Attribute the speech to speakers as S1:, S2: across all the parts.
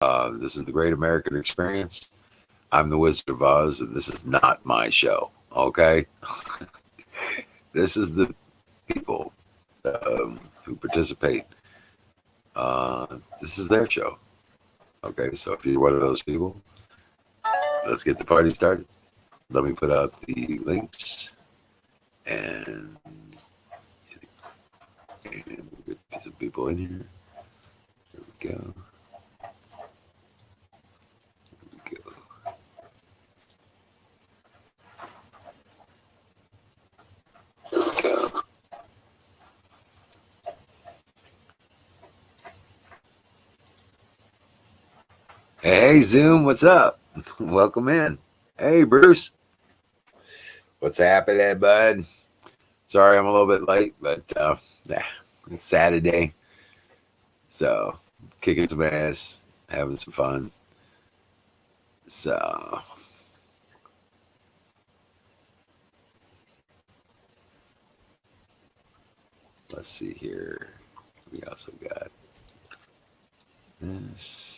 S1: This is the Great American Experience. I'm the Wizard of Oz, and this is not my show. Okay, this is the people who participate. This is their show. Okay, so if you're one of those people, let's get the party started. Let me put out the links and, we'll get some people in here. There we go. There we go. Go. Hey, Zoom, what's up? Welcome in. Hey, Bruce. What's happening, bud? Sorry I'm a little bit late, but yeah, it's Saturday. So, kicking some ass, having some fun. So, let's see here. We also got this.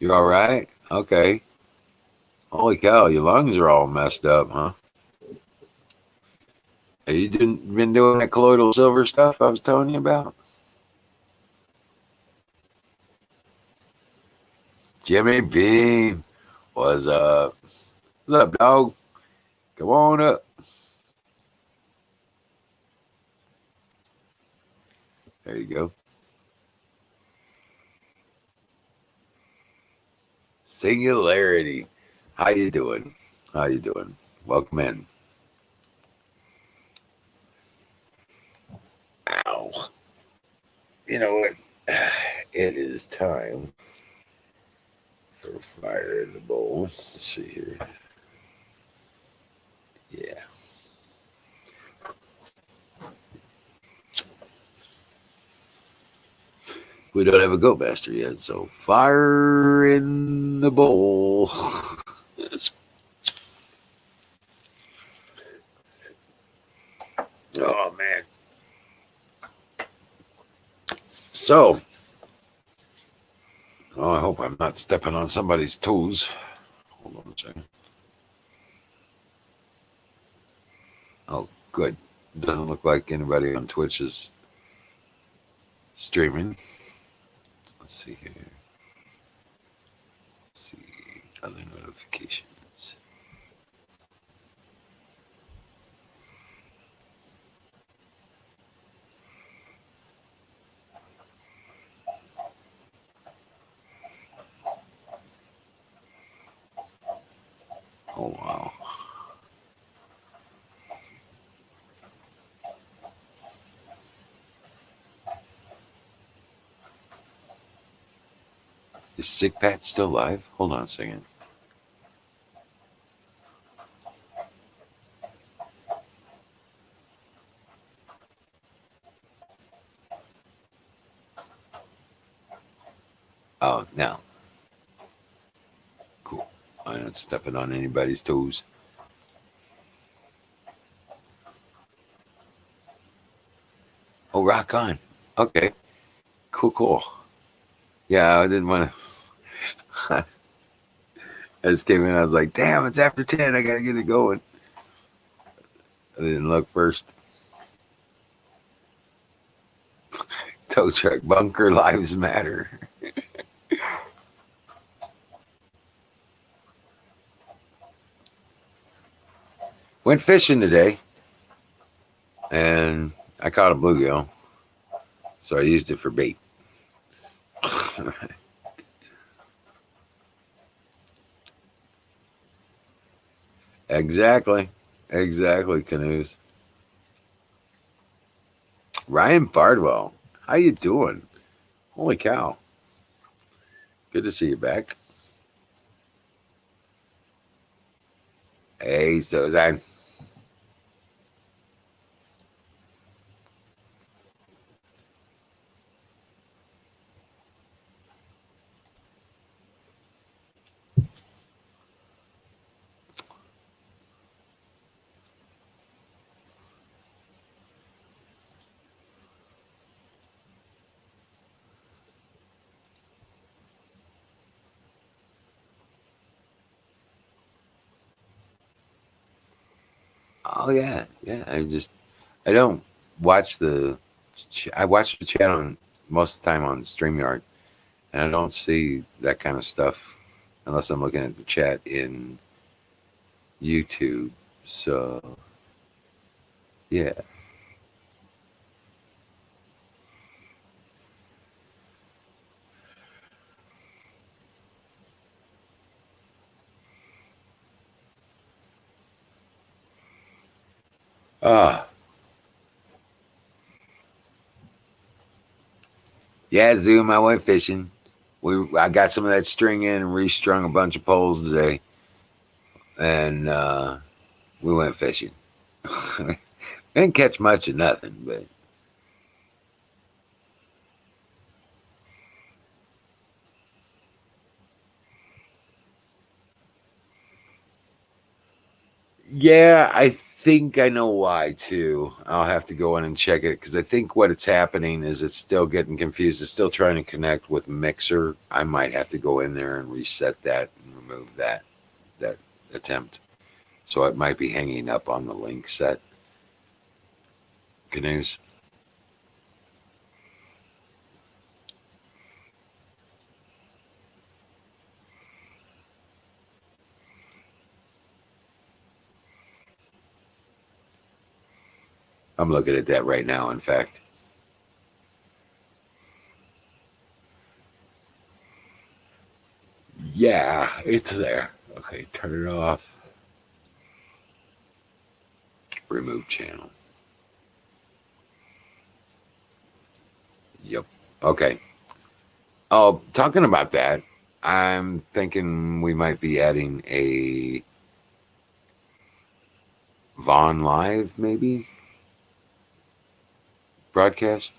S1: You all right? Okay. Holy cow, your lungs are all messed up, huh? Have you been doing that colloidal silver stuff I was telling you about? Jimmy Beam, what's up? What's up, dog? Come on up. There you go. Singularity. How you doing? How you doing? Welcome in. Ow. You know what? It is time for fire in the bowl. Let's see here. Yeah. We don't have a goat master yet, so fire in the bowl. Oh man. So, I hope I'm not stepping on somebody's toes. Hold on a second. Oh, good. Doesn't look like anybody on Twitch is streaming. Let's see here. Let's see other notifications. Oh wow. Is Sick Pat still live? Hold on a second. Oh, no. Cool. I'm not stepping on anybody's toes. Oh, rock on. Okay. Cool. Yeah, I didn't want to. I just came in. I was like, damn, it's after 10. I got to get it going. I didn't look first. Tow truck bunker lives matter. Went fishing today, and I caught a bluegill, so I used it for bait. Exactly, canoes. Ryan Bardwell, how you doing? Holy cow! Good to see you back. Hey, Suzanne. Oh yeah, yeah. I don't watch I watch the channel most of the time on StreamYard, and I don't see that kind of stuff unless I'm looking at the chat in YouTube. So yeah. Ah, yeah. Zoom. I went fishing. I got some of that string in and restrung a bunch of poles today, and we went fishing. Didn't catch much of nothing, but yeah, I think I know why too. I'll have to go in and check it because I think what it's happening is it's still getting confused. It's still trying to connect with Mixer. I might have to go in there and reset that and remove that attempt. So it might be hanging up on the link set. Canoes. I'm looking at that right now. In fact, yeah, it's there. Okay, turn it off. Remove channel. Yep. Okay. Oh, talking about that, I'm thinking we might be adding a Vaughn Live, maybe broadcast.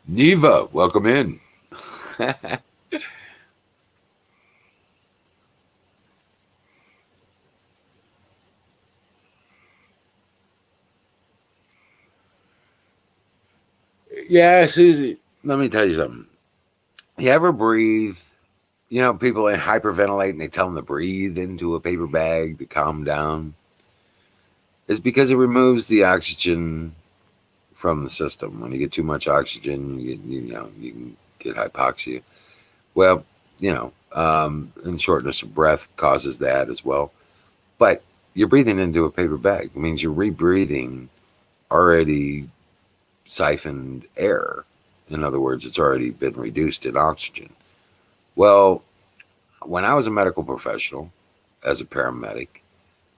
S1: Neva, welcome in. Yeah, Susie, let me tell you something. You ever breathe? You know, people hyperventilate and they tell them to breathe into a paper bag to calm down. It's because it removes the oxygen from the system. When you get too much oxygen, you can get hypoxia. Well, and shortness of breath causes that as well. But you're breathing into a paper bag. It means you're rebreathing already siphoned air. In other words, it's already been reduced in oxygen. Well, when I was a medical professional as a paramedic,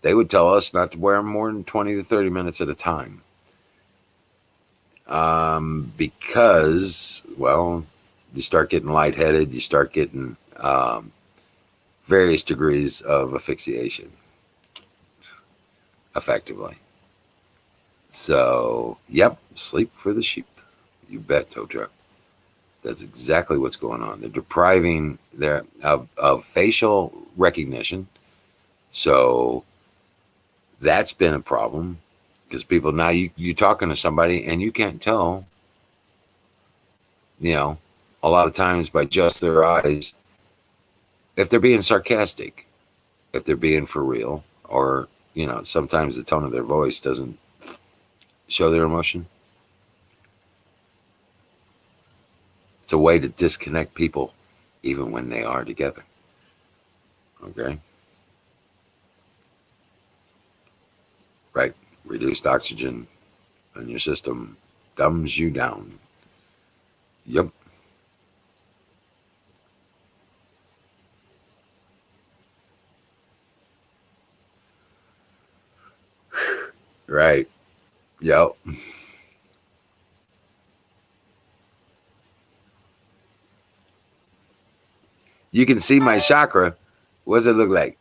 S1: they would tell us not to wear them more than 20 to 30 minutes at a time. Because, well, you start getting lightheaded, you start getting various degrees of asphyxiation effectively. So, yep, sleep for the sheep. You bet, tow truck. That's exactly what's going on. They're depriving of facial recognition. So that's been a problem because people now you talking to somebody and you can't tell, you know, a lot of times by just their eyes if they're being sarcastic, if they're being for real, or sometimes the tone of their voice doesn't show their emotion. It's a way to disconnect people even when they are together. Okay. Right. Reduced oxygen in your system dumbs you down. Yep. Right. Yep. You can see my chakra. What does it look like?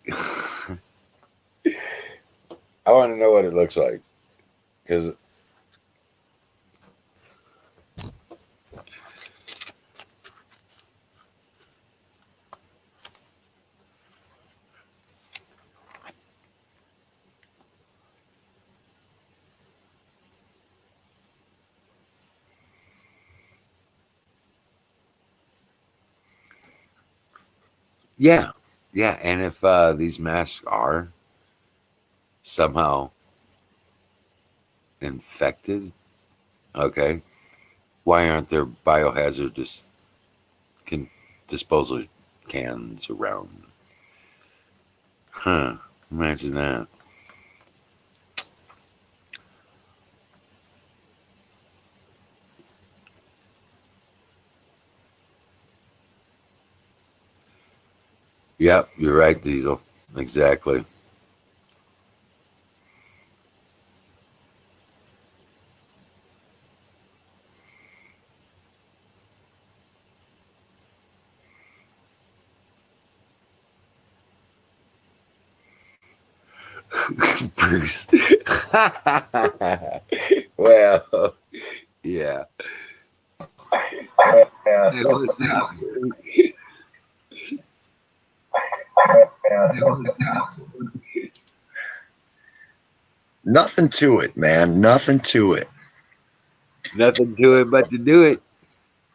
S1: I want to know what it looks like because yeah, yeah. And if these masks are somehow infected, okay, why aren't there biohazard can disposal cans around? Huh? Imagine that. Yep, you're right, Diesel. Exactly. Bruce. Well, yeah. Hey, what's up? Hey, what's up?
S2: Nothing to it, man. Nothing to it.
S1: Nothing to it but to do it.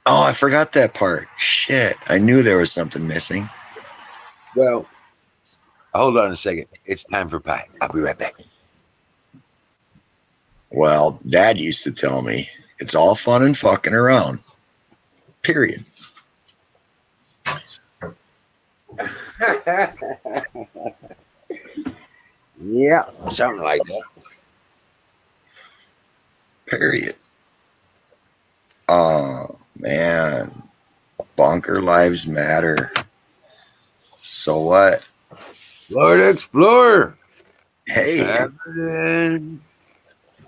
S2: Oh, I forgot that part. Shit. I knew there was something missing.
S1: Well, hold on a second. It's time for pie. I'll be right back.
S2: Well, Dad used to tell me it's all fun and fucking around. Period.
S1: Yeah, something like that.
S2: Period. Oh, man. Bunker lives matter. So what?
S1: Florida Explorer. What's
S2: Hey,
S1: happening?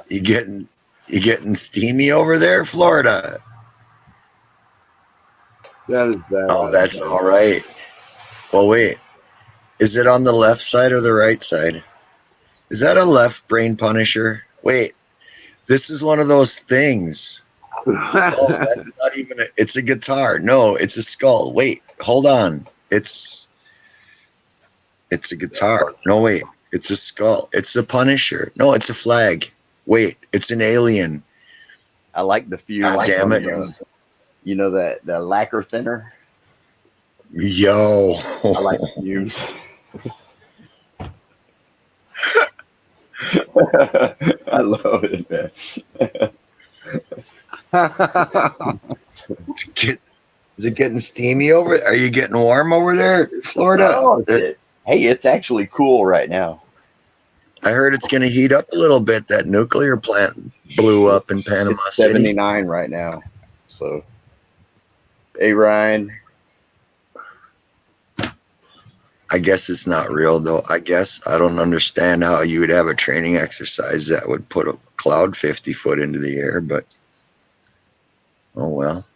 S2: you getting you getting steamy over there, Florida?
S1: That is
S2: Oh,
S1: badass.
S2: that's all right. Well, wait. Is it on the left side or the right side? Is that a left brain punisher? Wait, this is one of those things. Oh, that's not even it's a guitar. No, it's a skull. Wait, hold on. It's a guitar. No, wait. It's a skull. It's a Punisher. No, it's a flag. Wait, it's an alien.
S3: I like the
S2: God
S3: fumes
S2: damn
S3: from
S2: it.
S3: that the lacquer thinner.
S2: Yo.
S3: I like the fumes. I love it, man.
S2: Is it getting steamy over? Are you getting warm over there, Florida?
S3: Oh, hey, it's actually cool right now.
S2: I heard it's going to heat up a little bit. That nuclear plant blew up in Panama
S3: It's
S2: City.
S3: 79 right now. So, hey, Ryan.
S2: I guess it's not real though. I guess I don't understand how you would have a training exercise that would put a cloud 50 foot into the air, but oh well.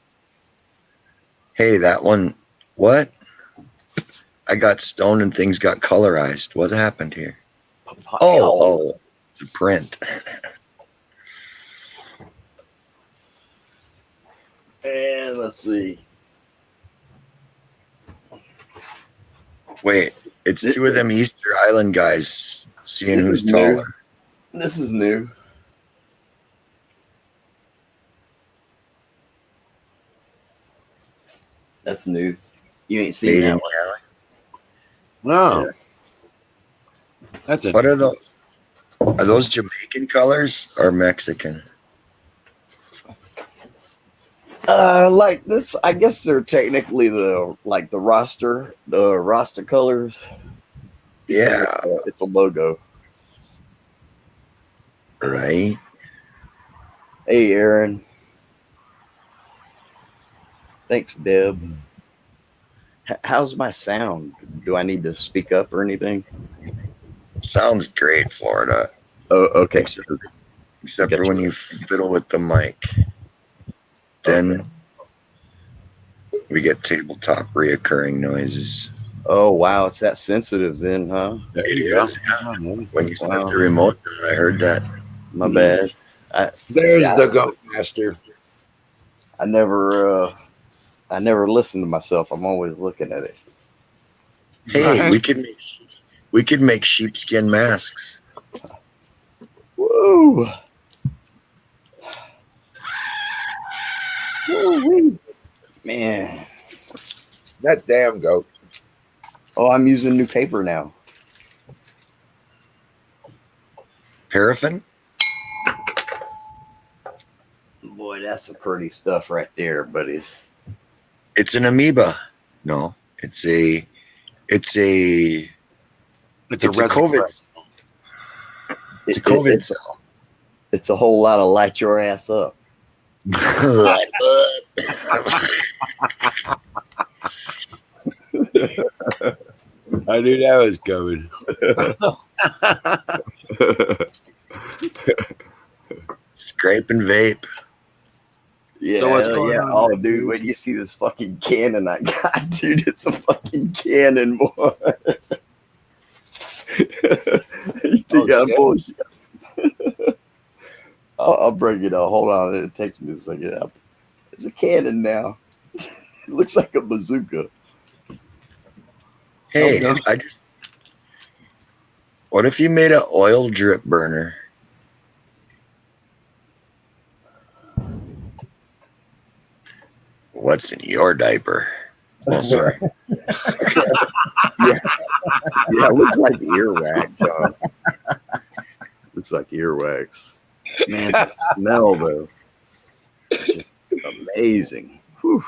S2: Hey, that one, what? I got stoned and things got colorized. What happened here? Oh, it's a print.
S3: And let's see.
S2: Wait, it's two of them Easter Island guys seeing
S3: This
S2: who's
S3: is new.
S2: taller.
S3: This is new. That's new. You ain't seen
S2: Made
S3: that
S2: in
S3: one.
S2: Cali.
S1: No,
S3: Yeah.
S1: that's it.
S2: What are those? Are those Jamaican colors or Mexican?
S3: Like this, I guess they're technically the Rasta colors.
S2: Yeah,
S3: It's a logo.
S2: right.
S3: Hey, Aaron. Thanks, Deb. How's my sound? Do I need to speak up or anything?
S2: Sounds great, Florida.
S3: Oh, okay.
S2: Except for when you fiddle with the mic. Then
S3: Okay.
S2: we get tabletop reoccurring noises.
S3: Oh wow, it's that sensitive then, huh?
S1: There
S2: It
S1: you go.
S2: is, yeah.
S1: Come on, man.
S2: When you set
S3: Wow,
S2: the remote down, I heard that.
S3: my bad. I see.
S1: There's the goat master.
S3: I never I never listen to myself. I'm always looking at it.
S2: Hey,
S1: Right?
S2: we could make sheepskin masks.
S3: Woo! Woo-wee. Man.
S1: That's damn goat.
S3: Oh, I'm using new paper now.
S2: Paraffin?
S3: Boy, that's some pretty stuff right there, buddy.
S2: It's an amoeba. No, it's a
S1: It's a resin
S2: COVID.
S1: press.
S2: It's a
S3: It,
S2: COVID
S3: it's
S2: cell.
S3: it's a whole lot of light your ass up.
S1: I knew that was coming.
S2: Scrape and vape.
S3: Yeah,
S1: So what's
S3: hell
S1: going
S3: yeah.
S1: on
S3: Oh,
S1: there,
S3: dude,
S1: Bruce?
S3: when you see this fucking cannon I got, dude, it's a fucking cannon, boy. You think I'm
S1: shit.
S3: bullshit? I'll bring it up. Hold on, it takes me a second. It's a cannon now. It looks like a bazooka.
S2: Hey,
S1: no.
S2: what if you made an oil drip burner? What's in your diaper? Oh, sorry.
S3: Yeah, it looks like earwax. Looks like earwax. Man, the smell though, just amazing. Whew.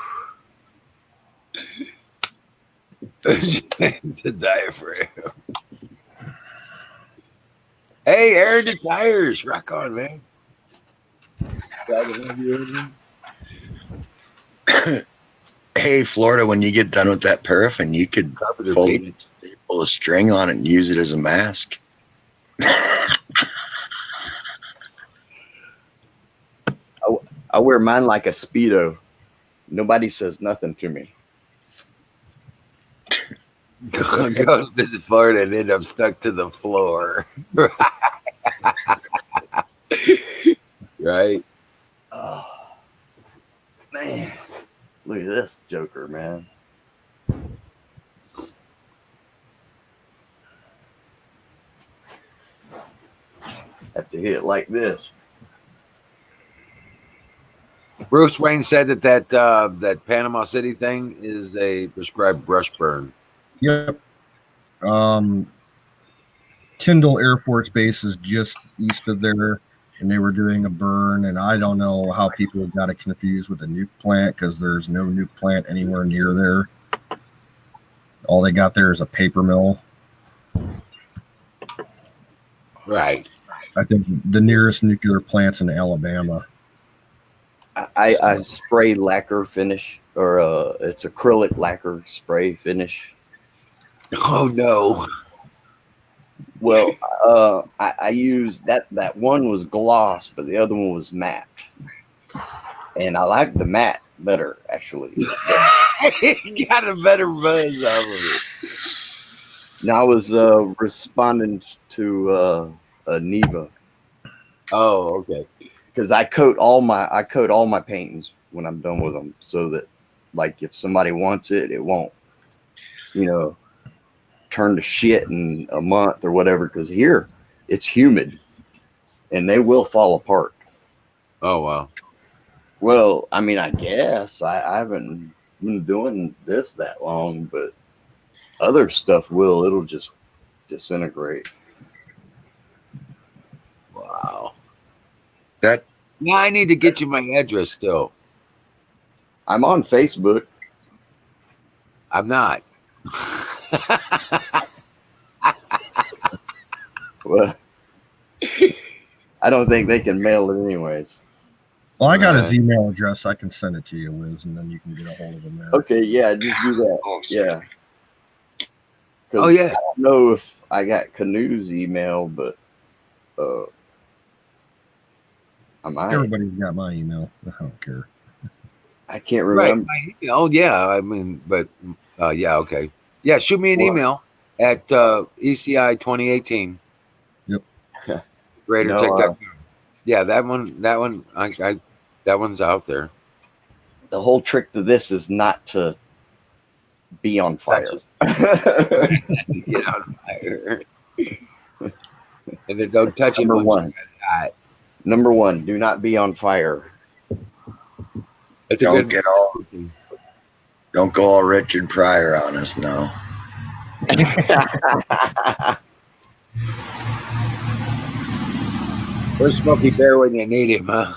S1: The diaphragm. Hey, Aaron, the tires. Rock on, man. Glad to have you in here.
S2: Hey, Florida, when you get done with that paraffin, you could
S1: Carpenter
S2: fold
S1: baby.
S2: it, staple a string on it, and use it as a mask.
S3: I wear mine like a Speedo. Nobody says nothing to me.
S1: Go to visit Florida and end up stuck to the floor. Right?
S3: Oh, man. Look at this joker, man. Have to hit it like this.
S1: Bruce Wayne said that Panama City thing is a prescribed brush burn.
S4: Yep. Tyndall Air Force Base is just east of there, and they were doing a burn. And I don't know how people got it confused with a nuke plant because there's no nuke plant anywhere near there. All they got there is a paper mill.
S1: Right.
S4: I think the nearest nuclear plant's in Alabama.
S3: I spray lacquer finish, or it's acrylic lacquer spray finish.
S1: Oh no.
S3: Well, I used that one was gloss, but the other one was matte, and I like the matte better actually.
S1: You got a better buzz out of it.
S3: Now I was responding to Neva
S1: Oh, okay.
S3: because I coat all my paintings when I'm done with them, so that like if somebody wants it, it won't, turn to shit in a month or whatever. Because here it's humid and they will fall apart.
S1: Oh wow.
S3: Well, I mean, I guess I haven't been doing this that long, but other stuff will. It'll just disintegrate.
S1: Wow.
S2: That
S1: Now I need to get you my address still.
S3: I'm on Facebook.
S1: I'm not.
S3: Well, I don't think they can mail it anyways.
S4: Well, I got his
S1: Right.
S4: email address. I can send it to you, Liz, and then you can get a hold of him there.
S3: Okay, yeah, just do that.
S2: Oh, sorry.
S3: Yeah.
S1: Oh yeah.
S3: I don't know if I got Canoe's email, but I might.
S4: Everybody's got my email. I don't care.
S3: I can't
S1: Right.
S3: remember.
S1: Oh yeah. I mean, but yeah. Okay. Yeah, shoot me an
S3: What?
S1: email at ECI 2018.
S4: Yep.
S1: GreaterTech.com. Yeah, that one. That one's out there.
S3: The whole trick to this is not to be on fire.
S1: To get on fire. And then don't touch it
S3: Number
S1: once
S3: one.
S1: you get hot.
S3: Number one, do not be on fire.
S1: That's a
S2: Don't
S1: good.
S2: get all. Don't go all Richard Pryor on us now.
S1: Where's Smokey Bear when you need him, huh?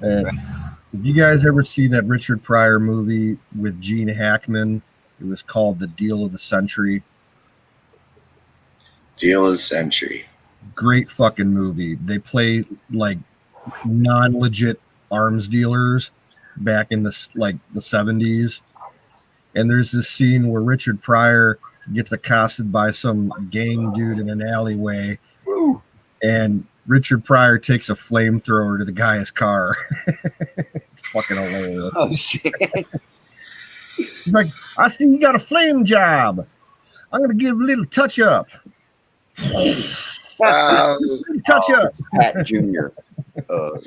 S4: Did you guys ever see that Richard Pryor movie with Gene Hackman? It was called The Deal of the Century.
S2: Deal of the century.
S4: Great fucking movie. They play like non-legit arms dealers back in the 70s. And there's this scene where Richard Pryor gets accosted by some gang dude in an alleyway. And Richard Pryor takes a flamethrower to the guy's car. It's fucking hilarious.
S1: Oh shit!
S4: He's like, I see you got a flame job. I'm gonna give a little touch up. Touch up.
S3: Pat Jr.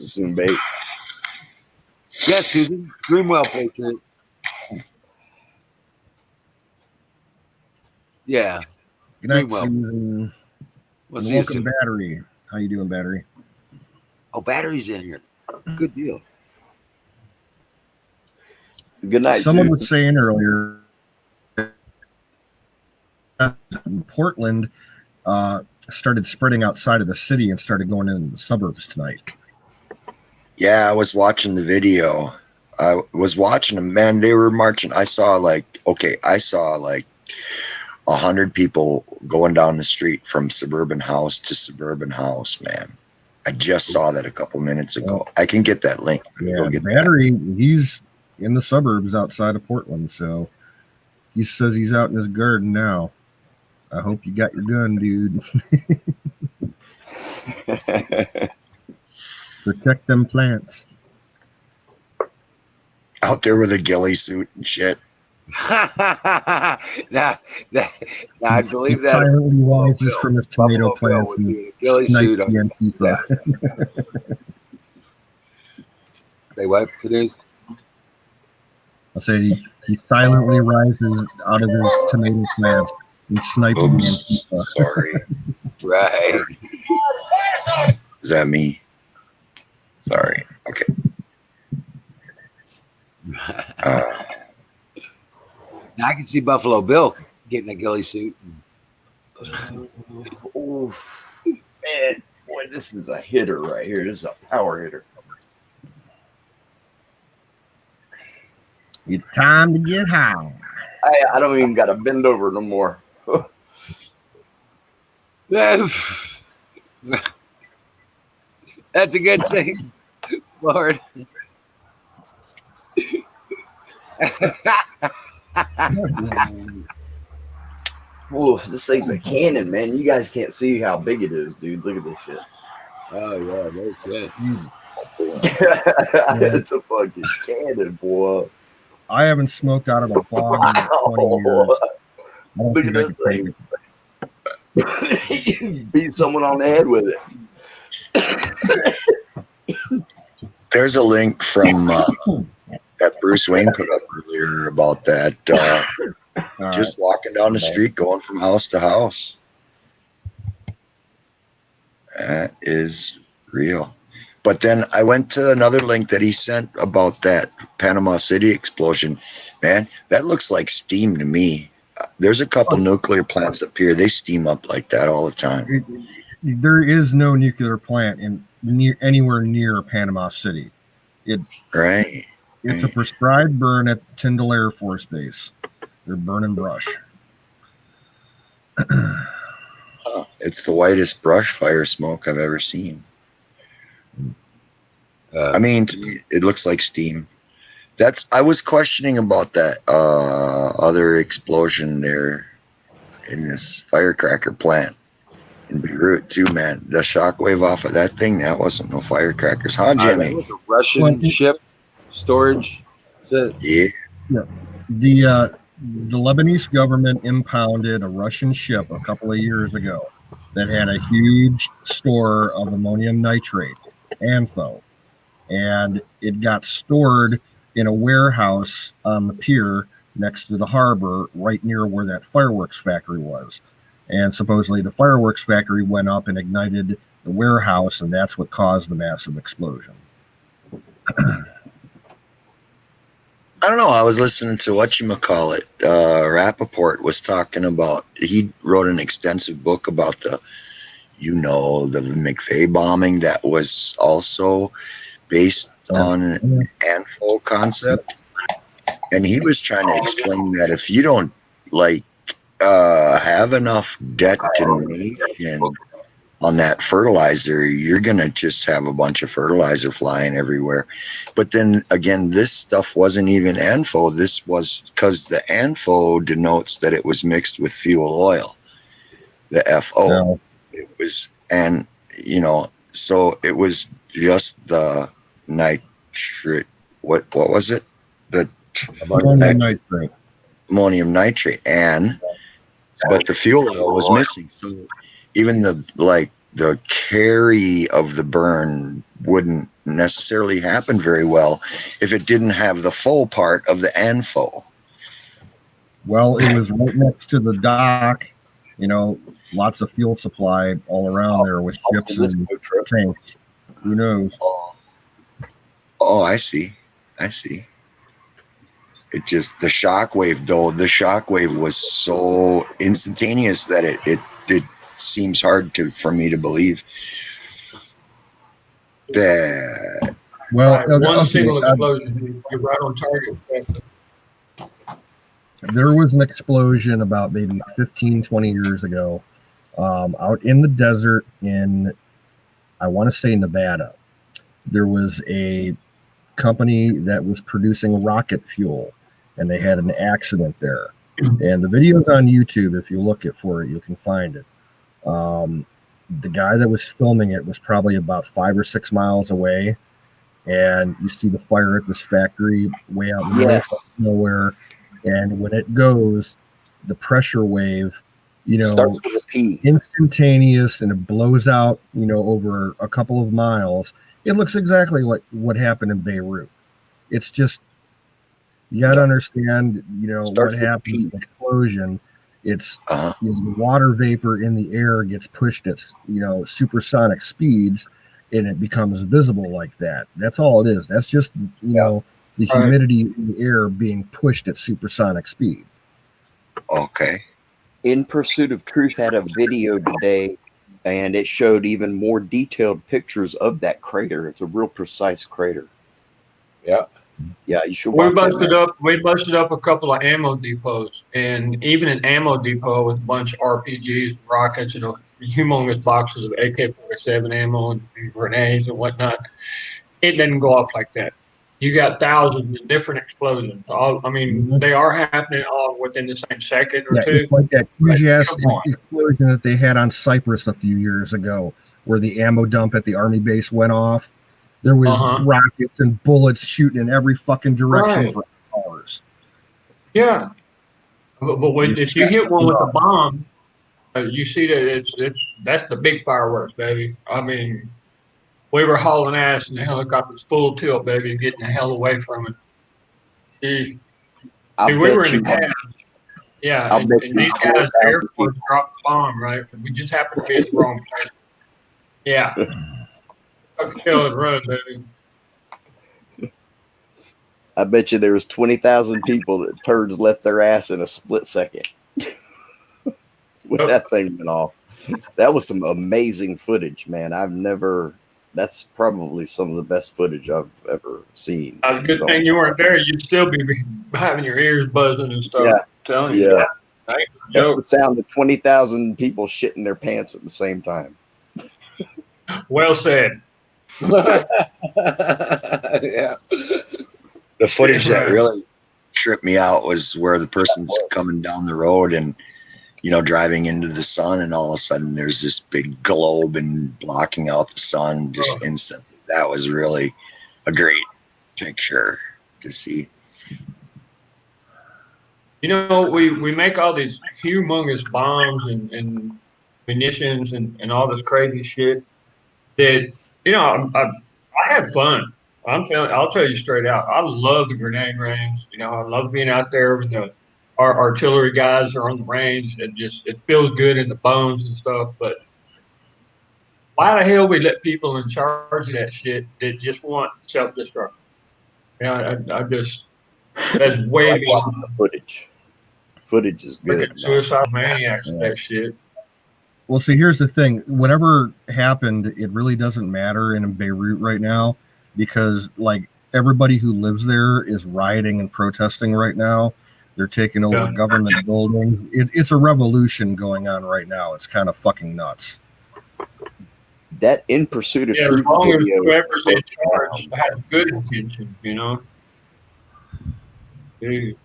S3: Zoom bait.
S1: Yes, Susan. Dreamwell Patriot. Yeah.
S4: Good night,
S1: Well,
S4: Susan.
S1: We'll
S4: And
S1: see you
S4: welcome,
S1: soon.
S4: Battery. How you doing, Battery?
S1: Oh, battery's in here. Good deal.
S3: Good night.
S4: Someone
S3: Susan.
S4: was saying earlier, Portland started spreading outside of the city and started going into the suburbs tonight.
S2: Yeah, I was watching the video. I was watching them, man. They were marching. I saw like 100 people going down the street from suburban house to suburban house, man. I just saw that a couple minutes ago. I can get that link.
S4: Yeah,
S2: Go get
S4: Battery, he's in the suburbs outside of Portland, so he says he's out in his garden now. I hope you got your gun, dude. Protect them plants.
S2: out there with a ghillie suit and shit.
S1: Now, I believe
S4: He
S1: that.
S4: silently rises from his tomato
S1: Buffalo Bill
S4: plants
S1: would
S4: and
S1: be a ghillie suit
S4: snipes the
S1: on.
S4: Antifa.
S1: Say what? It is.
S4: I say he silently rises out of his tomato plants and snipes the
S2: Oops.
S4: Antifa.
S2: Sorry.
S1: Right.
S2: Is that me? Sorry. Okay.
S1: Now I can see Buffalo Bill getting a ghillie suit.
S3: Oh, man, boy, this is a hitter right here. This is a power hitter.
S4: It's time to get high.
S3: I don't even got to bend over no more.
S1: That's a good thing, Lord.
S3: Whoa, this thing's a cannon, man. You guys can't see how big it is, dude. Look at this shit.
S1: Oh yeah, no shit.
S3: It's a fucking cannon, boy.
S4: I haven't smoked out of a bong in 20 years. I don't
S3: Look at
S4: think I
S3: this
S4: could take
S3: thing.
S4: it.
S3: You beat someone on the head with it.
S2: There's a link from that Bruce Wayne put up earlier about that.
S4: All
S2: Just walking down the street, going from house to house. That is real. But then I went to another link that he sent about that Panama City explosion. Man, that looks like steam to me. There's a couple nuclear plants up here. They steam up like that all the time.
S4: There is no nuclear plant anywhere near Panama City.
S2: Right.
S4: It's a prescribed burn at Tyndall Air Force Base. They're burning brush.
S2: It's the whitest brush fire smoke I've ever seen. I mean, to me, it looks like steam. I was questioning about that other explosion there in this firecracker plant in Beirut too, man. The shockwave off of that thing, that wasn't no firecrackers, huh,
S1: That
S2: Jimmy?
S1: was a Russian ship storage.
S2: Yeah.
S4: The the Lebanese government impounded a Russian ship a couple of years ago that had a huge store of ammonium nitrate, ANFO, and it got stored in a warehouse on the pier next to the harbor, right near where that fireworks factory was. And supposedly the fireworks factory went up and ignited the warehouse, and that's what caused the massive explosion.
S2: I don't know. I was listening to whatchamacallit. Rappaport was talking about, he wrote an extensive book about the McVeigh bombing that was also based on an ANFO concept. And he was trying to explain that if you don't have enough detonation on that fertilizer, you're going to just have a bunch of fertilizer flying everywhere. But then again, this stuff wasn't even ANFO. This was because the ANFO denotes that it was mixed with fuel oil, the FO.
S4: No.
S2: It was, and so it was just the nitrate. What was it? The
S4: Ammonium nitrate.
S2: Ammonium nitrate, but the fuel oil was missing. So even the carry of the burn wouldn't necessarily happen very well if it didn't have the full part of the ANFO.
S4: Well, it was right next to the dock, lots of fuel supply all around there with ships and tanks. Who knows?
S2: Oh, I see. It just, the shockwave was so instantaneous that it seems hard for me to believe that.
S5: Well, one single explosion, you're right on target.
S4: There was an explosion about maybe 15, 20 years ago out in the desert in, I want to say, Nevada. There was a company that was producing rocket fuel, and they had an accident there. And the video's on YouTube. If you look for it, you can find it. The guy that was filming it was probably about 5 or 6 miles away, and you see the fire at this factory way out in the middle of nowhere. And when it goes, the pressure wave,
S3: starts with a P.
S4: Instantaneous, and it blows out, over a couple of miles. It looks exactly like what happened in Beirut. It's just, you got to understand, what happens in an explosion. It's the water vapor in the air gets pushed at, supersonic speeds, and it becomes visible like that. That's all it is. That's just, the humidity in the air being pushed at supersonic speed.
S2: Okay.
S3: In Pursuit of Truth had a video today, and it showed even more detailed pictures of that crater. It's a real precise crater.
S1: Yeah.
S3: Yeah, you should watch
S5: We busted up a couple of ammo depots, and even an ammo depot with a bunch of RPGs, rockets, humongous boxes of AK-47 ammo and grenades and whatnot. It didn't go off like that. You got thousands of different explosions. They are happening all within the same second or two.
S4: It's like that huge explosion that they had on Cyprus a few years ago, where the ammo dump at the army base went off. There was rockets and bullets shooting in every fucking direction for hours.
S5: Yeah, but if you hit one with a bomb, you see that that's the big fireworks, baby. We were hauling ass and the helicopter's full tilt, baby, getting the hell away from it. We were in the cab. Yeah, and these guys, the Air Force dropped the bomb, right? We just happened to be at the wrong place. Yeah. Fucking kill and run, baby.
S3: I bet you there was 20,000 people that turds left their ass in a split second when that thing went off. That was some amazing footage, man. That's probably some of the best footage I've ever seen.
S5: A good thing you weren't there. You'd still be having your ears buzzing and stuff. Yeah. Telling you.
S3: Yeah. That's the sound of 20,000 people shitting their pants at the same time.
S5: Well said.
S2: Yeah. The footage that really tripped me out was where the person's coming down the road and, driving into the sun, and all of a sudden there's this big globe and blocking out the sun just instantly. That was really a great picture to see.
S5: we make all these humongous bombs and munitions and all this crazy shit that, I have fun. I'll tell you straight out. I love the grenade range. I love being out there with our artillery guys are on the range. It feels good in the bones and stuff. But why the hell we let people in charge of that shit that just want self destruction? I just that's
S3: I
S5: way
S3: like
S5: beyond
S3: watching the footage. Footage is good,
S5: freaking
S3: man.
S5: suicidal maniacs with that shit.
S4: Well, see, here's the thing. Whatever happened, it really doesn't matter in Beirut right now because, like, everybody who lives there is rioting and protesting right now. They're taking over
S5: Yeah.
S4: government buildings. It's a revolution going on right now. It's kind of fucking nuts.
S3: That In Pursuit of
S5: Yeah, as
S3: Truth
S5: long as
S3: video.
S5: whoever's in charge has good intentions, Dude,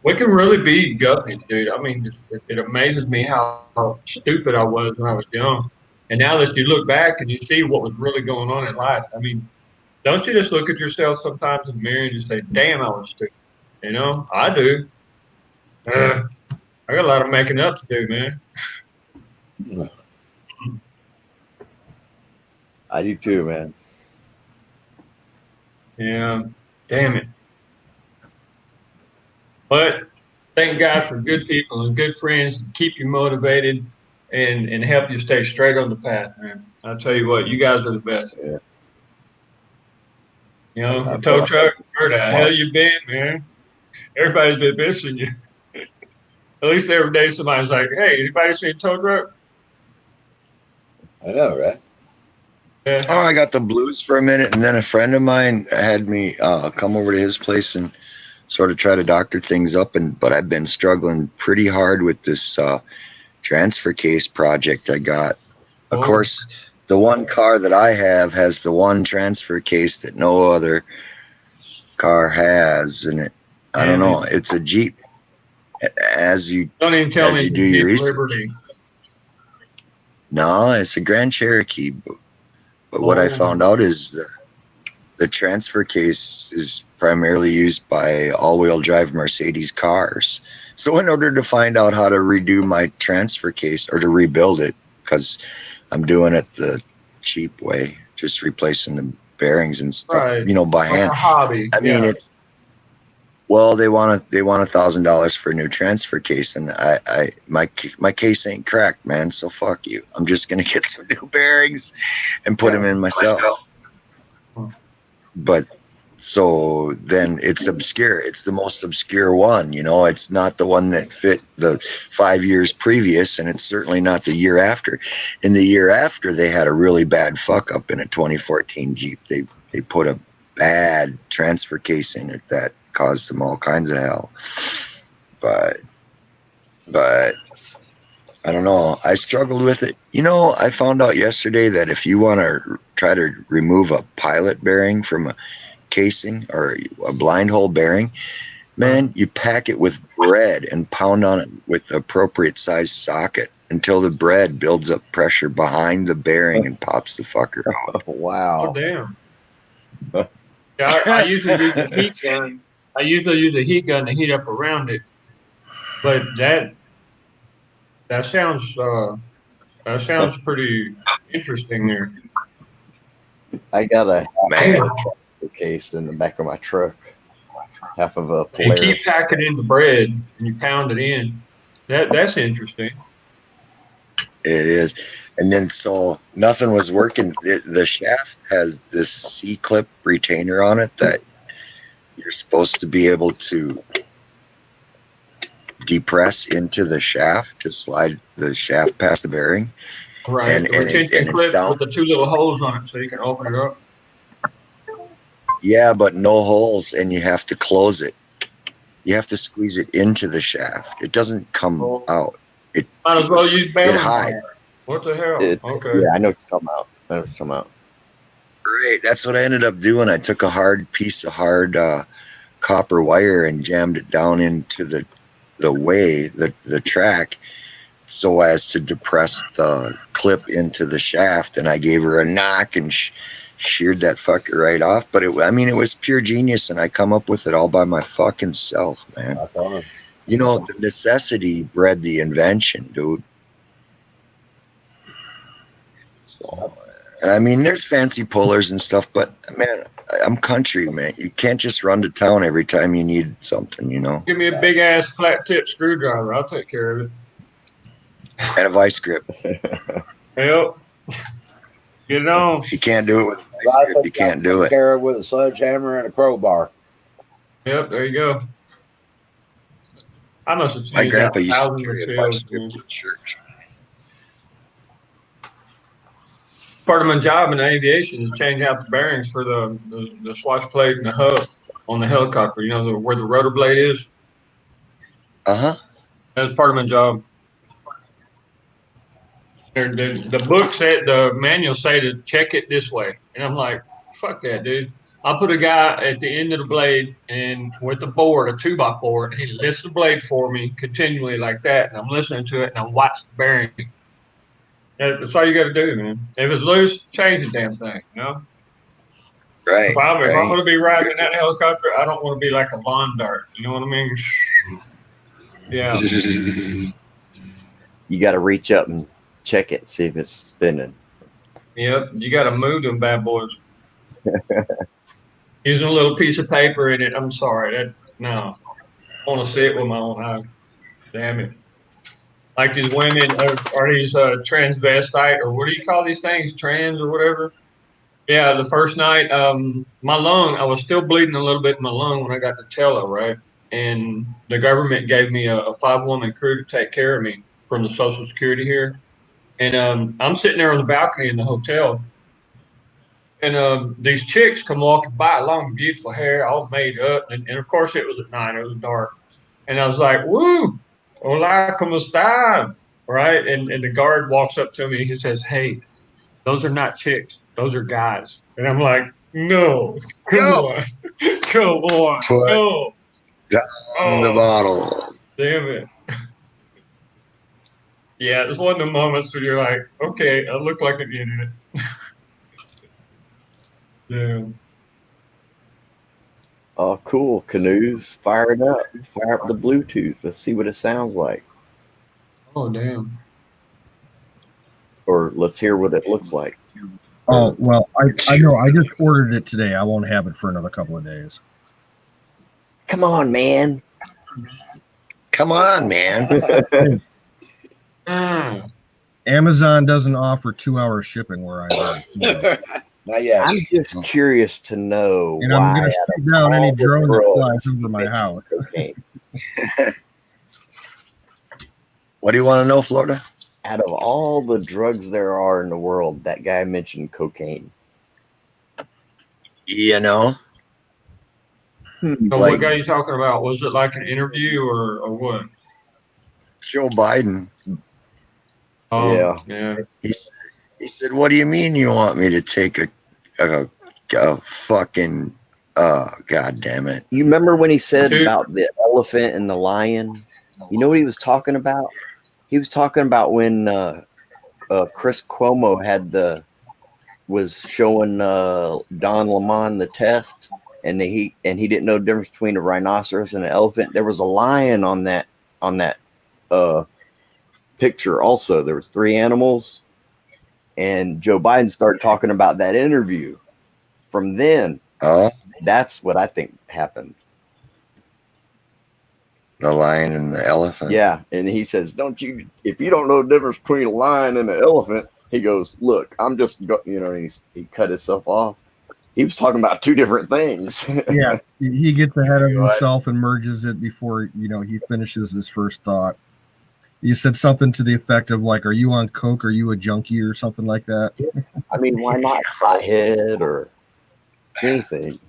S5: we can really be government, dude. I mean, it amazes me how stupid I was when I was young. And now that you look back and you see what was really going on in life, I mean, don't you just look at yourself sometimes in the mirror and just say, damn, I was stupid? I do. I got a lot of making up to do, man.
S3: I do too, man.
S5: Yeah, damn it. But thank God for good people and good friends to keep you motivated and help you stay straight on the path, man. I'll tell you what, you guys are the best.
S3: Yeah.
S5: The tow truck, where the hell you been, man? Everybody's been missing you. At least every day somebody's like, hey, anybody seen a tow truck?
S1: I know, right?
S5: Yeah.
S2: Oh, I got the blues for a minute, and then a friend of mine had me come over to his place and sort of try to doctor things up. But I've been struggling pretty hard with this transfer case project I got. Of course, the one car that I have has the one transfer case that no other car has, and I don't know. It's a Jeep. As you
S5: don't even tell me
S2: you do your research.
S5: Liberty.
S2: No, it's a Grand Cherokee. But what I found out is the transfer case is primarily used by all-wheel drive Mercedes cars. So in order to find out how to redo my transfer case or to rebuild it, because I'm doing it the cheap way, just replacing the bearings and stuff,
S5: Right.
S2: By hand.
S5: A hobby.
S2: I mean, they want $1,000 for a new transfer case, and my case ain't cracked, man. So fuck you. I'm just gonna get some new bearings and put them in myself. But so then it's obscure. It's the most obscure one, It's not the one that fit the 5 years previous, and it's certainly not the year after. In the year after, they had a really bad fuck up in a 2014 Jeep. They put a bad transfer case in it that caused them all kinds of hell. But I don't know. I struggled with it. I found out yesterday that if you want to try to remove a pilot bearing from a casing or a blind hole bearing, man, you pack it with bread and pound on it with the appropriate size socket until the bread builds up pressure behind the bearing and pops the fucker out.
S3: Wow.
S5: Oh, damn. Yeah, I usually use a heat gun. I usually use a heat gun to heat up around it. But that sounds pretty interesting there.
S3: I got a transfer case in the back of my truck. Half of a
S5: You keep packing in the bread and you pound it in. That's interesting.
S2: It is. And then so nothing was working. The shaft has this C-clip retainer on it that you're supposed to be able to depress into the shaft to slide the shaft past the bearing.
S5: Right.
S2: And
S5: it's down with the two little holes on it so you can open it up.
S2: Yeah, but no holes, and you have to close it. You have to squeeze it into the shaft. It doesn't come out.
S5: Might as well use baling
S2: wire.
S5: What the hell? Okay.
S3: Yeah, I know what you're talking about.
S2: Right, that's what I ended up doing. I took a piece of hard copper wire and jammed it down into the track so as to depress the clip into the shaft, and I gave her a knock, and sheared that fucker right off. But it was pure genius, and I come up with it all by my fucking self, man.
S1: That's on.
S2: You know, the necessity bred the invention, dude. So, I mean, there's fancy pullers and stuff, but man, I'm country, man. You can't just run to town every time you need something, you know.
S5: Give me a big ass flat tip screwdriver. I'll take care of it.
S2: And a vice grip.
S5: Yep. Get it on.
S2: If you can't do it with a vice grip, you can't do it.
S1: Care with a sledgehammer and a crowbar.
S5: Yep, there you go. I must have
S2: My
S5: changed
S2: grandpa
S5: out
S2: used to
S5: thousands of
S2: carry a
S5: pills,
S2: vice grip
S5: man.
S2: to church.
S5: Part of my job in aviation is changing out the bearings for the swatch plate and the hub on the helicopter. You know where the rotor blade is.
S2: Uh-huh.
S5: That's part of my job. The book said, the manual say to check it this way, and I'm like, fuck that, dude. I'll put a guy at the end of the blade and with the board, a 2x4, and he lifts the blade for me continually like that, and I'm listening to it and I'm watching the bearing. That's all you got to do, man. If it's loose, change the damn thing, you know?
S2: Right.
S5: If I'm going to be riding in that helicopter, I don't want to be like a lawn dart. You know what I mean? Yeah.
S3: You got to reach up and check it, see if it's spinning.
S5: Yep. You got to move them bad boys. Using a little piece of paper in it. I'm sorry. No. I want to see it with my own eyes. Damn it. Like these women are these transvestite, or what do you call these things? Trans or whatever? Yeah, the first night, my lung, I was still bleeding a little bit in my lung when I got to Tello, right? And the government gave me a 5-woman crew to take care of me from the Social Security here. And I'm sitting there on the balcony in the hotel. And these chicks come walking by, long, beautiful hair, all made up. And of course, it was at night. It was dark. And I was like, woo, hola, ¿cómo están? Right? And the guard walks up to me and he says, hey, those are not chicks. Those are guys. And I'm like, no, come on. Come on.
S2: Put
S5: No.
S2: down the bottle.
S5: Damn it. Yeah, it's one of the moments where you're like, okay, I look like an idiot. Damn.
S3: Oh, cool. Canoes, fire it up. Fire up the Bluetooth. Let's see what it sounds like.
S5: Oh, damn.
S3: Or let's hear what it looks like.
S4: Oh, well, I know. I just ordered it today. I won't have it for another couple of days.
S3: Come on, man.
S2: Come on, man.
S4: Amazon doesn't offer 2-hour shipping where I live.
S1: Not yet.
S3: I'm just curious to know
S4: And
S3: why.
S4: I'm going to shoot down any drone that flies over my house.
S3: Cocaine.
S2: What do you want to know, Florida?
S3: Out of all the drugs there are in the world, that guy mentioned cocaine.
S2: You know?
S5: So what guy are you talking about? Was it like an interview or what?
S2: Joe Biden.
S5: Oh, yeah.
S2: He said, what do you mean you want me to take a fucking, God damn it.
S3: You remember when he said about the elephant and the lion? You know what he was talking about? He was talking about when Chris Cuomo was showing Don Lemon the test, and he didn't know the difference between a rhinoceros and an elephant. There was a lion on that picture also. There was 3 animals, and Joe Biden started talking about that interview. From then, that's what I think happened.
S2: The lion and the elephant.
S3: Yeah, and he says, if you don't know the difference between a lion and an elephant, he goes, look, I'm just, he cut himself off. He was talking about 2 different things.
S4: Yeah, he gets ahead of himself and merges it before, he finishes his first thought. You said something to the effect of like, are you on coke? Are you a junkie or something like that?
S3: I mean, why not flathead or anything?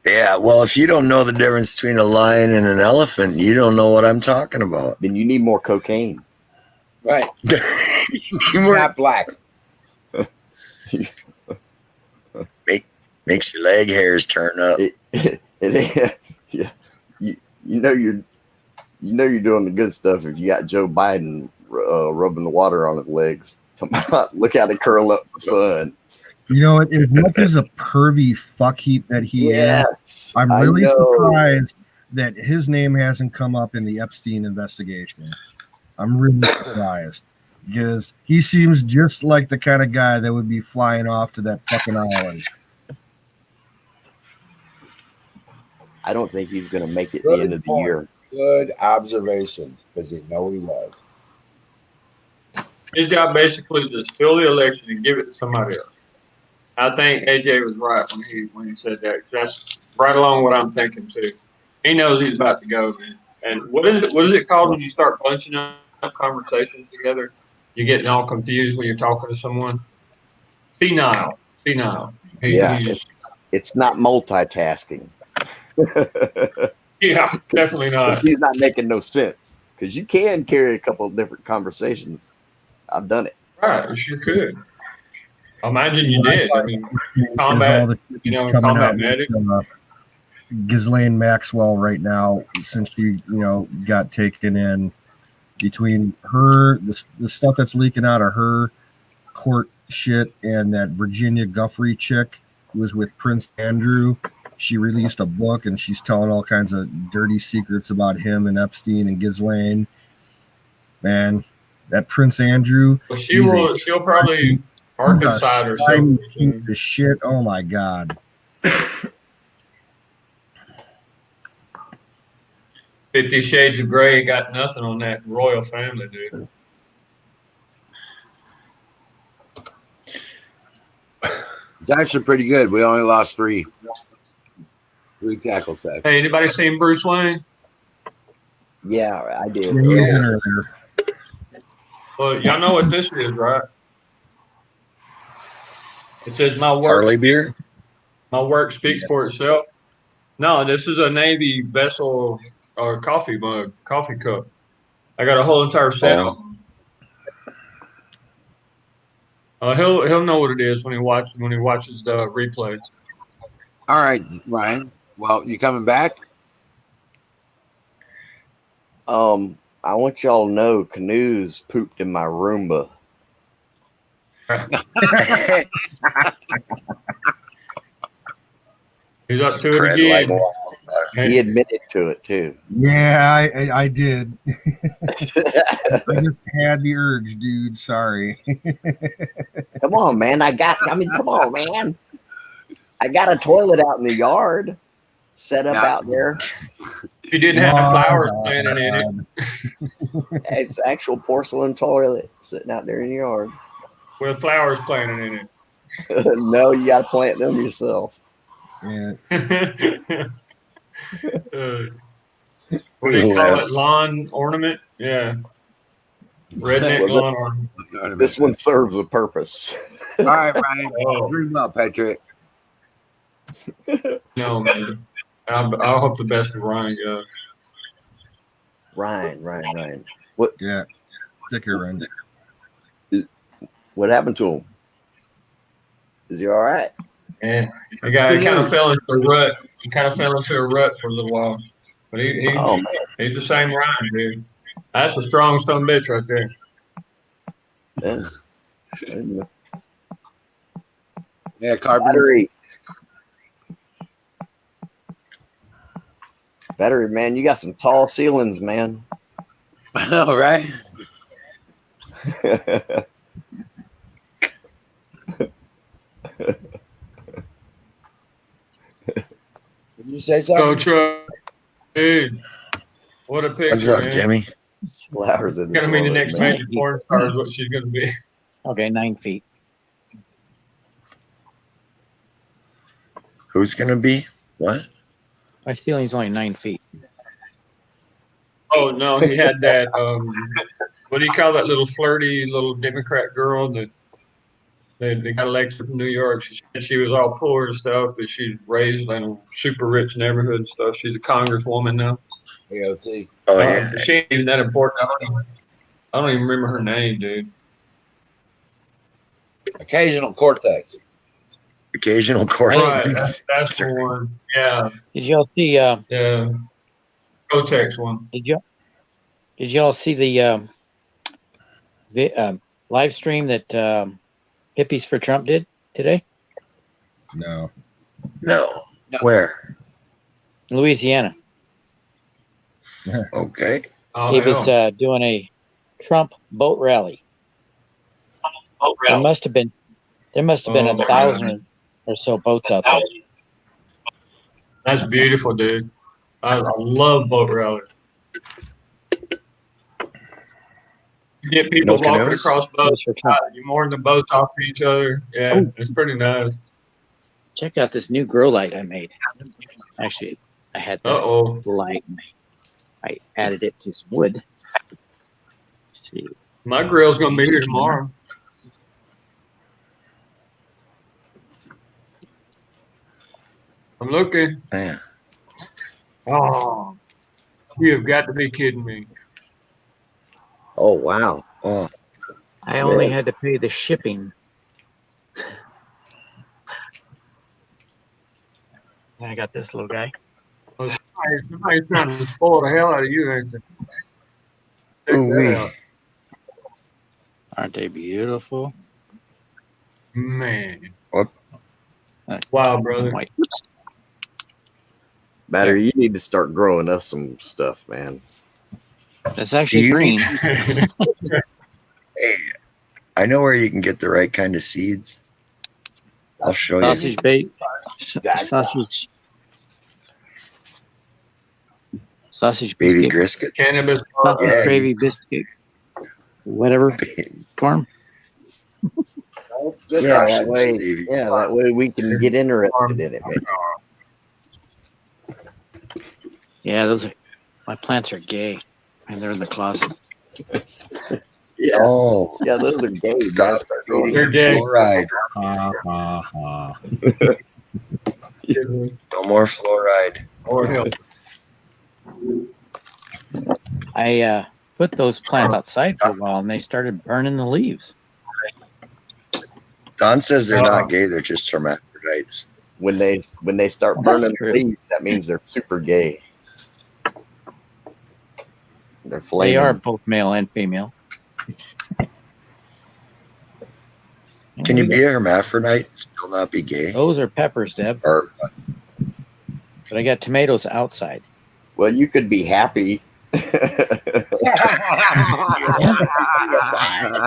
S2: Yeah, well, if you don't know the difference between a lion and an elephant, you don't know what I'm talking about.
S3: Then you need more cocaine.
S1: Right. Not black.
S2: Makes your leg hairs turn up.
S3: Yeah. You know you're doing the good stuff if you got Joe Biden rubbing the water on his legs. Look how they curl up the sun.
S4: You know, as much as a pervy fuck heap that he is,
S3: Yes,
S4: I'm
S3: I
S4: really
S3: know.
S4: surprised that his name hasn't come up in the Epstein investigation. I'm really surprised because he seems just like the kind of guy that would be flying off to that fucking island.
S3: I don't think he's going to make it the end of the year.
S1: Good observation, because he know he was.
S5: His job basically is to steal the election and give it to somebody else. I think AJ was right when he said that. That's right along what I'm thinking too. He knows he's about to go, man. And what is it called when you start bunching up conversations together? You're getting all confused when you're talking to someone. Senile.
S3: Yeah,
S5: He's
S3: it's not multitasking.
S5: yeah, definitely not.
S3: He's not making no sense because you can carry a couple of different conversations. I've done it.
S5: Right, you sure could. Imagine you did. I mean,
S4: There's
S5: combat,
S4: all the coming
S5: combat
S4: out
S5: medic.
S4: with Ghislaine Maxwell right now since she, got taken in. Between her, the stuff that's leaking out of her court shit and that Virginia Guffrey chick who was with Prince Andrew, she released a book and she's telling all kinds of dirty secrets about him and Epstein and Ghislaine. Man, that Prince Andrew,
S5: Well, she'll probably Arkansas or something.
S4: Piece of shit. Oh my God.
S5: 50 Shades of Grey ain't got nothing on that royal family, dude.
S1: Dice are pretty good. We only lost three tackle sacks.
S5: Hey, anybody seen Bruce Wayne?
S3: Yeah, I did.
S4: Yeah.
S5: Well, y'all know what this is, right? It says my work.
S2: Harley beer?
S5: My work speaks for itself. No, this is a Navy vessel or coffee mug, coffee cup. I got a whole entire set of them. He'll know what it is when he watches the replay.
S1: All right, Ryan. Well, you coming back?
S3: I want y'all to know Canoes pooped in my Roomba.
S5: He's up to it
S2: Spread
S5: again.
S2: like
S3: He admitted to it too.
S4: Yeah, I did. I just had the urge, dude. Sorry.
S3: Come on, man. Come on, man. I got a toilet out in the yard set up out there.
S5: You didn't have flowers planted in it.
S3: It's actual porcelain toilet sitting out there in the yard.
S5: With flowers planted in
S3: No, you got to plant them yourself.
S4: Yeah.
S5: it. What do you call it? Lawn ornament? Yeah. Redneck lawn ornament.
S3: This one serves a purpose.
S1: All right, Ryan. Dream up, Patrick.
S5: No, man. I hope the best of Ryan goes.
S3: Ryan. What?
S4: Yeah. Take care, Ryan.
S3: What happened to him? Is he all right?
S5: Yeah, the guy kind of fell into a rut. He kind of fell into a rut for a little while, but he's the same Ryan, dude. That's a strong son of a bitch right there.
S1: Yeah,
S3: Battery. Battery, man, you got some tall ceilings, man.
S1: I know, right? Did you say something?
S5: Go truck, dude. What a picture,
S2: What's up,
S5: man.
S2: Jimmy?
S3: Flowers in the
S5: Gonna be the next
S3: man.
S5: major porn star is what she's gonna be.
S6: Okay, 9 feet.
S2: Who's gonna be? What?
S6: My ceiling's only 9 feet.
S5: Oh no, he had that. What do you call that little flirty little Democrat girl that they got elected from New York? She said she was all poor and stuff, but she's raised in a super rich neighborhood and stuff. She's a congresswoman now.
S1: AOC.
S2: Oh yeah.
S5: She ain't even that important. I don't even remember her name, dude.
S1: Occasional cortex.
S2: Occasional
S5: Right,
S2: cortex.
S5: that's the one. Yeah,
S6: Did y'all see?
S5: the Kotex one.
S6: Did y'all see the live stream that Hippies for Trump did today?
S4: No.
S2: No. Where?
S6: Louisiana.
S2: Okay.
S5: Oh,
S6: He was
S5: hell.
S6: doing a Trump boat rally. There must have been
S5: Oh,
S6: 1,000 or so boats out there.
S5: That's beautiful, dude. I love boat rallies. You get people
S2: No
S5: walking
S2: canoes?
S5: across boats.
S6: Hippies for Trump.
S5: You mooring the boats off of each other. Yeah,
S6: Oh.
S5: it's pretty nice.
S6: Check out this new grow light I made. Actually, I had that
S5: Uh-oh.
S6: light. And I added it to some wood. Let's see.
S5: My grill's going to be here tomorrow. I'm looking.
S2: Yeah.
S5: Oh, you have got to be kidding me.
S3: Oh wow.
S2: Oh,
S6: I only
S3: Man.
S6: had to pay the shipping. And I got this little guy.
S5: Well, somebody's trying to spoil the hell out of you, ain't they? Check
S2: ooh-wee.
S5: that out.
S6: Aren't they beautiful?
S5: Man.
S2: What?
S5: Wow, brother.
S6: White.
S3: Matter, you need to start growing us some stuff, man.
S6: That's actually
S2: Do you
S6: green.
S2: need Hey, I know where you can get the right kind of seeds. I'll show you.
S6: Sausage bait. Sausage
S2: Baby
S6: biscuit.
S2: grisket.
S5: Cannabis.
S6: Sausage
S2: Yeah,
S6: gravy biscuit. Whatever form.
S3: Yeah, that
S2: Russian
S3: way.
S2: Stevie.
S3: Yeah, that way we can get interested in it, man.
S6: Yeah, those are my plants are gay, and they're in the closet.
S3: Yeah,
S2: Oh,
S3: yeah, those are gay.
S2: stop feeding
S5: They're
S2: them
S5: gay.
S2: fluoride.
S4: Ha ha ha.
S2: No more fluoride.
S5: Or hell.
S6: I put those plants outside for a while, and they started burning the leaves.
S2: Don says they're not gay, they're just hermaphrodites.
S3: When they start
S6: Well, that's
S3: burning
S6: true.
S3: leaves, that means they're super gay. They're
S6: They
S3: flaming.
S6: are both male and female.
S2: Can you be a hermaphrodite and still not be gay?
S6: Those are peppers, Deb.
S2: Or
S6: But I got tomatoes outside.
S3: Well, you could be happy.
S6: So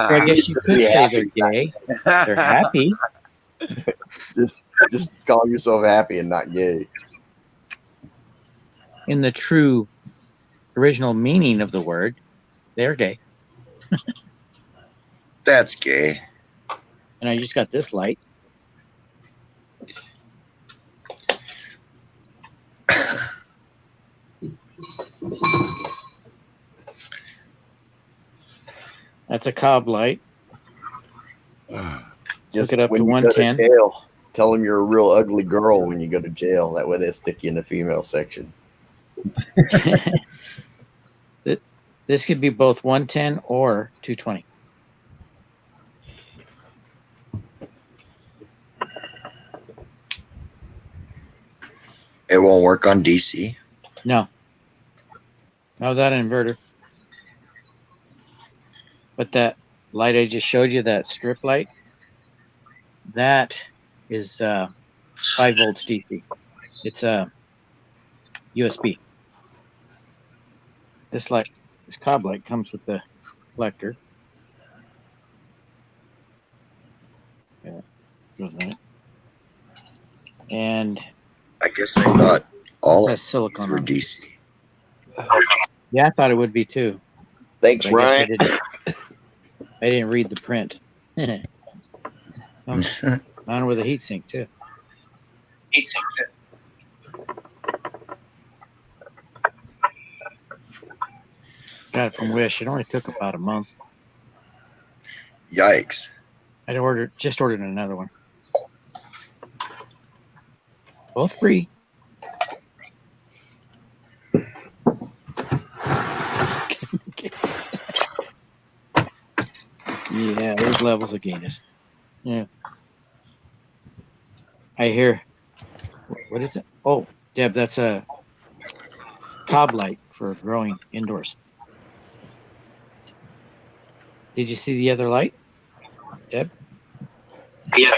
S6: I guess you could say they're gay. They're happy.
S3: just call yourself happy and not gay.
S6: In the true original meaning of the word, they're gay.
S2: that's gay.
S6: And I just got this light. That's a cob light.
S3: Just
S6: it up
S3: when
S6: to
S3: you go
S6: 110.
S3: jail, tell them you're a real ugly girl when you go to jail. That way they stick you in the female section.
S6: This could be both 110 or 220.
S2: It won't work on DC.
S6: No. No, that inverter. But that light I just showed you, that strip light, that is 5 volts DC. It's a USB. This light, this cob light comes with the collector. Yeah, goes in it. And
S2: I guess I thought all
S6: that's
S2: of
S6: silicone
S2: these were
S6: on it.
S2: DC.
S6: Yeah, I thought it would be too.
S3: Thanks,
S6: But I
S3: Ryan.
S6: guess I didn't read the print. Mine with a heat sink too. Got it from Wish. It only took about a month.
S2: Yikes.
S6: I just ordered another one. Both free. Yeah, there's levels of gayness. Yeah. I hear. What is it? Oh, Deb, that's a cob light for growing indoors. Did you see the other light? Deb?
S7: Yeah.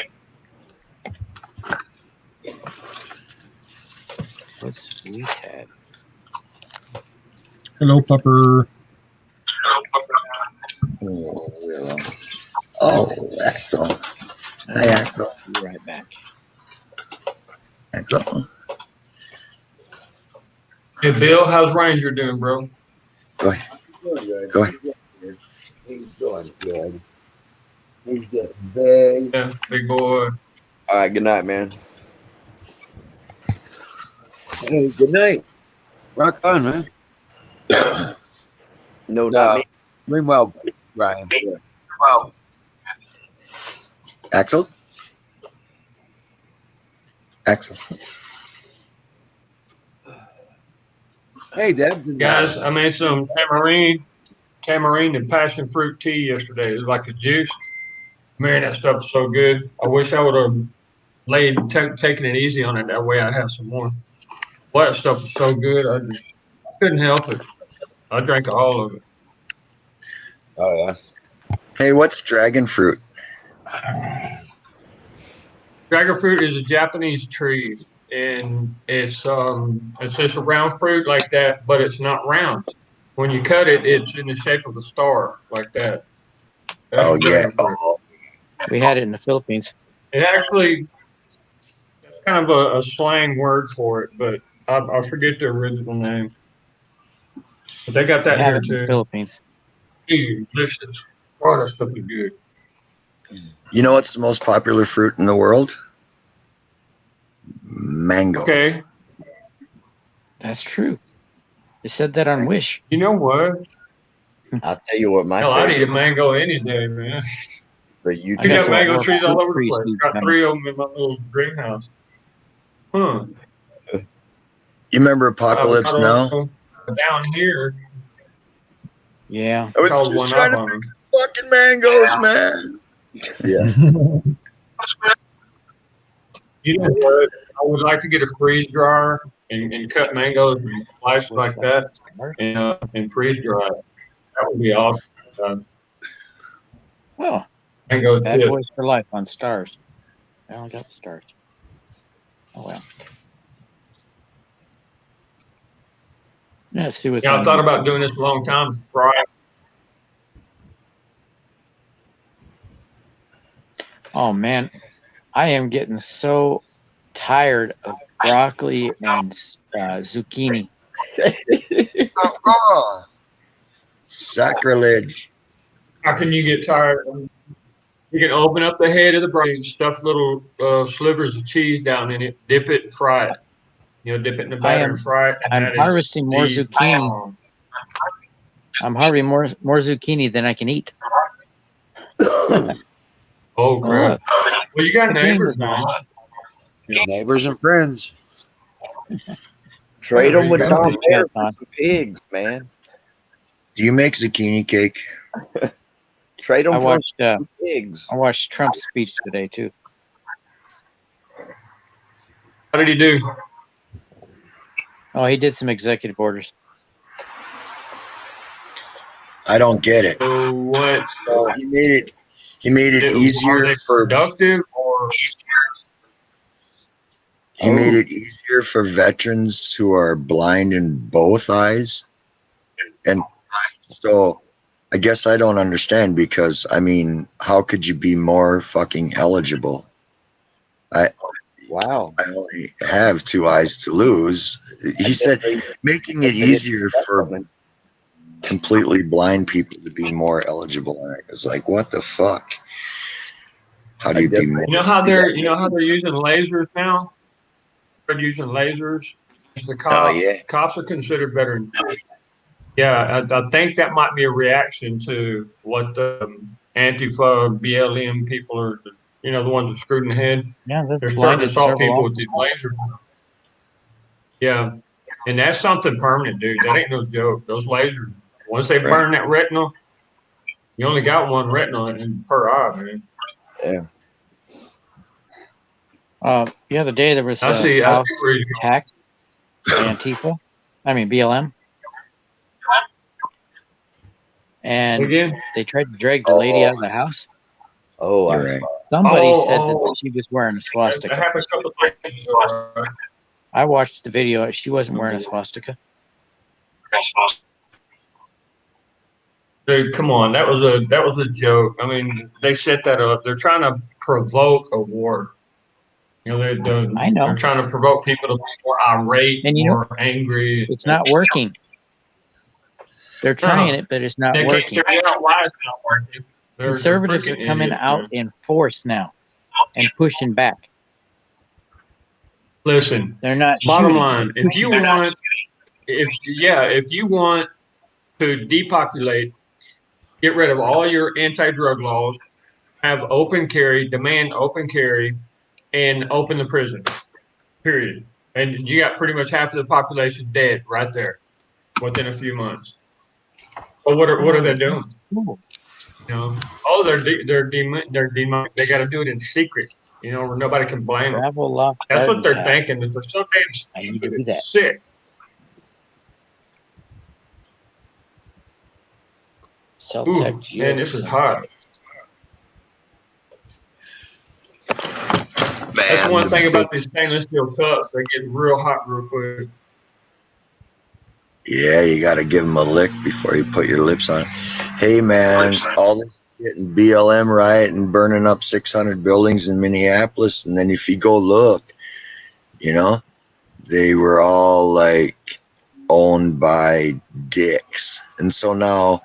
S6: What's retad?
S4: Hello, Pupper.
S2: Oh, Axel. Hi, Axel.
S6: Be right back.
S2: Axel.
S5: Hey, Bill, how's Ranger doing, bro?
S2: Go ahead.
S1: Doing good.
S2: Go ahead.
S1: He's doing good. He's getting big.
S5: Yeah, big boy.
S3: All right, good night, man.
S1: Hey, good night. Rock on, man.
S3: No, not me.
S1: Doing well, Ryan.
S7: Wow.
S2: Axel? Axel.
S1: Hey, Deb's in the
S5: Guys,
S1: house.
S5: I made some tamarind and passion fruit tea yesterday. It was like a juice. Man, that stuff is so good. I wish I would have taken it easy on it. That way I'd have some more. Well, that stuff is so good. I just couldn't help it. I drank all of it.
S1: Oh, yeah.
S2: Hey, what's dragon fruit?
S5: Dragon fruit is a Japanese tree, and it's just a round fruit like that, but it's not round. When you cut it, it's in the shape of a star like that. That's
S2: Oh, yeah.
S5: dragon fruit.
S2: Oh,
S6: We had it in the Philippines.
S5: It actually it's kind of a slang word for it, but I forget the original name. But they got
S6: We
S5: that
S6: had
S5: here
S6: it in the
S5: too.
S6: Philippines.
S5: Delicious. Oh, that stuff is good.
S2: you know what's the most popular fruit in the world? Mango.
S5: Okay,
S6: That's true. They said that on Wish.
S5: you know what?
S3: I'll tell you what, my
S5: Hell, I'd eat a
S3: favorite,
S5: mango any day, man.
S3: the
S6: I
S5: You
S6: got
S5: got
S6: some
S5: mango
S6: more
S5: trees all
S6: fruit
S5: over the
S6: trees
S5: place. Got
S6: coming.
S5: 3 of them in my little greenhouse. Huh.
S2: You remember Apocalypse Now?
S5: Down here,
S6: Yeah.
S2: I was
S5: called
S2: just
S5: one
S2: trying
S5: up
S2: to
S5: on
S2: pick
S5: them.
S2: some fucking mangoes, man.
S3: yeah,
S5: You know what? I would like to get a freeze dryer and cut mangoes and slice
S6: Which
S5: like
S6: one?
S5: that and freeze dry it. That would be awesome.
S6: Well,
S5: Mango
S6: Bad
S5: chips.
S6: Boys for Life on Stars. I only got the stars. Oh well. Let's see what's
S5: Yeah, I
S6: on
S5: thought about
S6: YouTube.
S5: doing this a long time. Fry.
S6: Oh man, I am getting so tired of broccoli and zucchini.
S2: Uh-uh. Sacrilege.
S5: How can you get tired? You can open up the head of the brain, stuff little slivers of cheese down in it, dip it, and fry it. You know, dip it in the batter and fry it. And
S6: I'm
S5: that is
S6: harvesting more
S5: the
S6: zucchini.
S5: bomb.
S6: I'm harvesting more zucchini than I can eat.
S5: Oh
S6: Oh,
S5: crap!
S6: look,
S5: Well, you got
S6: the game
S5: neighbors,
S6: is
S5: man.
S6: on.
S1: Neighbors and friends.
S3: trade them with
S5: Yeah.
S3: Tom Bear
S6: Chat's
S3: for
S6: on.
S3: some pigs, man.
S2: Do you make zucchini cake?
S3: Trade
S6: I
S3: them for
S6: watched
S3: some pigs.
S6: I watched Trump's speech today too.
S5: How did he do?
S6: Oh, he did some executive orders.
S2: I don't get it.
S5: So what?
S2: So he made it
S5: Are
S2: easier
S5: they
S2: for
S5: productive or?
S2: he made it easier for veterans who are blind in both eyes. And so I guess I don't understand because I mean, how could you be more fucking eligible?
S3: Wow.
S2: I only have 2 eyes to lose. He said making it easier for completely blind people to be more eligible. And I was like, what the fuck? How do you be more?
S5: You know how they're using lasers now? They're using lasers. The
S2: Oh yeah.
S5: cops are considered veterans. Yeah, I think that might be a reaction to what the Antifa, BLM people are, the ones that screwed in the head.
S6: Yeah,
S5: They're
S6: they've
S5: starting to
S6: blinded
S5: assault
S6: several
S5: people
S6: of
S5: with
S6: them.
S5: these lasers. Yeah, and that's something permanent, dude. That ain't no joke. Those lasers, once they burn that retinal, you only got one retinal per eye, man.
S3: Yeah.
S6: The other day there was
S5: I
S6: a
S5: see
S6: house
S5: where he's going.
S6: attack by Antifa. I mean BLM. And
S5: Again,
S6: they tried to drag the lady out of the house.
S3: Oh,
S2: You're
S3: I
S2: right.
S3: saw.
S6: Somebody said
S5: Oh,
S6: that she was wearing a
S5: that
S6: swastika.
S5: happened a couple of days ago.
S6: I watched the video. She wasn't wearing a swastika.
S5: Dude, come on, that was a joke. I mean, they set that up. They're trying to provoke a war. You know,
S6: I know.
S5: they're trying to provoke people to be more irate,
S6: And you know,
S5: more angry.
S6: it's not working. They're trying it, but it's not
S5: They can't
S6: working.
S5: figure out why it's not working. They're
S6: Conservatives are
S5: freaking
S6: coming
S5: idiots,
S6: out
S5: man.
S6: in force now and pushing back.
S5: Listen,
S6: They're not
S5: bottom
S6: shooting.
S5: line, if you want to depopulate, get rid of all your anti-drug laws, have open carry, demand open carry, and open the prison. Period. And you got pretty much half of the population dead right there within a few months. But what are they doing?
S6: Cool.
S5: You know, they're demonic. They got to do it in secret. You know, where nobody can blame them.
S6: Travel loft
S5: That's what
S6: garden
S5: they're
S6: path.
S5: thinking. Is they're so damn
S6: I need to
S5: stupid.
S6: do that.
S5: It's sick. Ooh,
S6: Celtec
S5: man, this is
S6: GS7.
S5: hot. That's
S2: Man,
S5: one thing about these stainless steel cups. They get real hot real quick.
S2: yeah, you got to give them a lick before you put your lips on it. Hey, man, all this shit in BLM riot and burning up 600 buildings in Minneapolis, and then if you go look, you know, they were all like owned by dicks, and so now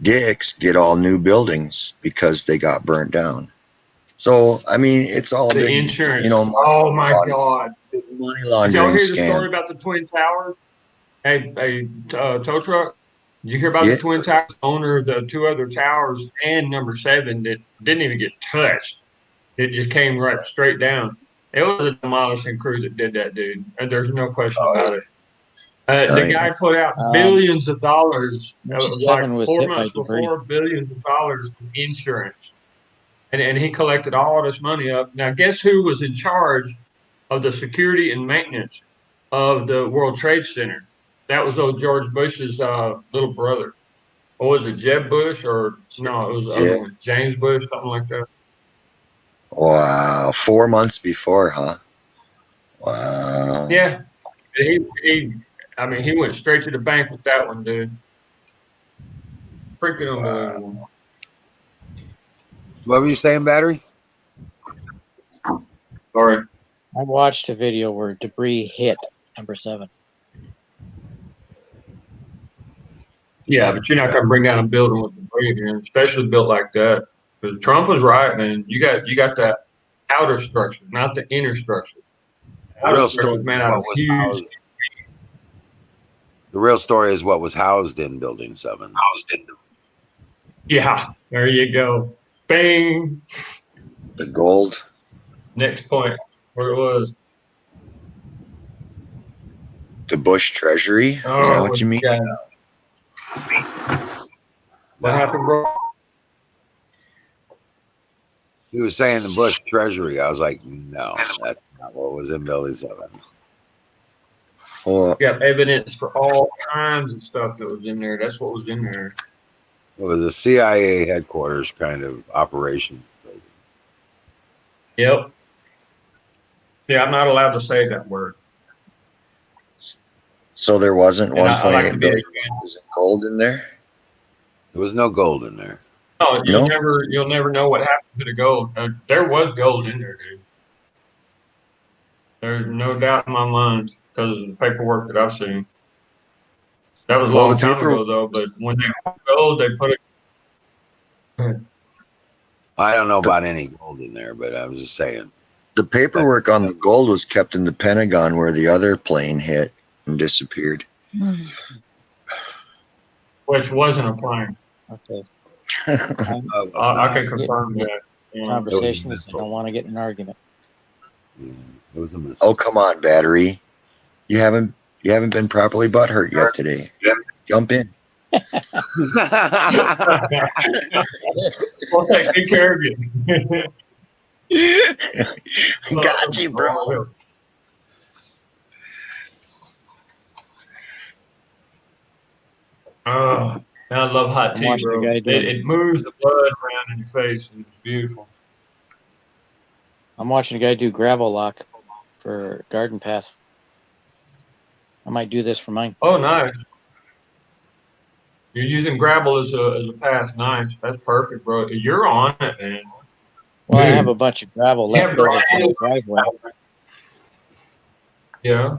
S2: dicks get all new buildings because they got burnt down. So I mean, it's all
S5: The
S2: big,
S5: insurance.
S2: you know,
S5: Oh my God!
S2: money
S5: Did
S2: laundering
S5: y'all hear the
S2: scam.
S5: story about the Twin Towers? A tow truck. Did you hear about
S2: Yeah,
S5: the Twin Towers? Owner of the two other towers and number 7 that didn't even get touched. It just came right straight down. It was a demolishing crew that did that, dude. And there's no question about it. The
S2: yeah.
S5: guy put out billions of dollars,
S6: Mission
S5: like
S6: 7 was
S5: 4
S6: hit by
S5: months
S6: debris.
S5: before, billions of dollars in insurance. And he collected all this money up. Now, guess who was in charge of the security and maintenance of the World Trade Center? That was old George Bush's little brother. Or was it Jeb Bush? Or no, it was the other
S2: Yeah.
S5: one, James Bush, something like that.
S2: Wow, 4 months before, huh? Wow.
S5: Yeah. I mean, he went straight to the bank with that one, dude. Freaking unbelievable.
S1: What were you saying, Battery?
S5: Sorry.
S6: I watched a video where debris hit number 7.
S5: Yeah, but you're not going to bring down a building with debris here, especially built like that. Because Trump was right, man. You got that outer structure, not the inner structure.
S1: The
S5: Outer
S1: real
S5: structure
S1: story
S5: is
S1: is
S5: made out
S1: what
S5: of
S1: was
S5: huge.
S1: housed. The real story is what was housed in Building 7.
S5: Yeah, there you go. Bang.
S2: The gold.
S5: Next point, where it was.
S2: The Bush Treasury. Is that
S5: Oh,
S2: what you mean?
S5: yeah. What happened, bro?
S1: He was saying the Bush Treasury. I was like, no, that's not what was in Building 7.
S2: Well,
S5: You got evidence for all kinds of stuff that was in there. That's what was in there.
S1: It was a CIA headquarters kind of operation.
S5: Yep. Yeah, I'm not allowed to say that word.
S2: so there wasn't
S5: And I like to
S2: 1.8
S5: be.
S2: billion in gold in there?
S1: There was no gold in there.
S5: No,
S2: No?
S5: you'll never know what happened to the gold. There was gold in there, dude. There's no doubt in my mind because of the paperwork that I've seen. That was a
S2: Well,
S5: long
S2: the
S5: time
S2: paper-
S5: ago, though. But when they got gold, they put it.
S1: I don't know about any gold in there, but I was just saying.
S2: The paperwork on the gold was kept in the Pentagon where the other plane hit and disappeared.
S5: Which wasn't a plane.
S6: Okay.
S5: I can confirm that. Yeah.
S6: Conversations. I don't want to get in an argument.
S1: Yeah, it was a mistake.
S2: Oh, come on, battery. You haven't been properly butthurt yet today. Jump in.
S5: We'll take good care of you.
S2: Got you, bro.
S5: And I love hot
S6: I'm
S5: tea,
S6: watching a
S5: bro.
S6: guy doing.
S5: It moves the blood around in your face, and it's beautiful.
S6: I'm watching a guy do gravel lock for garden path. I might do this for mine.
S5: Oh, nice. You're using gravel as a path. Nice. That's perfect, bro. You're on it, man.
S6: Well, I have
S5: Dude.
S6: a bunch of gravel
S5: You have
S6: left over from the
S5: grandkids?
S6: driveway.
S5: Yeah.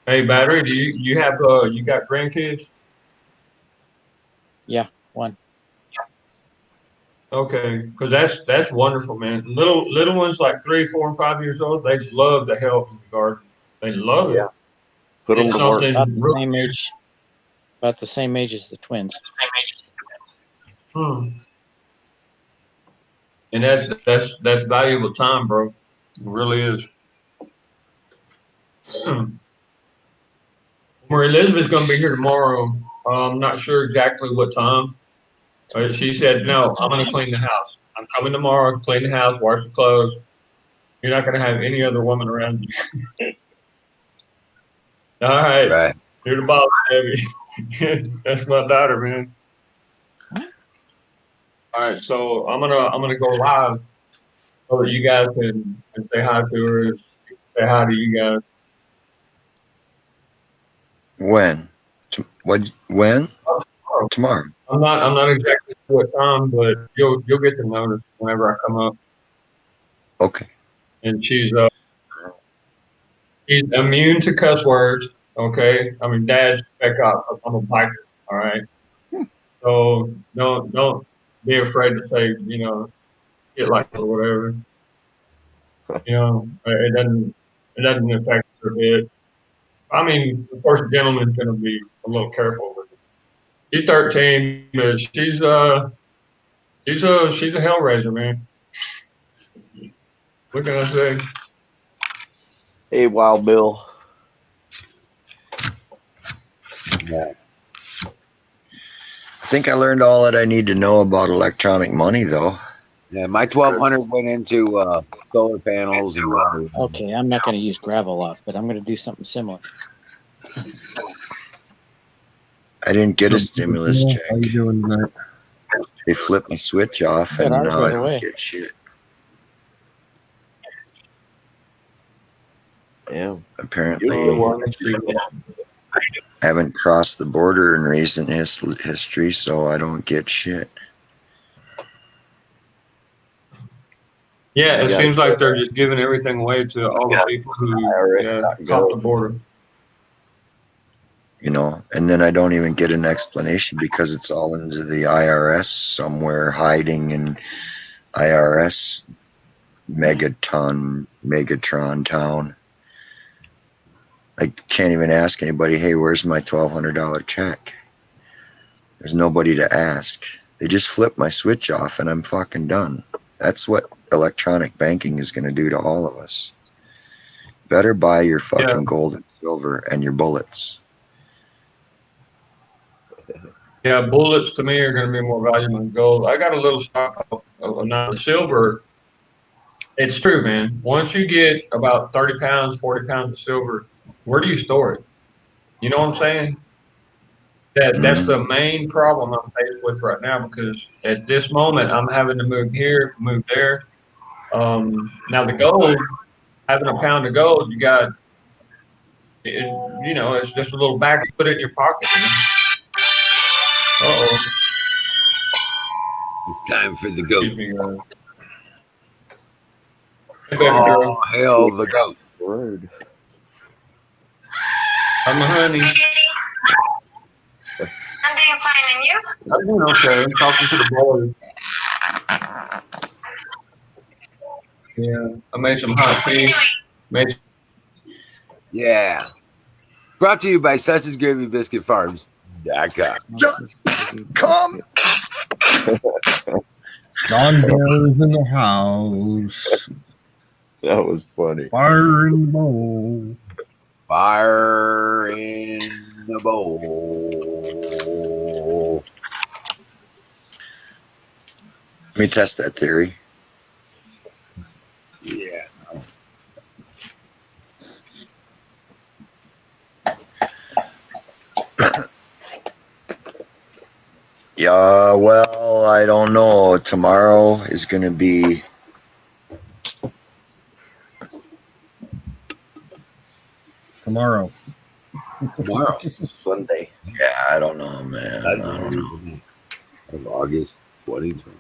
S5: Hey, battery. Do you have you got grandkids?
S6: Yeah, one.
S5: Okay, because that's wonderful, man. Little ones like 3, 4, and 5 years old, they love to help in the garden. They love it.
S3: Yeah. Put them
S5: It's
S3: to work.
S5: something
S6: About the
S5: real.
S6: same age. About the same age as the twins.
S5: Hmm. And that's valuable time, bro. It really is. Where Elizabeth's going to be here tomorrow. I'm not sure exactly what time. She said, "No, I'm going to clean the house. I'm coming tomorrow, clean the house, wash the clothes. You're not going to have any other woman around you." All right,
S1: Right.
S5: you're the boss, baby. That's my daughter, man. All right, so I'm gonna go live so that you guys can say hi to her, say hi to you guys.
S2: When? When?
S5: Oh,
S2: Tomorrow.
S5: I'm not exactly sure what time, but you'll get to notice whenever I come up.
S2: Okay.
S5: And she's immune to cuss words. Okay, I mean, Dad, back up. I'm a biker. All right, so don't be afraid to say shit like or whatever. It doesn't affect her a bit. I mean, of course, the gentleman's going to be a little careful with it. She's 13, but she's a hellraiser, man. What can I say?
S3: Hey, Wild Bill.
S1: Yeah.
S2: I think I learned all that I need to know about electronic money, though.
S1: Yeah, my 1200 went into solar panels and water.
S6: Okay, I'm not going to use gravel lock, but I'm going to do something similar.
S2: I didn't get a
S4: So,
S2: stimulus
S4: Bill,
S2: check.
S4: how you doing tonight?
S2: They flipped my switch off,
S6: Got
S2: and
S6: ours
S2: now
S6: right
S2: I don't
S6: away.
S2: get shit.
S3: Yeah.
S2: Apparently,
S3: Good.
S2: I haven't crossed the border in recent history, so I don't get shit.
S5: Yeah,
S3: You
S5: it
S3: gotta
S5: seems like they're just giving everything away to all the people who cross the
S3: IRS.gov.
S5: border.
S2: And then I don't even get an explanation because it's all into the IRS somewhere hiding in IRS Megatron town. I can't even ask anybody, hey, where's my $1,200 check? There's nobody to ask. They just flip my switch off and I'm fucking done. That's what electronic banking is going to do to all of us. Better buy your
S5: Yeah,
S2: fucking gold and silver and your bullets.
S5: yeah. Bullets to me are going to be more valuable than gold. I got a little stock of not the silver. It's true, man. Once you get about 30 pounds, 40 pounds of silver, where do you store it? You know what I'm saying? That's
S2: Mm.
S5: the main problem I'm faced with right now because at this moment I'm having to move here, move there. Now the gold, having a pound of gold, it's just a little bag to put it in your pocket. Uh-oh,
S1: It's time for the goat.
S5: excuse me, guys. Hey, baby
S1: Oh,
S5: girl,
S1: hell, the goat.
S3: Road.
S5: I'm a honey.
S7: I'm doing fine, and you?
S5: I'm doing okay. I'm talking to the boys. Yeah, I made some hot tea. Made
S1: Yeah. Brought to you by Sausage Gravy Biscuit Farms.com.
S2: Come!
S4: John Doe's in the house.
S3: That was funny.
S4: Fire in the bowl.
S1: Fire in the bowl.
S2: Let me test that theory.
S1: Yeah.
S2: Yeah, well, I don't know. Tomorrow is going to be.
S4: Tomorrow.
S1: Tomorrow.
S3: Sunday.
S2: Yeah, I don't know, man. I don't know.
S1: Of August 2020.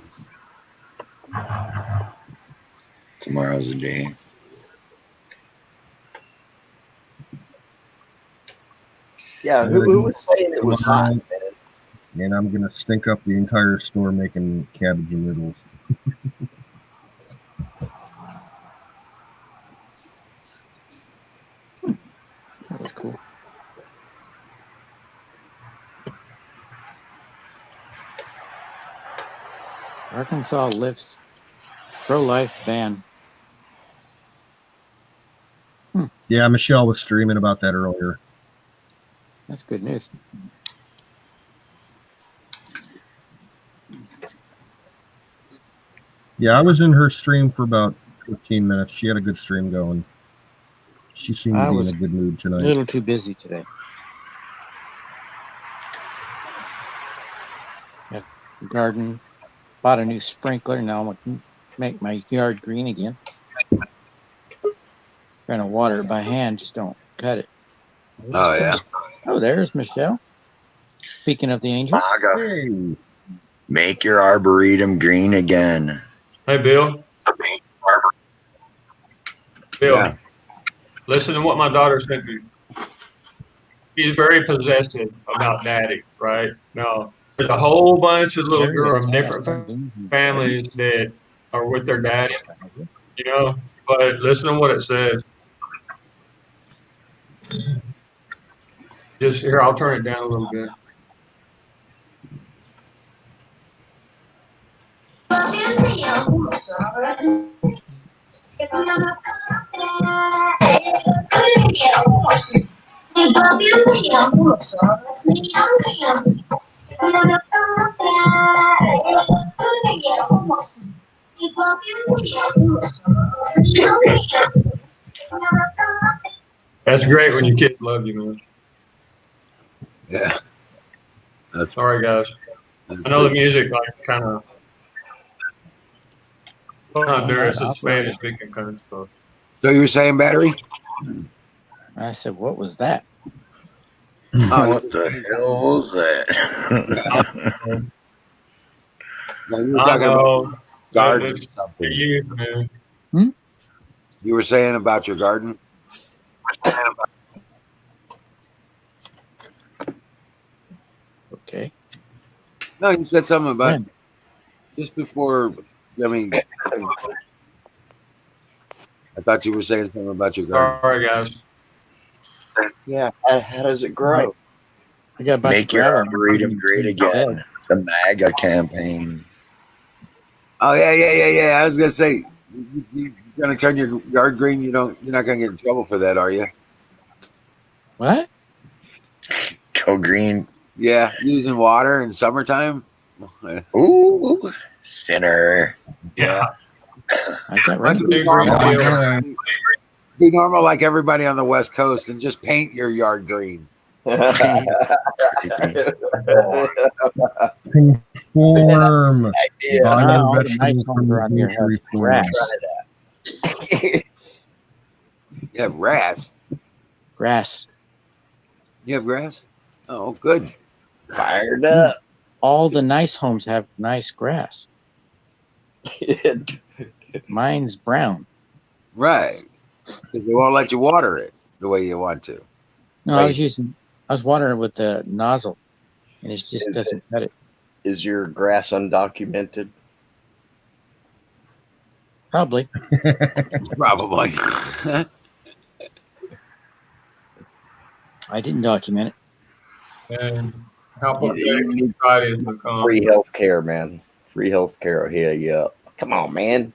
S2: Tomorrow's the day.
S3: Yeah, who was saying it was hot, man?
S4: And I'm gonna stink up the entire store making cabbage and noodles.
S6: That was cool. Arkansas lifts pro-life ban.
S4: Yeah, Michelle was streaming about that earlier.
S6: That's good news.
S4: Yeah, I was in her stream for about 15 minutes. She had a good stream going. She seemed to
S6: I
S4: be in
S6: was
S4: a good mood
S6: a
S4: tonight.
S6: little too busy today. Got a garden, bought a new sprinkler. Now I'm gonna make my yard green again. Trying to water it by hand, just don't cut it.
S1: Oh, yeah.
S6: Oh, there's Michelle. Speaking of the angel,
S2: Maga,
S4: Hey,
S2: make your arboretum green again.
S5: Hey, Bill. Bill,
S1: Yeah.
S5: listen to what my daughter sent me. She's very possessive about daddy, right? Now, there's a whole bunch of little girls from different families that are with their daddy, you know, but listen to what it says. Just here, I'll turn it down a little bit. That's great when your kids love you, man.
S1: Yeah. That's
S5: Sorry, guys. I know the music, like, kind of Honduras is Spanish speaking kind of stuff.
S1: So you were saying battery?
S6: I said, "What was that?"
S1: Oh,
S2: What the hell was that?
S1: no, you were
S5: I
S1: talking about
S5: know.
S1: garden or
S5: It's the
S1: something.
S5: youth, man.
S1: You were saying about your garden?
S6: Okay.
S1: No, you said something about
S6: When?
S1: just before. I mean, I thought you were saying something about your garden.
S5: Sorry, guys.
S3: Yeah, how does it grow?
S6: I got a bunch
S2: Make
S6: of
S2: your
S6: gravel.
S2: arboretum great again. The MAGA campaign.
S1: Oh yeah. I was gonna say, you're gonna turn your yard green. You're not gonna get in trouble for that, are you?
S6: What?
S2: Go green.
S1: Yeah, using water in summertime.
S2: Ooh, sinner.
S1: Yeah.
S6: I got
S1: Why don't you
S6: rain.
S1: be normal?
S5: Yeah.
S1: Be normal like everybody on the West Coast and just paint your yard green.
S4: conform.
S3: Yeah.
S4: Buy
S6: All
S4: your
S6: the
S4: vegetables
S6: nice
S4: from
S6: homes
S4: the
S6: around here
S4: grocery
S6: have grass.
S4: store.
S1: You have rats.
S6: Grass.
S1: You have grass? Oh, good.
S3: Fired up.
S6: All the nice homes have nice grass. Mine's brown.
S1: Right. Because they won't let you water it the way you want to.
S6: No, I was watering it with the nozzle, and it just
S3: Is
S6: doesn't cut it.
S3: Is your grass undocumented?
S6: Probably.
S1: Probably.
S6: I didn't document it.
S5: And how
S3: You
S5: pathetic
S3: need
S5: society has become.
S3: free health care, man. Free health care will heal you up. Come on, man.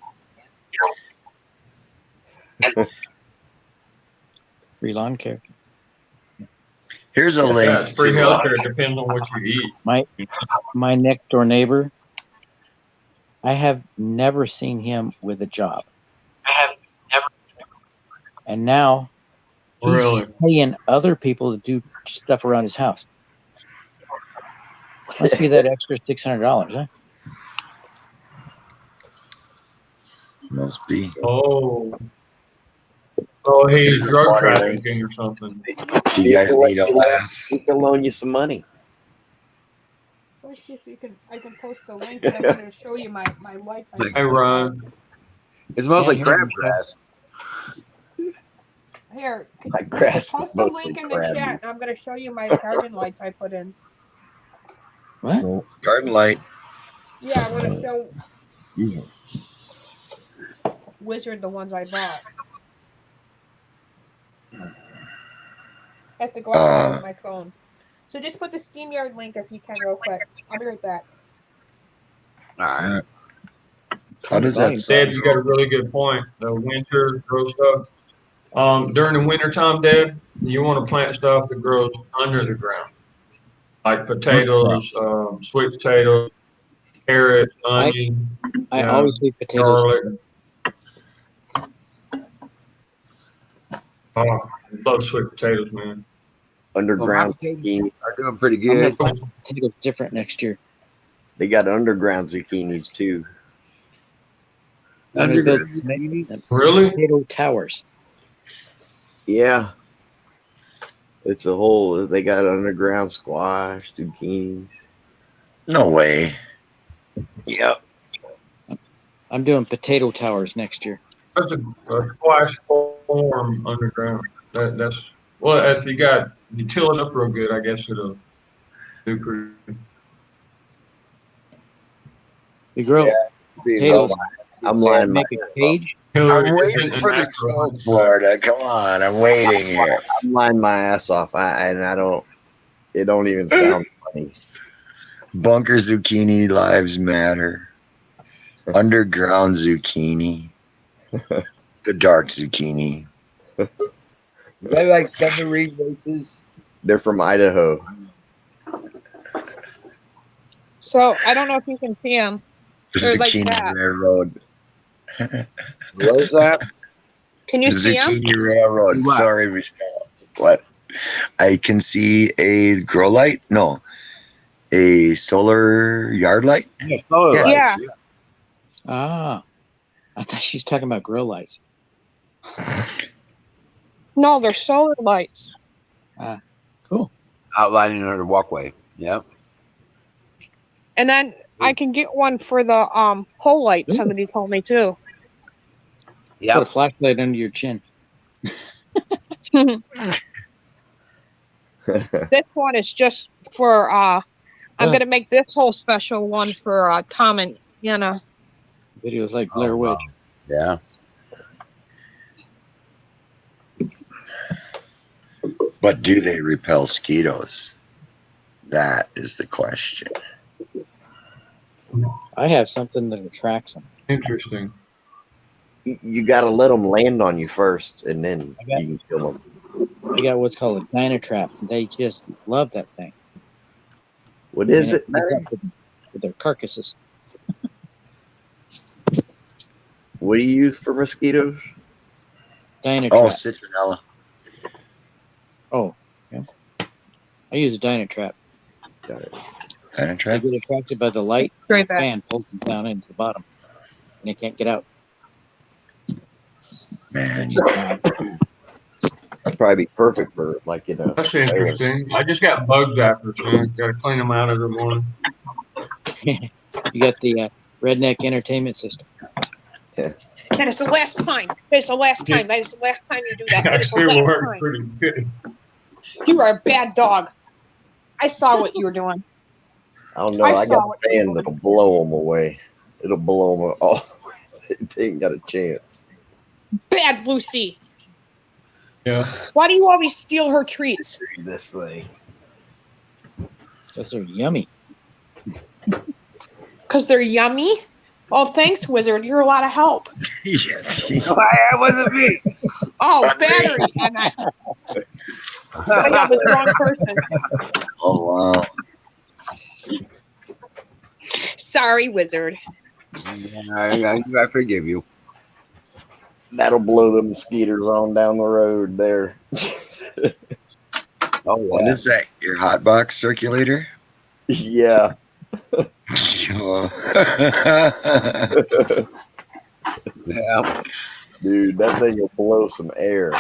S6: Free lawn care.
S2: Here's a
S5: Yeah,
S2: link
S5: it's free
S2: to
S5: healthcare. It depends on what you eat.
S6: My next door neighbor, I have never seen him with a job. And now he's
S5: Really.
S6: paying other people to do stuff around his house. Must be that extra $600, huh?
S2: Must be.
S5: Oh, he's
S2: There's a
S5: drug
S2: funny
S5: trafficking or something.
S2: If you guys need a laugh,
S3: We can loan you some money.
S8: Let's see if you can. I can post the link, and I'm going to show you my lights.
S5: Hey, Ron.
S1: It smells
S6: Yeah,
S1: like
S6: here
S1: crab
S6: we go.
S1: grass.
S8: Here,
S3: My grass
S8: post
S3: is
S8: the
S3: mostly
S8: link in the
S3: crabby.
S8: chat, and I'm going to show you my garden lights I put in.
S6: What?
S4: Well,
S2: garden light.
S8: Yeah, I'm going to show
S4: use it.
S8: Wizard the ones I bought. I have to go outside with my phone. So just put the SteamYard link if you can real quick. I'll be right back.
S1: All right.
S2: How does that
S5: Deb,
S2: sound?
S5: you got a really good point. The winter grow stuff. During the winter time, Deb, you want to plant stuff that grows under the ground, like potatoes, sweet potatoes, carrots, onion,
S6: I always leave potatoes.
S5: garlic. Oh, I love sweet potatoes, man.
S3: Underground
S1: Well, my
S3: zucchini.
S1: are doing pretty
S6: I'm gonna
S1: good.
S6: plant potatoes different next year.
S3: They got underground zucchinis too.
S6: I'm gonna build
S1: Underground
S5: Really?
S6: potato towers.
S3: Yeah. It's a whole. They got underground squash, zucchinis.
S2: No way.
S3: Yep.
S6: I'm doing potato towers next year.
S5: That's a squash form underground. That's well, if you till it up real good, I guess it'll do pretty.
S6: We grow
S1: Yeah.
S6: potatoes.
S3: I'm lying.
S6: Make a cage.
S5: Hillary,
S2: I'm waiting
S5: isn't a
S2: for the
S5: natural-
S2: cold, Florida. Come on, I'm waiting here.
S3: I'm lying my ass off. I don't. It don't even sound funny.
S2: Bunker zucchini lives matter. Underground zucchini. The dark zucchini.
S1: Is that like submarine races?
S3: They're from Idaho.
S8: So I don't know if you can see them.
S2: The
S8: They're like
S2: zucchini
S8: that.
S2: railroad.
S1: What is that?
S8: Can
S2: The
S8: you see them?
S2: zucchini railroad.
S1: What?
S2: Sorry, Michelle. What? I can see a grow light. No, a solar yard light.
S1: Yeah, solar
S2: Yeah.
S1: lights.
S8: Yeah.
S6: Ah, I thought she was talking about grill lights.
S8: No, they're solar lights.
S6: Cool.
S1: Outlining under the walkway. Yep.
S8: And then I can get one for the pole light.
S6: Ooh.
S8: Somebody told me too.
S6: Put a
S1: Yep.
S6: flashlight under your chin.
S8: This one is just for I'm gonna make this whole special one for Tom and Yana.
S6: Videos like Blair
S1: Oh,
S6: Witch.
S1: wow. Yeah.
S2: But do they repel mosquitoes? That is the question.
S6: I have something that attracts them.
S5: Interesting.
S3: You got to let them land on you first, and then
S6: I got-
S3: you can kill them.
S6: I got what's called a Dynatrap. They just love that thing.
S3: What is
S6: And
S3: it?
S6: with their carcasses.
S3: What do you use for mosquitoes?
S6: Dynatrap.
S2: Oh, citronella.
S6: Oh, yeah. I use a Dynatrap.
S3: Got it.
S6: They
S2: Dynatrap?
S6: get attracted by the light.
S8: Straight
S6: The
S8: back.
S6: fan pulls them down into the bottom, and they can't get out.
S2: Man,
S3: That'd probably be perfect for
S5: That's interesting. I just got bug zappers, man. Got to clean them out every morning.
S6: You got the Redneck Entertainment System.
S8: That is the last time. That is the last time. That is the last time you do that. That is the
S5: Actually
S8: last
S5: worked
S8: time.
S5: pretty good.
S8: You are a bad dog. I saw what you were doing.
S3: I don't know.
S8: I
S3: I
S8: saw
S3: got
S8: what
S3: a
S8: you
S3: fan
S8: were
S3: that'll blow them away. It'll blow them all. They ain't got a chance.
S8: Bad Lucy.
S5: Yeah.
S8: Why do you always steal her treats?
S3: This thing.
S6: Because they're yummy.
S8: Because they're yummy? Oh, thanks, Wizard. You're a lot of help.
S2: yeah,
S1: That wasn't me.
S8: Oh, battery. And I got the wrong person.
S2: oh wow.
S8: Sorry, Wizard.
S1: I forgive you.
S3: That'll blow the mosquitoes on down the road there.
S1: Oh,
S2: What
S1: yeah.
S2: is that? Your hot box circulator?
S3: Yeah.
S1: Yeah.
S3: Dude, that thing will blow some air.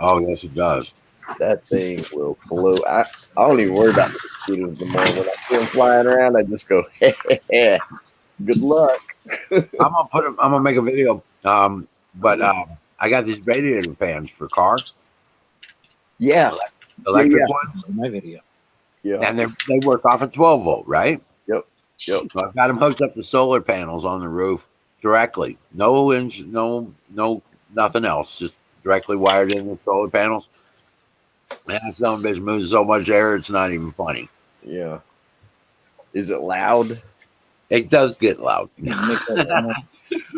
S1: Oh, yes, it does.
S3: That thing will blow. I don't even worry about the mosquitoes anymore. When I see them flying around, I just go, hey, good luck.
S1: I'm gonna make a video. But I got these radiator fans for cars,
S3: Yeah.
S1: electric
S3: Yeah.
S1: ones,
S6: My video.
S3: Yeah.
S1: and they work off a 12 volt, right?
S3: Yep. Yep.
S1: So I've got them hooked up to solar panels on the roof directly. No, nothing else. Just directly wired in the solar panels. And that son of a bitch moves so much air, it's not even funny.
S3: Yeah. Is it loud?
S1: It does get loud.
S6: Mix that.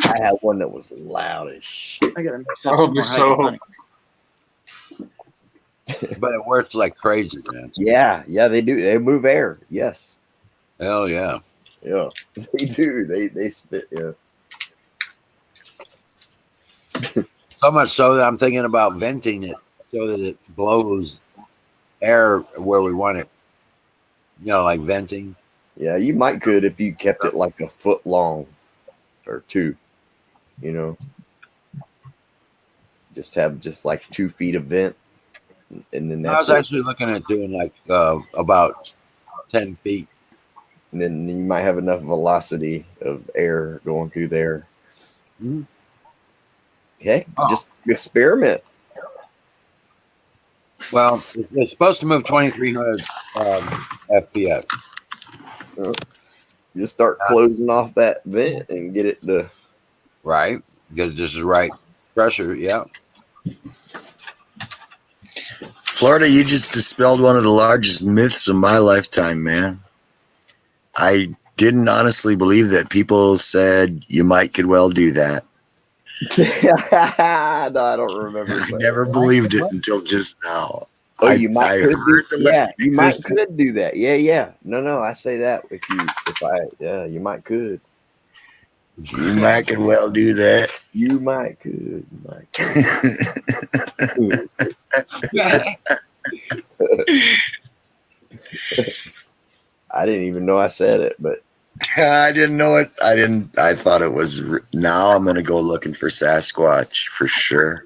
S3: I had one that was loud as shit.
S6: I gotta mix
S5: I
S6: up
S5: hope
S6: some more
S5: so.
S6: hydroponic.
S1: But it works like crazy, man.
S3: Yeah. Yeah, they do. They move air. Yes.
S1: Hell yeah.
S3: Yeah. They do. They spit. Yeah.
S1: So much so that I'm thinking about venting it so that it blows air where we want it. Like venting.
S3: Yeah. You might could if you kept it like a foot long or two. Just have just like 2 feet of vent, and then
S1: I was
S3: that's it.
S1: actually looking at doing like about 10 feet.
S3: And then you might have enough velocity of air going through there.
S1: Mhm.
S3: Okay,
S1: Oh.
S3: just experiment.
S1: Well, it's supposed to move 2,300 FPS.
S3: Just start closing off that vent and get it to.
S1: Right. Get just the right pressure. Yeah.
S2: Florida, you just dispelled one of the largest myths of my lifetime, man. I didn't honestly believe that people said you might could well do that.
S3: No, I don't remember.
S2: I never believed it until just now.
S3: Oh, you might
S2: I
S3: could
S2: heard
S3: do.
S2: the
S3: Yeah,
S2: myth
S3: you might
S2: existed.
S3: could do that. Yeah. No, I say that you might could.
S2: You might could well do that.
S3: You might could. I didn't even know I said it, but
S2: I didn't know it. I thought it was. Now I'm gonna go looking for Sasquatch for sure.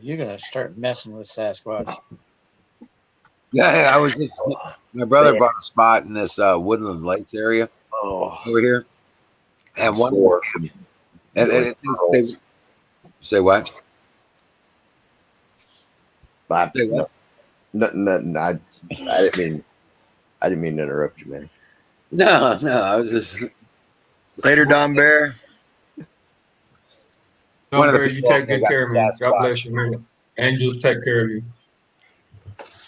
S6: You're gonna start messing with Sasquatch.
S1: Yeah. I was just, my brother bought a spot in this Woodland Lakes area over here. And one more. And they say what? Say what?
S3: Nothing. I didn't mean to interrupt you, man.
S1: No. I was just.
S2: Later, Don Bear.
S1: One of the
S5: Bear, you
S1: people
S5: take
S1: that
S5: good
S1: got
S5: care of me.
S1: Sasquatch.
S5: God bless you, man. Angels take care of you.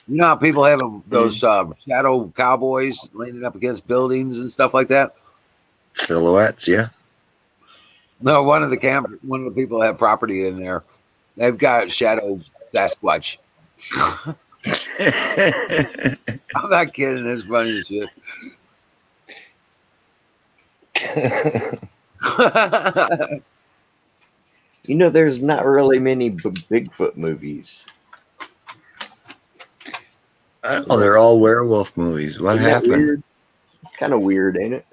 S1: You know how people have those shadow cowboys leaning up against buildings and stuff like that?
S2: Silhouettes, yeah.
S1: No, one of the people that have property in there, they've got shadow Sasquatch. I'm not kidding. It's funny as shit.
S3: There's not really many Bigfoot movies.
S2: I don't know. They're all werewolf movies. What
S3: Isn't that
S2: happened?
S3: weird? It's kind of weird, ain't it?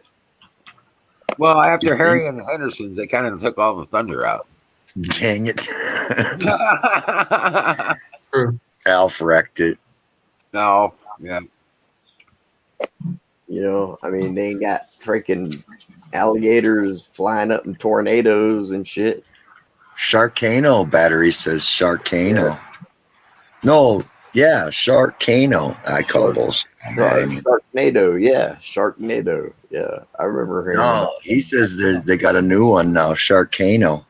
S1: Well, after Harry and the Hendersons, they kind of took all the thunder out.
S2: Dang it.
S5: True.
S2: Alf wrecked it.
S1: No, yeah.
S3: They ain't got freaking alligators flying up in tornadoes and shit.
S2: Sharkano, Battery says Sharkano.
S3: Yeah.
S2: No, yeah, Sharkano. I call bullshit.
S3: Sharknado, yeah. Sharknado. Yeah. I remember hearing
S2: No,
S3: about
S2: he says they got a new one now, Sharkano.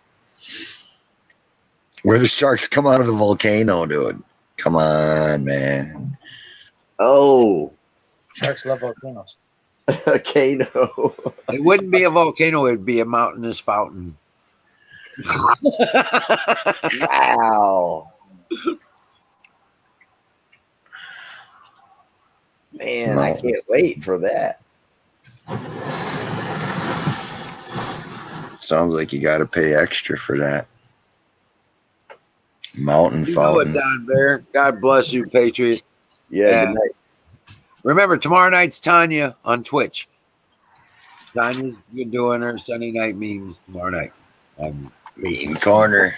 S2: Where the sharks come out of the volcano, dude. Come on, man.
S3: Oh.
S6: Sharks love volcanoes.
S3: A Kano.
S1: It wouldn't be a volcano, it'd be a mountainous fountain.
S3: Wow. Man, I can't wait for that.
S2: Sounds like you got to pay extra for that. Mountain
S1: You know what,
S2: fountain.
S1: Don Bear? God bless you, Patriot.
S3: Yeah, good night.
S1: Remember, tomorrow night's Tanya on Twitch. Tanya's doing her Sunday night memes tomorrow night.
S2: Meme corner.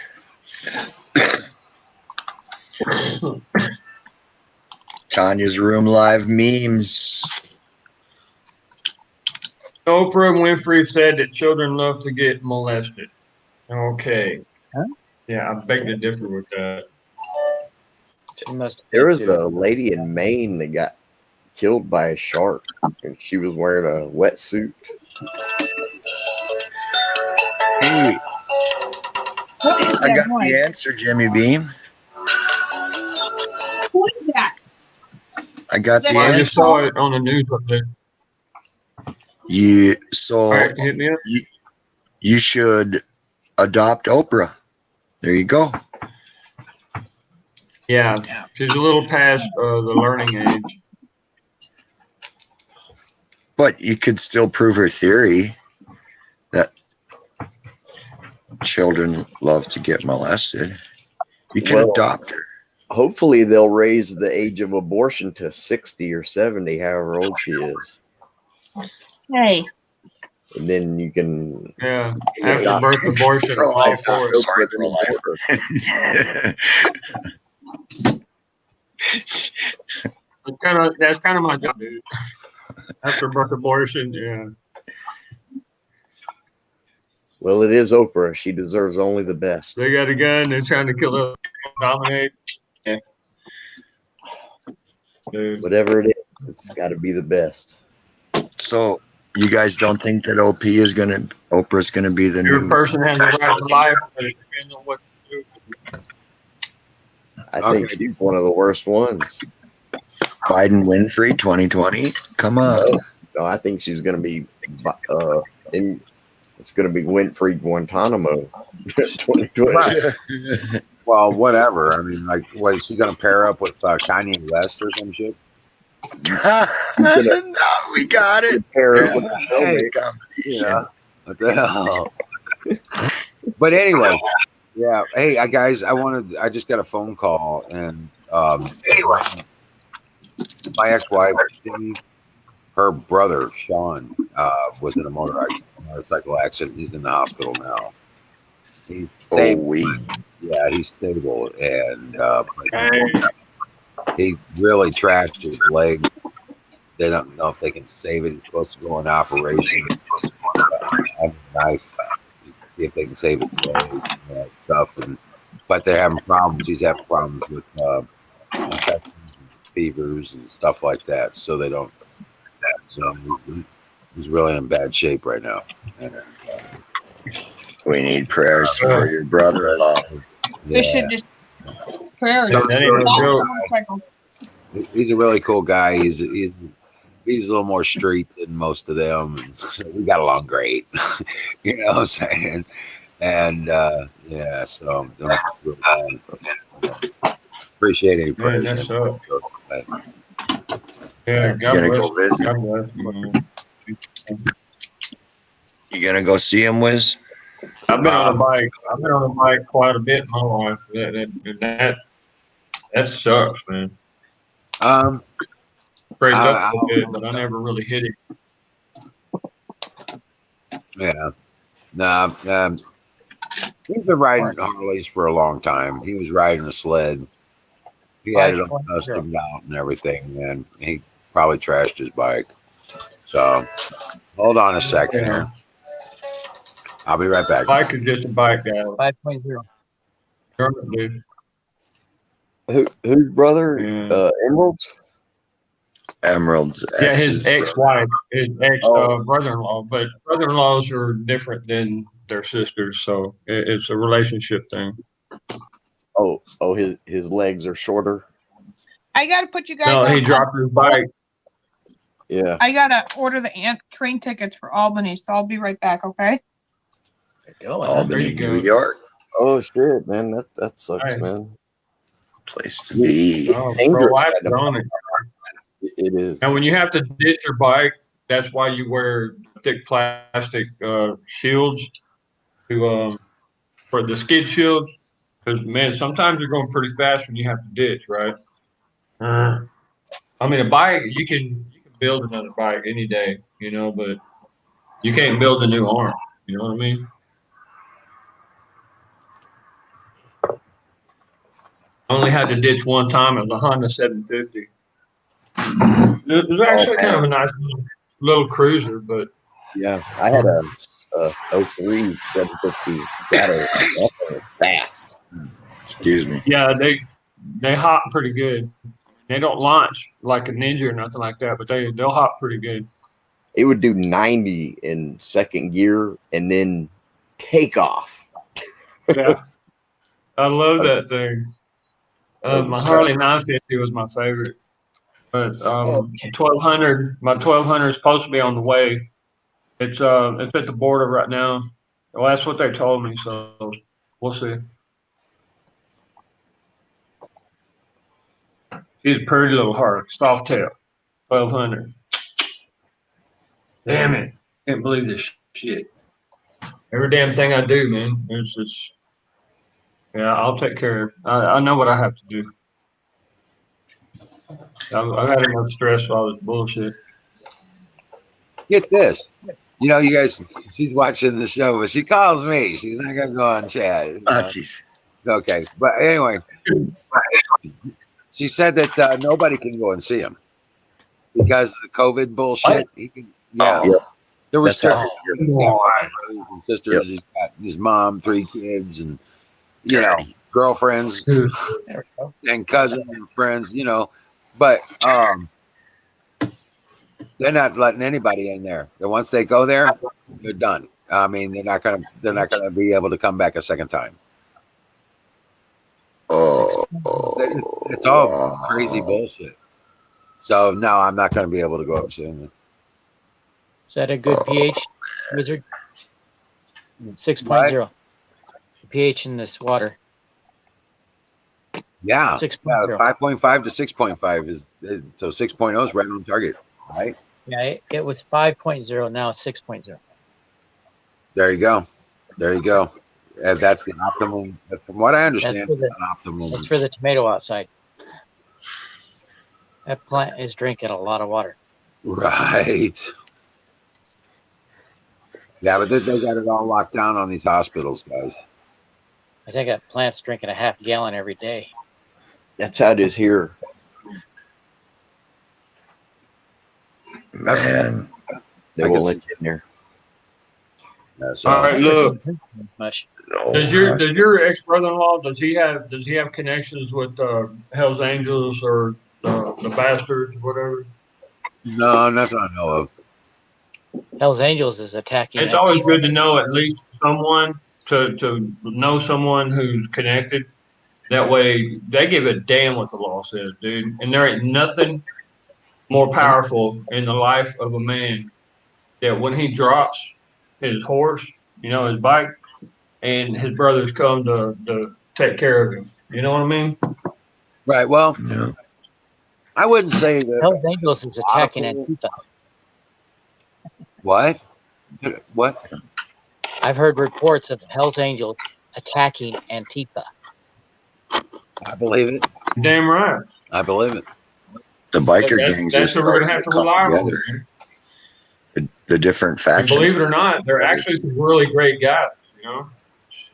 S2: Tanya's room live memes.
S5: Oprah Winfrey said that children love to get molested. Okay.
S6: Huh?
S5: Yeah, I beg to differ with that.
S6: She must
S3: There
S6: be
S3: was
S6: too.
S3: a lady in Maine that got killed by a shark, and she was wearing a wetsuit.
S2: Hey,
S9: What is
S2: I
S9: that
S2: got
S9: noise?
S2: the answer, Jimmy Beam.
S9: Who is that?
S2: I got
S9: Is that
S2: the
S5: I
S2: answer.
S5: just saw it on the news up there.
S2: You
S5: All
S2: so
S5: right, hit me up.
S2: you should adopt Oprah. There you go.
S5: Yeah, she's a little past the learning age.
S2: But you could still prove her theory that children love to get molested. You can
S3: Well,
S2: adopt her.
S3: hopefully they'll raise the age of abortion to 60 or 70, however old she is.
S9: Hey,
S3: And then you can
S5: Yeah, after birth abortion, I'm all
S2: Pro-life.
S5: for it.
S2: Sorry,
S3: open
S2: pro-life.
S5: That's kind of my job, dude. After birth abortion, yeah.
S3: Well, it is Oprah. She deserves only the best.
S5: They got a gun. They're trying to kill us, dominate. Yeah. Dude.
S3: Whatever it is, it's got to be the best.
S2: So you guys don't think that Oprah's gonna be the
S5: Every
S2: new?
S5: person has a right to life, but it depends on what you do.
S3: I think
S1: Okay.
S3: she's one of the worst ones.
S2: Biden Winfrey 2020. Come on.
S3: No, I think she's going to be it's going to be Winfrey Guantanamo 2020.
S1: Right. Well, whatever. I mean, like, what is she going to pair up with Kanye West or some shit?
S2: No, we got it.
S3: Pair up with
S1: Hey,
S2: Competition.
S1: yeah. What the hell? But anyway, yeah. Hey, guys, I just got a phone call, and my ex-wife, her brother Sean, was in a motorcycle accident. He's in the hospital now. He's stable. Yeah, he's stable, and he really trashed his leg. They don't know if they can save it. He's supposed to go on operation. Have a knife, see if they can save his leg and all that stuff. But they're having problems. He's having problems with infections and fevers and stuff like that. So they don't. So he's really in bad shape right now. And,
S2: We need prayers for your brother-in-law.
S9: they should just prayers.
S1: So
S5: That ain't no joke.
S1: he's a really cool guy. He's a little more street than most of them. And so we got along great. You know what I'm saying? And yeah, so appreciate any prayers.
S5: Man, that's up.
S1: But,
S5: Yeah,
S2: You gonna go visit?
S5: God bless.
S2: You gonna go see him, Wiz?
S5: I've been on a bike. I've been on a bike quite a bit in my life. That sucks, man. Crazy up a bit, but I never really hit it.
S1: Yeah. Nah, he's been riding Harleys for a long time. He was riding a sled. He had it all custom out and everything, and he probably trashed his bike. So hold on a second here. I'll be right back.
S5: Bike is just a bike, guy.
S6: 5.0.
S5: Dude.
S3: Whose brother?
S5: Yeah.
S3: Emerald's?
S2: Emerald's
S5: Yeah,
S2: ex's
S5: his ex-wife, his ex-brother-in-law, but brother-in-laws are different than their sisters, so it's a relationship thing.
S3: Oh, his legs are shorter.
S9: I gotta put you guys
S5: No,
S9: on.
S5: he dropped his bike.
S3: Yeah.
S9: I gotta order the train tickets for Albany, so I'll be right back. Okay.
S2: Albany,
S5: you go.
S2: New York.
S3: Oh shit, man, that sucks,
S5: Nice.
S3: man.
S2: Place to be.
S5: Oh,
S3: Dangerous.
S5: pro-life is on it.
S3: It is.
S5: And when you have to ditch your bike, that's why you wear thick plastic shields to for the skid shields. Because man, sometimes you're going pretty fast when you have to ditch, right? I I mean, a bike you can build another bike any day, you know, but you can't build a new arm. You know what I mean? I only had to ditch one time. It was a Honda 750. It was actually kind of a nice little cruiser, but
S3: Yeah, I had a 03 750 Shadow. That thing was fast.
S2: Excuse me.
S5: yeah, they hop pretty good. They don't launch like a Ninja or nothing like that, but they'll hop pretty good.
S3: It would do 90 in second gear and then take off.
S5: Yeah, I love that thing. My Harley 950 was my favorite, but 1200. My 1200 is supposed to be on the way. It's at the border right now. Well, that's what they told me, so we'll see. She's a pretty little Harley, soft tail, 1200. Damn it! Can't believe this shit. Every damn thing I do, man. It's just, yeah, I'll take care of it. I know what I have to do. I've had enough stress for all this bullshit.
S1: Get this. You know, you guys, she's watching the show, but she calls me. She's not going to go on chat. You know?
S2: Oh, jeez.
S1: Okay. But anyway, she said that nobody can go and see him because of the COVID bullshit. He can, they're restricted. He's got 5 brothers and sisters. He's got his mom, 3 kids, and, you know, girlfriends and cousins and friends, you know. But they're not letting anybody in there. And once they go there, they're done. I mean, they're not gonna be able to come back a second time.
S2: Oh,
S1: It's all crazy bullshit. So no, I'm not gonna be able to go up soon.
S6: Is that a good pH, Wizard? 6.0. pH in this water.
S1: Yeah,
S6: 6.0.
S1: 5.5 to 6.5 is so 6.0 is right on target, right?
S6: Yeah, it was 5.0. Now it's 6.0.
S1: There you go. There you go. That's the optimum. From what I understand,
S6: That's
S1: it's an optimum.
S6: That's for the tomato outside. That plant is drinking a lot of water.
S1: Right. Yeah, but they got it all locked down on these hospitals, guys.
S6: I think that plant's drinking a half gallon every day.
S3: That's how it is here.
S2: Man.
S3: They won't let you in there.
S1: So,
S5: all right, look.
S6: Much.
S5: Does your ex brother-in-law does he have connections with Hell's Angels or the Bastards, whatever?
S1: no, nothing I know of.
S6: Hell's Angels is attacking.
S5: It's always good to know at least someone to know someone who's connected. That way, they give a damn what the law says, dude. And there ain't nothing more powerful in the life of a man that when he drops his horse, you know, his bike, and his brothers come to take care of him. You know what I mean?
S1: Right. Well,
S2: Yeah.
S1: I wouldn't say that.
S6: Hell's Angels is attacking Antifa.
S1: What? What?
S6: I've heard reports of Hell's Angels attacking Antifa.
S1: I believe it.
S5: Damn right.
S1: I believe it.
S2: The biker gangs
S5: That's
S2: are
S5: what we're
S2: starting
S5: gonna have
S2: to
S5: to
S2: come
S5: rely
S2: together.
S5: on.
S2: The different
S5: And
S2: factions.
S5: believe it or not, they're actually some really great guys. You know.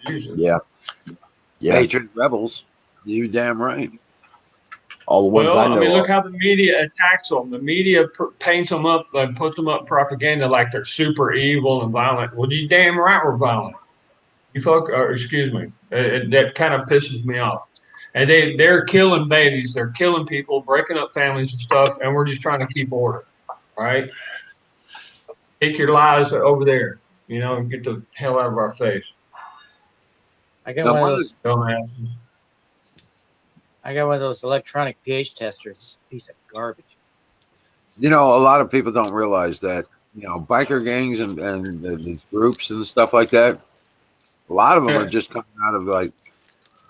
S5: Jesus.
S3: Yeah. Yeah.
S1: Patriot rebels. You damn right.
S3: All the ones
S5: Well,
S3: I know.
S5: look
S3: of.
S5: how the media attacks them. The media paints them up and puts them up propaganda like they're super evil and violent. Well, you damn right we're violent. You excuse me. That kind of pisses me off. And they're killing babies. They're killing people, breaking up families and stuff. And we're just trying to keep order, right? Take your lies over there, you know, and get the hell out of our face.
S6: I got
S1: Now,
S6: one of
S1: one of
S6: those.
S5: Dumbasses.
S6: I got one of those electronic pH testers. It's a piece of garbage.
S1: You know, a lot of people don't realize that, you know, biker gangs and these groups and stuff like that, a lot of them are just coming out of like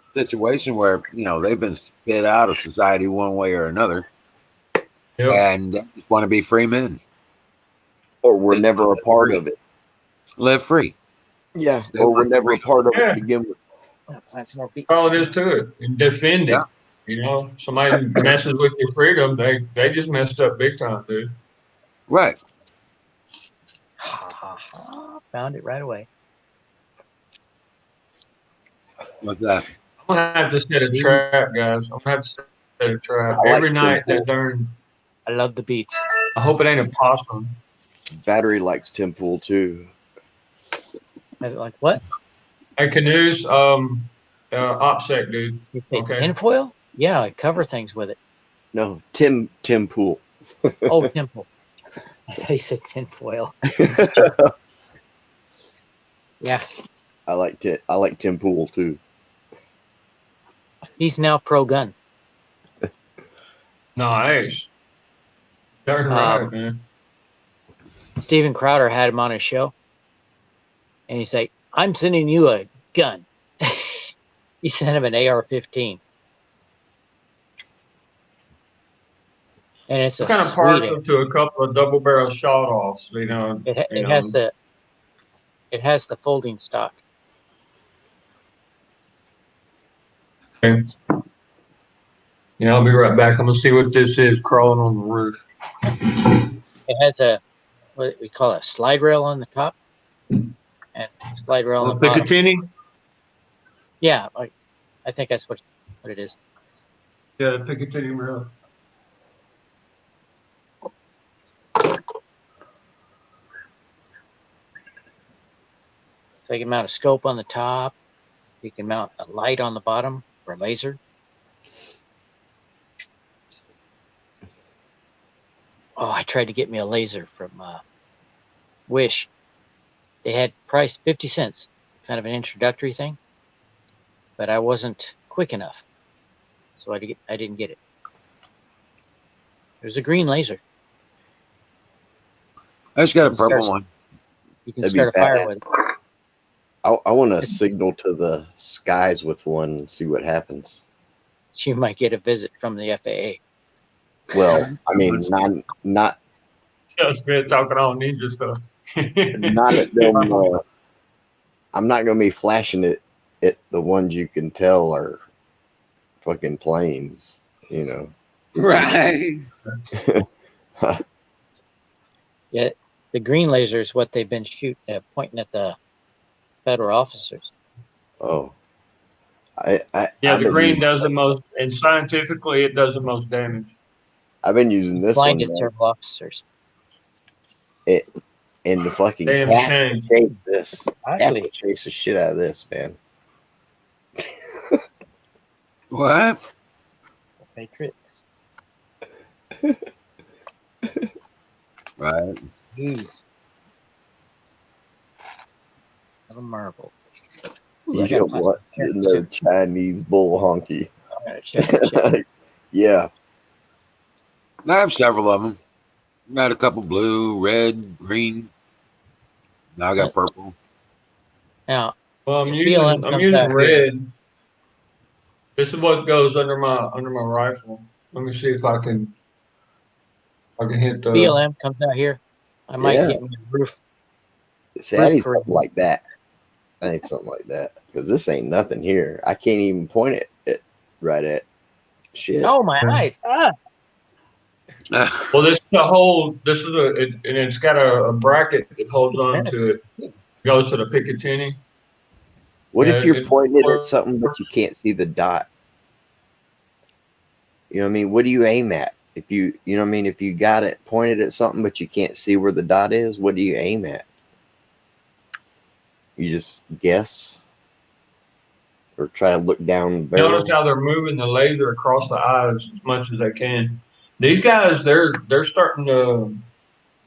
S1: a situation where, you know, they've been spit out of society one way or another.
S5: Yep.
S1: And they just want to be free men.
S3: Or we're never a part of it.
S1: Live free.
S3: Yeah.
S1: They
S3: Or we're
S1: want
S3: never a
S1: freedom.
S3: part of it
S5: Yeah.
S3: to begin with.
S6: Plant some more beets.
S5: All it is to it. And defend it.
S1: Yeah.
S5: You know, somebody messes with your freedom, they just messed up big time, dude.
S1: Right.
S6: Ha ha ha! Found it right away.
S1: What's that?
S5: I'm gonna have to set a
S6: Beats.
S5: trap, guys. I'm gonna have to set a trap
S3: I like
S5: every night.
S3: Tim
S5: That darn.
S6: I love the beats.
S5: I hope it ain't a possum.
S3: Battery likes Tim Pool too.
S6: Like what?
S5: Hey, canoes, OPSEC, dude.
S6: You say
S5: Okay.
S6: tinfoil? Yeah, I cover things with it.
S3: No, Tim Pool.
S6: Oh, temple. I thought you said tinfoil. Yeah,
S3: I like Tim Pool too.
S6: he's now pro gun.
S5: Nice. Darn right, man.
S6: Steven Crowder had him on his show, and he's like, "I'm sending you a gun." He sent him an AR-15, and it's
S5: I'm
S6: a
S5: kind of
S6: sweet.
S5: partial to a couple of double barrel shot offs, you know.
S6: It has the folding stock.
S5: Okay. Yeah, I'll be right back. I'm gonna see what this is crawling on the roof.
S6: It has what we call a slide rail on the top, and a slide rail on the bottom.
S5: Picatinny?
S6: Yeah, I think that's what it is.
S5: Yeah, the Picatinny rail.
S6: So you can mount a scope on the top. You can mount a light on the bottom for a laser. Oh, I tried to get me a laser from Wish. They had priced 50 cents, kind of an introductory thing, but I wasn't quick enough, so I didn't get it. There's a green laser.
S1: I just got a purple one.
S6: You can start a fire with it.
S3: I want to signal to the skies with one and see what happens.
S6: You might get a visit from the FAA.
S3: Well, I mean, not
S5: Just been talking all ninja stuff.
S3: not at them. I'm not going to be flashing it at the ones you can tell are fucking planes, you know.
S1: Right.
S6: Yeah, the green laser is what they've been pointing at the federal officers.
S3: Oh,
S5: Yeah, the green does the most, and scientifically, it does the most damage.
S3: I've been using this one.
S6: Blinded several officers.
S3: And the fucking
S5: Damn
S3: cat
S5: shame.
S3: chase this.
S6: Actually,
S3: Cat chase the shit out of this, man.
S1: What?
S6: Patriots.
S1: Right.
S6: Jeez. Little marble.
S3: You know what? No Chinese bull honky.
S6: I'm gonna check.
S3: Yeah.
S1: I have several of them. Got a couple blue, red, green. Now I got purple.
S6: Now,
S5: well, I'm using red. This is what goes under my rifle. Let me see if I can hit the
S6: BLM comes out here. I might get me a roof.
S3: See, I need something like that. Because this ain't nothing here. I can't even point it right at shit.
S6: Oh, my eyes. Ah.
S5: Well, this is and it's got a bracket that holds on to it. It goes to the Picatinny.
S3: What if you're pointing it at something but you can't see the dot? You know what I mean? What do you aim at? If you know what I mean? If you got it pointed at something but you can't see where the dot is, what do you aim at? You just guess? Or try to look down.
S5: Notice how they're moving the laser across the eyes as much as they can. These guys, they're starting to.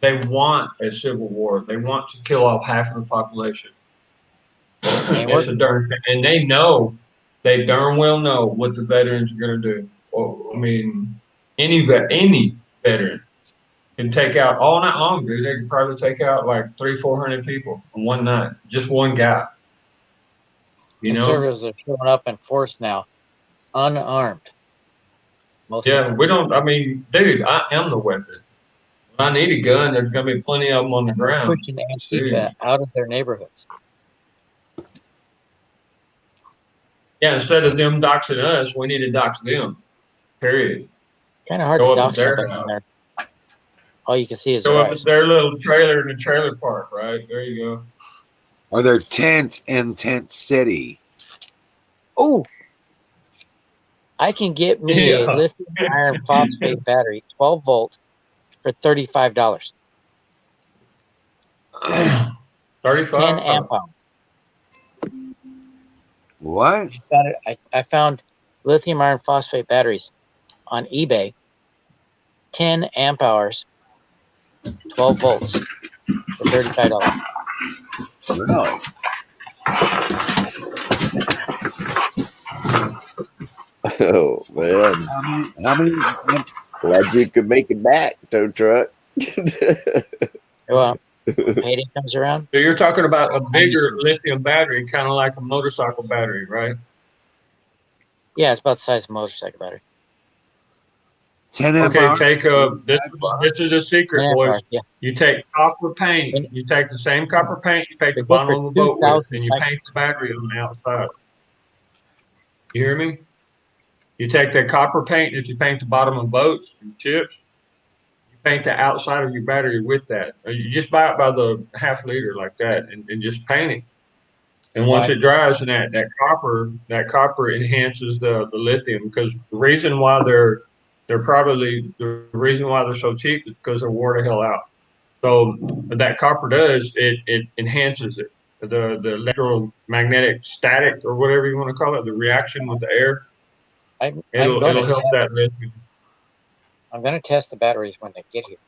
S5: They want a civil war. They want to kill off half of the population. It's a darn thing, and they darn well know what the veterans are going to do. Well, I mean, any veteran can take out all night long, dude. They can probably take out like 300-400 people in one night, just one guy.
S6: Conservatives are showing up in force now, unarmed.
S5: We don't. I mean, dude, I am the weapon. When I need a gun, there's going to be plenty of them on the ground.
S6: Pushing Antifa out of their neighborhoods.
S5: Yeah, instead of them doxing us, we need to dox them. Period.
S6: Kind of hard
S5: Go
S6: to
S5: up at
S6: dock
S5: their
S6: somebody when
S5: house.
S6: they're all you can see is
S5: Go
S6: their
S5: up at
S6: eyes.
S5: their little trailer in the trailer park, right? There you go.
S1: Are there tent in Tent City?
S6: Oh, I can get me a
S5: Yeah.
S6: lithium iron phosphate battery, 12 volt, for $35. 10
S5: 35.
S6: amp hour.
S1: What?
S6: I found lithium iron phosphate batteries on eBay, 10 amp hours, 12 volts for $35.
S1: Really?
S3: Oh man,
S1: How many?
S3: glad you could make it back, tow truck.
S6: Well, when payday comes around,
S5: So you're talking about a
S6: I use
S5: bigger
S6: them.
S5: lithium battery, kind of like a motorcycle battery, right?
S6: Yeah, it's about the size of a motorcycle battery.
S1: 10 amp
S5: Okay,
S1: hours?
S5: take this. This is a
S6: 10
S5: secret,
S6: amp
S5: boys.
S6: hours, yeah.
S5: You take copper paint.
S6: And
S5: You take the same copper paint you paint
S6: they're
S5: the
S6: good
S5: bottom
S6: for
S5: of a boat with,
S6: 2,000
S5: and you
S6: cycles.
S5: paint the battery on the outside. You hear me? You take that copper paint that you paint the bottom of boats and ships. You paint the outside of your battery with that. Or you just buy it by the half liter like that, and just paint it. And once
S6: Why?
S5: it dries, and that copper enhances the lithium, because the reason why they're probably the reason why they're so cheap is because they're wore the hell out. So what that copper does, it enhances it. The electromagnetic static, or whatever you want to call it, the reaction with the air,
S6: I'm going
S5: it'll
S6: to
S5: help
S6: test.
S5: that lithium.
S6: I'm going to test the batteries when they get here,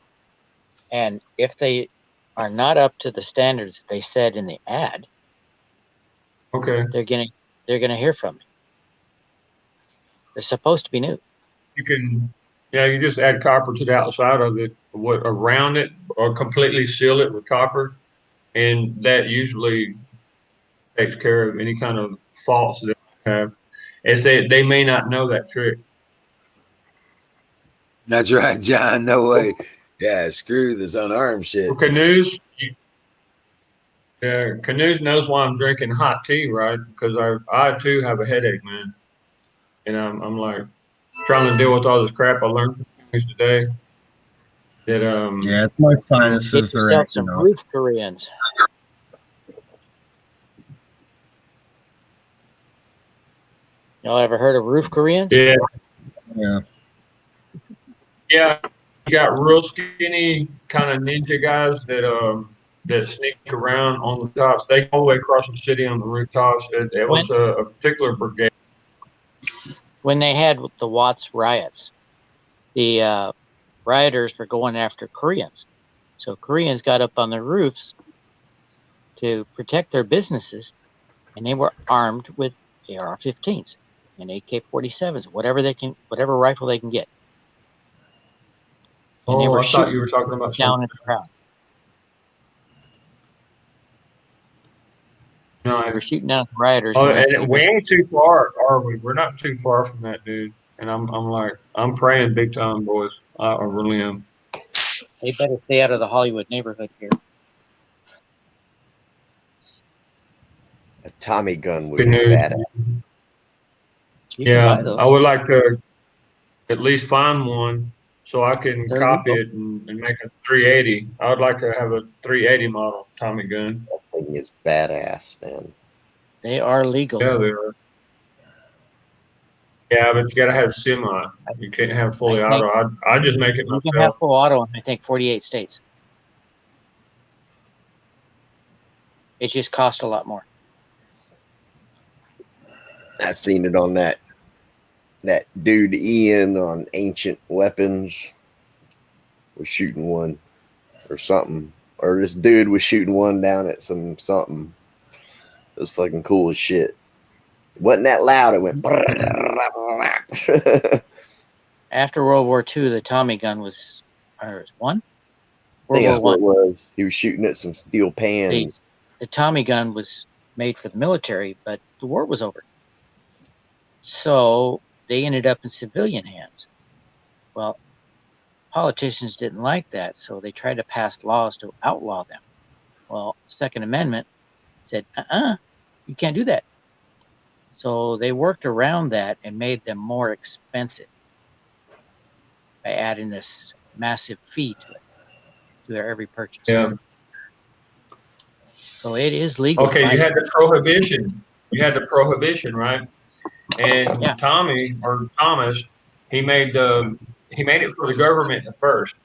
S6: and if they are not up to the standards they said in the ad,
S5: Okay.
S6: they're gonna hear from me. They're supposed to be new.
S5: You can, yeah, you just add copper to the outside of it, around it, or completely seal it with copper, and that usually takes care of any kind of faults that they have. As they may not know that trick.
S1: That's right, John. No way. Yeah, screw this unarmed shit.
S5: For canoes, yeah, canoes knows why I'm drinking hot tea, right? Because I too have a headache, man, and I'm like trying to deal with all this crap I learned from canoes today. That
S4: Yeah, it's my
S6: Get
S4: sinuses. They're
S6: yourself
S4: acting
S6: some
S4: up.
S6: roof Koreans. Y'all ever heard of roof Koreans?
S5: yeah,
S4: Yeah.
S5: yeah, you got real skinny kind of ninja guys that sneak around on the tops. They go all the way across the city on the rooftops. It
S6: When
S5: was a particular brigade.
S6: when they had the Watts riots, the rioters were going after Koreans. So Koreans got up on the roofs to protect their businesses, and they were armed with AR-15s and AK-47s, whatever rifle they can get, and they
S5: Oh,
S6: were
S5: I thought you
S6: shooting
S5: were talking about something.
S6: down at the crowd.
S5: No,
S6: They were shooting down at the rioters
S5: oh,
S6: going after
S5: and
S6: their
S5: we
S6: business.
S5: ain't too far, are we? We're not too far from that, dude. And I'm like, I'm praying big time, boys. I really am.
S6: They better stay out of the Hollywood neighborhood here.
S3: A Tommy gun would
S5: Good
S3: be
S5: news.
S3: badass.
S6: You can
S5: Yeah,
S6: buy
S5: I
S6: those.
S5: would like to at least find one so I can
S6: They're
S5: copy
S6: legal.
S5: it and make a 380. I would like to have a 380 model Tommy gun.
S3: That thing is badass, man.
S6: They are legal.
S5: Yeah, they are. Yeah, but you gotta have semi. You can't have fully
S6: I think
S5: auto. I just make it
S6: you can have
S5: myself.
S6: full auto in I think 48 states. It just costs a lot more.
S3: I've seen it on that dude Ian on Ancient Weapons was shooting one or something. Or this dude was shooting one down at something. It was fucking cool as shit. It wasn't that loud. It went.
S6: After World War II, the Tommy gun was, or was one?
S3: I think
S6: World
S3: that's
S6: War
S3: what it
S6: One.
S3: was. He was shooting at some steel pans.
S6: The Tommy gun was made for the military, but the war was over. So they ended up in civilian hands. Well, politicians didn't like that, so they tried to pass laws to outlaw them. Well, Second Amendment said, you can't do that. So they worked around that and made them more expensive. by adding this massive fee to it, to their every purchase.
S5: Yeah.
S6: So it is legal.
S5: Okay, you had the prohibition. You had the prohibition, right? And
S6: Yeah.
S5: Tommy or Thomas, he made it for the government at first,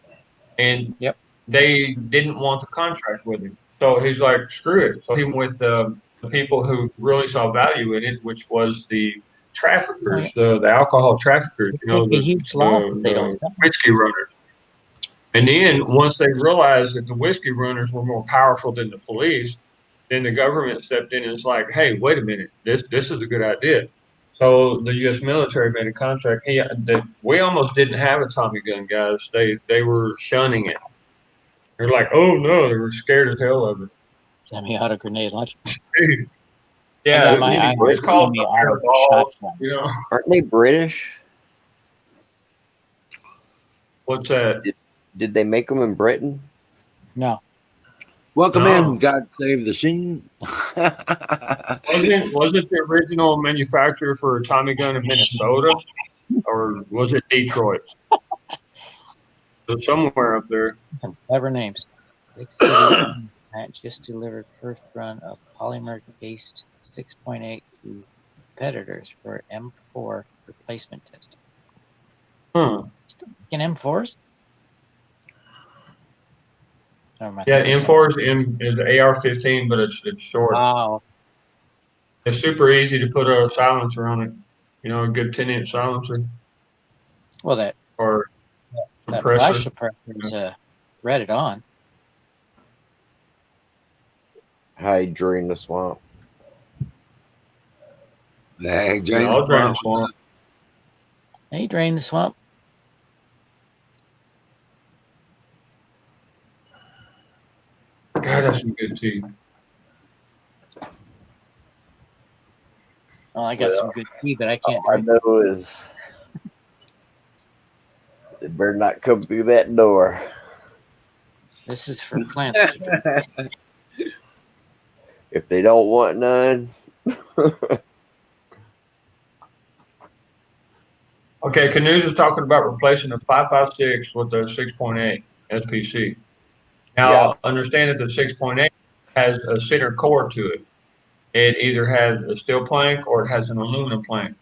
S5: and
S6: Yep.
S5: they didn't want the contract with him. So he's like, screw it. So he went with the people who really saw value in it, which was the traffickers, the alcohol traffickers,
S6: It would be a huge loss if they don't
S5: the
S6: stop.
S5: whiskey runners. And then once they realized that the whiskey runners were more powerful than the police, then the government stepped in and it's like, hey, wait a minute, this is a good idea. So the U.S. military made a contract. We almost didn't have a Tommy gun, guys. They were shunning it. They're like, oh no, they were scared as hell of it.
S6: Semi-auto grenade launcher.
S5: Yeah,
S6: I
S5: it's called the
S6: semi-auto
S5: balls,
S6: shotgun.
S5: you know.
S3: Aren't they British?
S5: What's that?
S3: Did they make them in Britain?
S6: No.
S1: Welcome
S5: No.
S1: in, God Save the Scene.
S5: Wasn't the original manufacturer for a Tommy gun in Minnesota, or was it Detroit? So somewhere up there.
S6: Some clever names. Big City plant just delivered first run of polymer-based 6.8 to competitors for M4 replacement testing. Still making M4s?
S5: Yeah, M4 is the AR-15, but it's short.
S6: Wow.
S5: It's super easy to put a silencer on it. You know, a good 10-inch silencer.
S6: Well, that
S5: Suppressor.
S6: flash suppressor is threaded on.
S3: Hide during the swamp.
S1: Hey,
S5: I'll drain the swamp.
S6: Hey, drain the swamp.
S5: God, that's some good tea.
S6: Oh, I got some good tea, but I can't
S3: All I
S6: drink.
S3: know is it better not come through that door.
S6: This is for plants to drink.
S3: If they don't want none,
S5: Okay, Canoes is talking about replacing the 5.56 with the 6.8 SPC. Now, understand that the 6.8 has a center core to it. It either has a steel plank or it has an aluminum plank.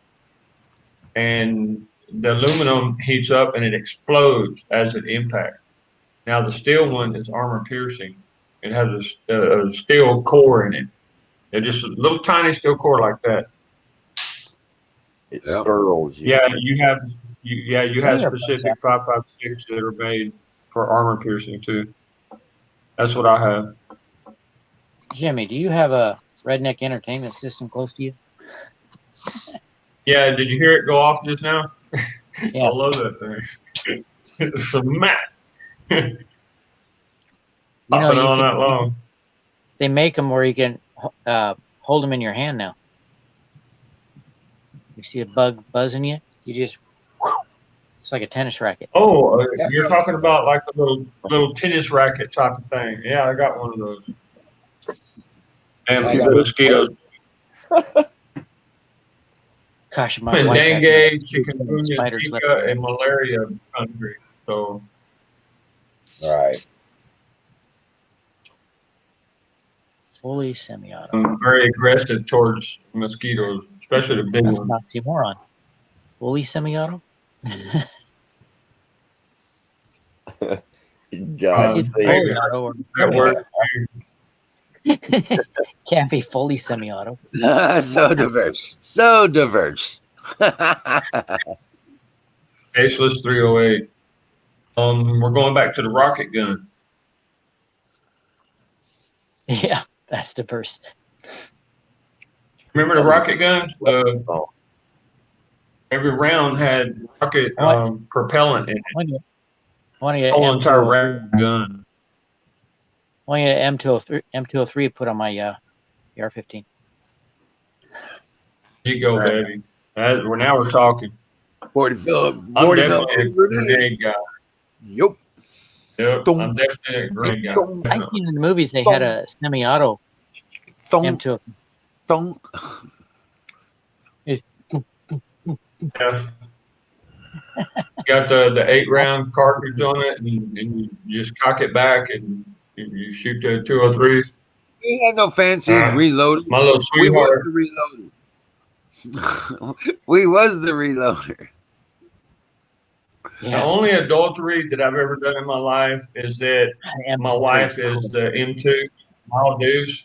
S5: And the aluminum heats up and it explodes as it impacts. Now, the steel one is armor piercing. It has a steel core in it. It's just a little tiny steel core like that.
S3: it skirls you.
S5: Yeah, you have specific 5.56 that are made for armor piercing too. That's what I have.
S6: Jimmy, do you have a redneck entertainment system close to you?
S5: Yeah, did you hear it go off just now?
S6: Yeah.
S5: I love that thing. It's a mat.
S6: You know,
S5: Popping on that long.
S6: They make them where you can hold them in your hand now. You see a bug buzzing you, you just, it's like a tennis racket.
S5: Oh, you're talking about like the little tennis racket type of thing. Yeah, I got one of those. And mosquitoes.
S6: Gosh, my
S5: And
S6: wife
S5: dengue,
S6: had
S5: chikungunya,
S6: spiders
S5: Zika, and malaria country. So,
S3: Right.
S6: fully semi-auto.
S5: I'm very aggressive towards mosquitoes, especially the big
S6: That's
S5: ones.
S6: an oxymoron. Fully semi-auto?
S3: God
S6: It's
S3: save
S6: fully
S3: it.
S6: auto or
S5: That works.
S6: can't be fully semi-auto.
S1: So diverse. So diverse.
S5: Ageless 308. We're going back to the rocket gun.
S6: Yeah, that's diverse.
S5: Remember the rocket gun? Every round had rocket propellant in it.
S6: One of your
S5: Whole entire
S6: M203.
S5: gun.
S6: One of your M203 put on my AR-15.
S5: You go, baby. Now we're talking.
S1: 40 Philip.
S5: I'm
S1: 40
S5: definitely a grenade guy.
S1: Yep.
S5: Yep, I'm definitely a grenade guy.
S6: I've seen in the movies they had a semi-auto M203.
S1: Thunk.
S5: Yeah. Got the 8-round cartridge on it, and you just cock it back and you shoot the 203.
S1: We had no fancy reloading.
S5: My little
S1: We was
S5: sweetheart.
S1: the reloader. We was the reloader.
S5: The
S6: Yeah,
S5: only adultery that I've ever done in my life is that my wife is the M2 Maldives,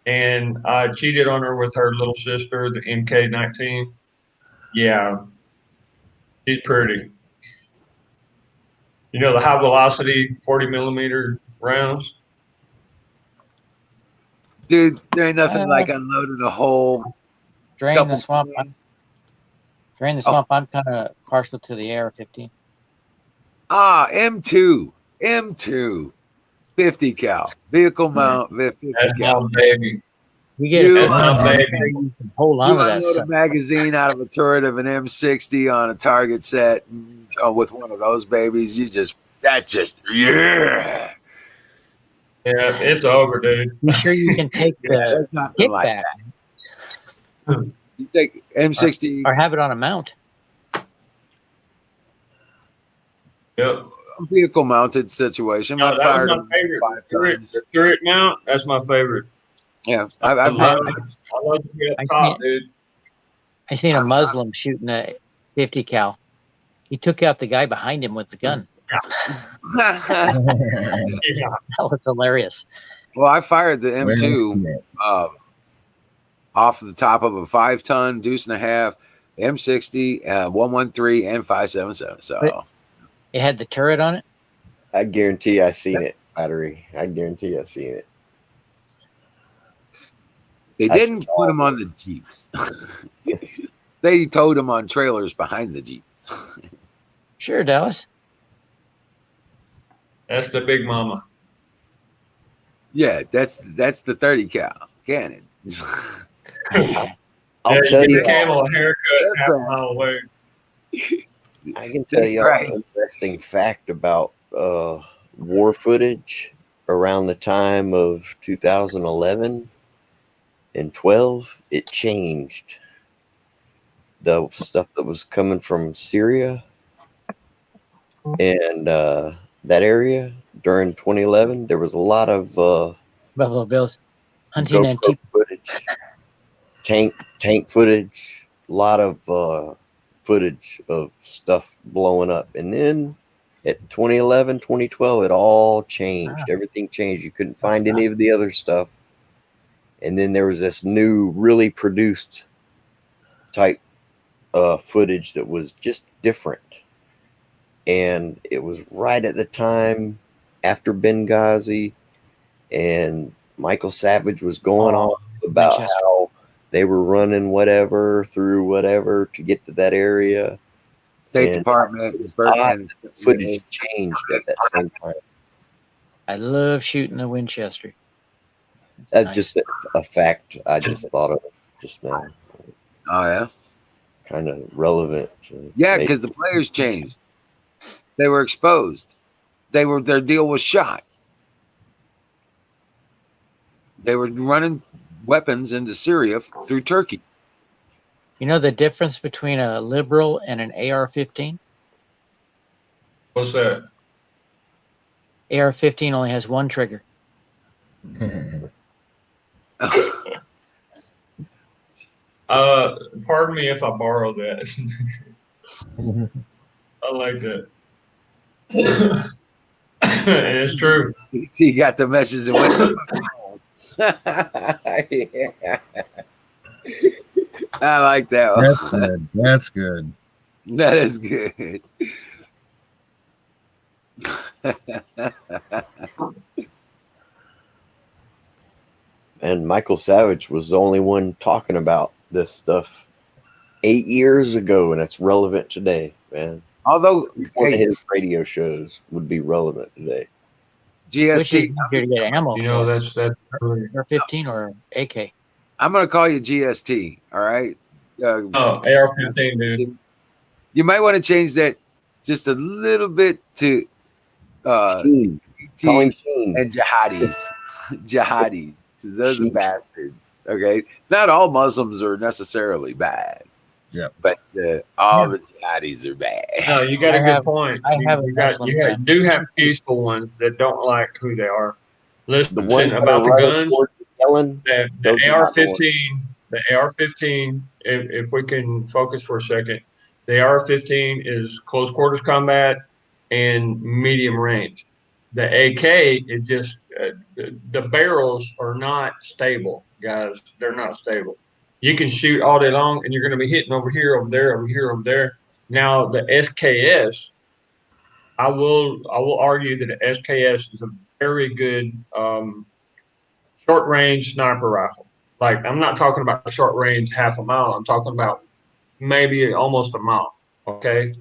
S5: and I cheated on her with her little sister, the MK19. Yeah, she's pretty. You know the high velocity 40 millimeter rounds.
S1: Dude, there ain't nothing like unloading a whole
S6: drain
S1: couple.
S6: the swamp. Drain the swamp. I'm kind of partial to the AR-15.
S1: M2, 50 cal vehicle mount, 50
S5: That's
S1: cal.
S5: my baby.
S6: You get
S1: You
S6: a
S5: That's my baby.
S6: you can hold on
S1: You
S6: to that
S1: unload a
S6: stuff.
S1: magazine out of a turret of an M60 on a target set with one of those babies. Yeah.
S5: Yeah, it's over, dude.
S6: You sure you can take
S1: Yeah,
S6: the
S1: there's nothing like
S6: kickback
S1: that. You take M60
S6: or have it on a mount?
S5: Yep.
S1: vehicle mounted situation.
S5: No,
S1: I
S5: that
S1: fired
S5: was my
S1: them
S5: favorite.
S1: 5 times.
S5: The turret mount, that's my favorite.
S1: Yeah,
S5: I
S1: I've
S5: love to be
S6: I
S5: up top,
S6: can't-
S5: dude.
S6: I seen a Muslim shooting a 50 cal. He took out the guy behind him with the gun.
S5: Yeah.
S6: That was hilarious.
S1: Well, I fired the M2 off the top of a 5-ton deuce and a half, M60, 113, and 577. So
S6: It had the turret on it.
S3: I guarantee I seen it. Battery. I guarantee I seen it.
S1: they
S3: I
S1: didn't
S3: saw
S1: put them on the Jeeps. They towed them on trailers behind the Jeeps.
S6: Sure, Dallas.
S5: That's the big mama.
S1: Yeah, that's the 30 cal cannon.
S3: I'll tell
S5: give
S3: you.
S5: the camel a haircut half a mile away.
S3: I can tell you
S1: Right.
S3: an interesting fact about war footage around the time of 2011 and 12. It changed. The stuff that was coming from Syria and that area during 2011, there was a lot of
S6: Buffalo Bills hunting
S3: GoPro
S6: antique.
S3: footage, tank footage, a lot of footage of stuff blowing up. And then at 2011, 2012, it all changed. Everything changed. You couldn't find any of the other stuff. And then there was this new, really produced type footage that was just different. And it was right at the time after Benghazi, and Michael Savage was going on about
S6: Winchester.
S3: how they were running whatever through whatever to get to that area.
S1: State
S3: And
S1: Department,
S3: it's
S1: Berkman,
S3: odd that footage changed at that same time.
S6: I love shooting a Winchester.
S3: That's
S6: Nice.
S3: just a fact I just thought of just now.
S1: Oh yeah,
S3: Kind of relevant.
S1: yeah, because the players changed. They were exposed. Their deal was shot. They were running weapons into Syria through Turkey.
S6: You know the difference between a Liberal and an AR-15?
S5: What's that?
S6: AR-15 only has one trigger.
S5: Pardon me if I borrow that. I like that. And it's true.
S1: He got the message and went the fuck yeah. I like that one.
S4: That's good. That's good.
S1: That is good.
S3: And Michael Savage was the only one talking about this stuff 8 years ago, and it's relevant today, man.
S1: Although,
S3: One of
S1: hey,
S3: his radio shows would be relevant today.
S6: Which is
S1: GST,
S6: easier to get ammo
S5: You
S6: for,
S5: know, that's
S6: AR-15 or AK?
S1: I'm going to call you GST, all right?
S5: AR-15, dude.
S1: You might want to change that just a little bit to
S3: Sheen. Call him Sheen.
S1: and jihadis. Jihadis. Those are
S3: Sheen.
S1: bastards. Okay. Not all Muslims are necessarily bad.
S4: Yeah.
S1: but all the jihadis are bad.
S5: No, you got a good point.
S6: I have a
S5: You do have peaceful ones that don't like who they are.
S3: The
S5: Listen,
S3: ones that are
S5: about the
S3: running
S5: guns,
S3: towards you yelling,
S5: the
S3: those are not the ones.
S5: AR-15, the AR-15. If we can focus for a second, the AR-15 is close quarters combat and medium range. The AK is just the barrels are not stable, guys. They're not stable. You can shoot all day long, and you're going to be hitting over here, over there, over here, over there. Now the SKS, I will argue that the SKS is a very good short range sniper rifle. Like I'm not talking about short range half a mile. I'm talking about maybe almost a mile. Okay.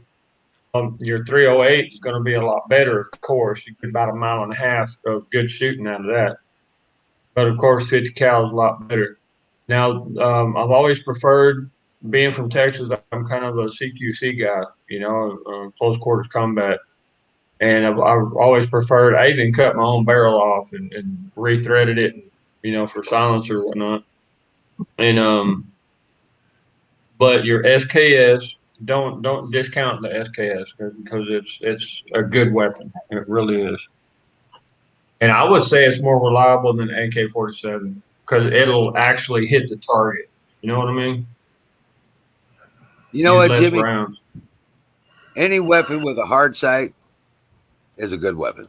S5: Your 308 is going to be a lot better, of course. You get about a mile and a half of good shooting out of that. But of course, 50 cal is a lot better. Now, I've always preferred being from Texas. I'm kind of a CQC guy, close quarters combat. And I've always preferred. I even cut my own barrel off and rethreaded it, for silencer or whatnot. And but your SKS, don't discount the SKS because it's a good weapon. It really is. And I would say it's more reliable than AK-47 because it'll actually hit the target. You know what I mean?
S1: You know
S5: Use
S1: what,
S5: less
S1: Jimmy?
S5: rounds.
S1: Any weapon with a hard sight is a good weapon.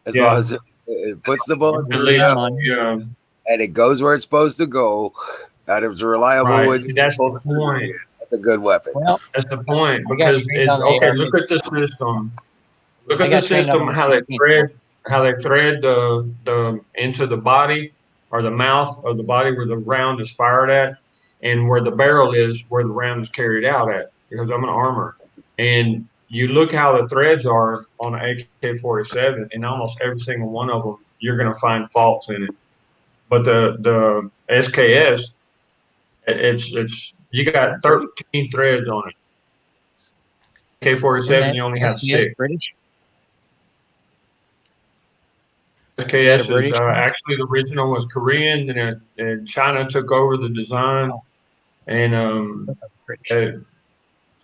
S1: As
S5: Yeah.
S1: long as it puts the bullet
S5: At
S1: through
S5: least,
S1: the and it goes where it's supposed to go, and it's reliable
S5: right.
S1: when you
S5: That's
S1: pull
S5: the
S1: the trigger
S5: point.
S1: in. That's a good weapon.
S6: Well,
S5: That's the point
S6: I got
S5: because
S6: trained on the
S5: okay.
S6: AR.
S5: Look at the system. Look
S6: I
S5: at the
S6: got trained on
S5: system.
S6: the
S5: How they
S6: 16.
S5: thread the into the body or the mouth of the body where the round is fired at, and where the barrel is where the round is carried out at. Because I'm an armor, and you look how the threads are on an AK-47, and almost every single one of them you're going to find faults in it. But the SKS, it's you got 13 threads on it. AK-47, you only have 6.
S6: British?
S5: SKS is
S6: British one?
S5: actually the original was Korean, and China took over the design, and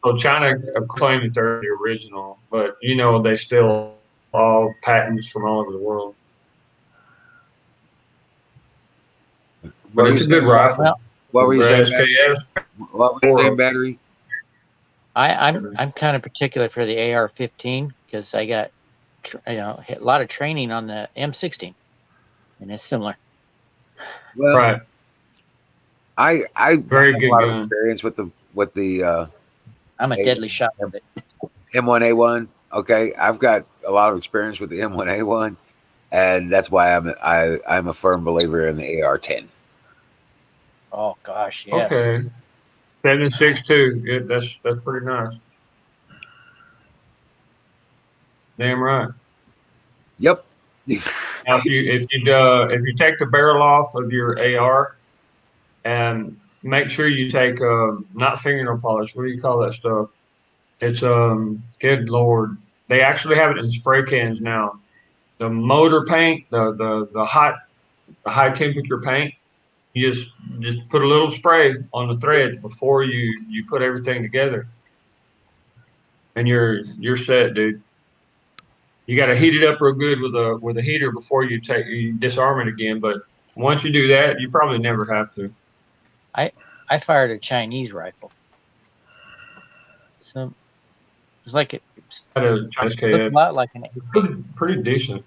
S5: so China claimed that they're the original, but they still all patents from all over the world. But it's a good rifle.
S6: Well,
S1: What were you saying,
S5: SKS.
S1: What was you saying, battery?
S6: I'm kind of particular for the AR-15 because I got a lot of training on the M16, and it's similar.
S1: Well,
S5: Right.
S1: I
S5: Very
S1: have
S5: good
S1: a lot
S5: gun.
S1: of experience with the
S6: I'm a deadly shot with it.
S1: M1A1. Okay, I've got a lot of experience with the M1A1, and that's why I'm a firm believer in the AR-10.
S6: Oh gosh, yes.
S5: Okay. 7.62. Yeah, that's pretty nice. Damn right.
S1: Yep.
S5: Now, if you take the barrel off of your AR, and make sure you take not fingernail polish. What do you call that stuff? It's good lord. They actually have it in spray cans now. The motor paint, the high temperature paint. You just put a little spray on the threads before you put everything together, and you're set, dude. You got to heat it up real good with a heater before you disarm it again. But once you do that, you probably never have to.
S6: I fired a Chinese rifle, so it's like it looked a lot like an
S5: pretty decent.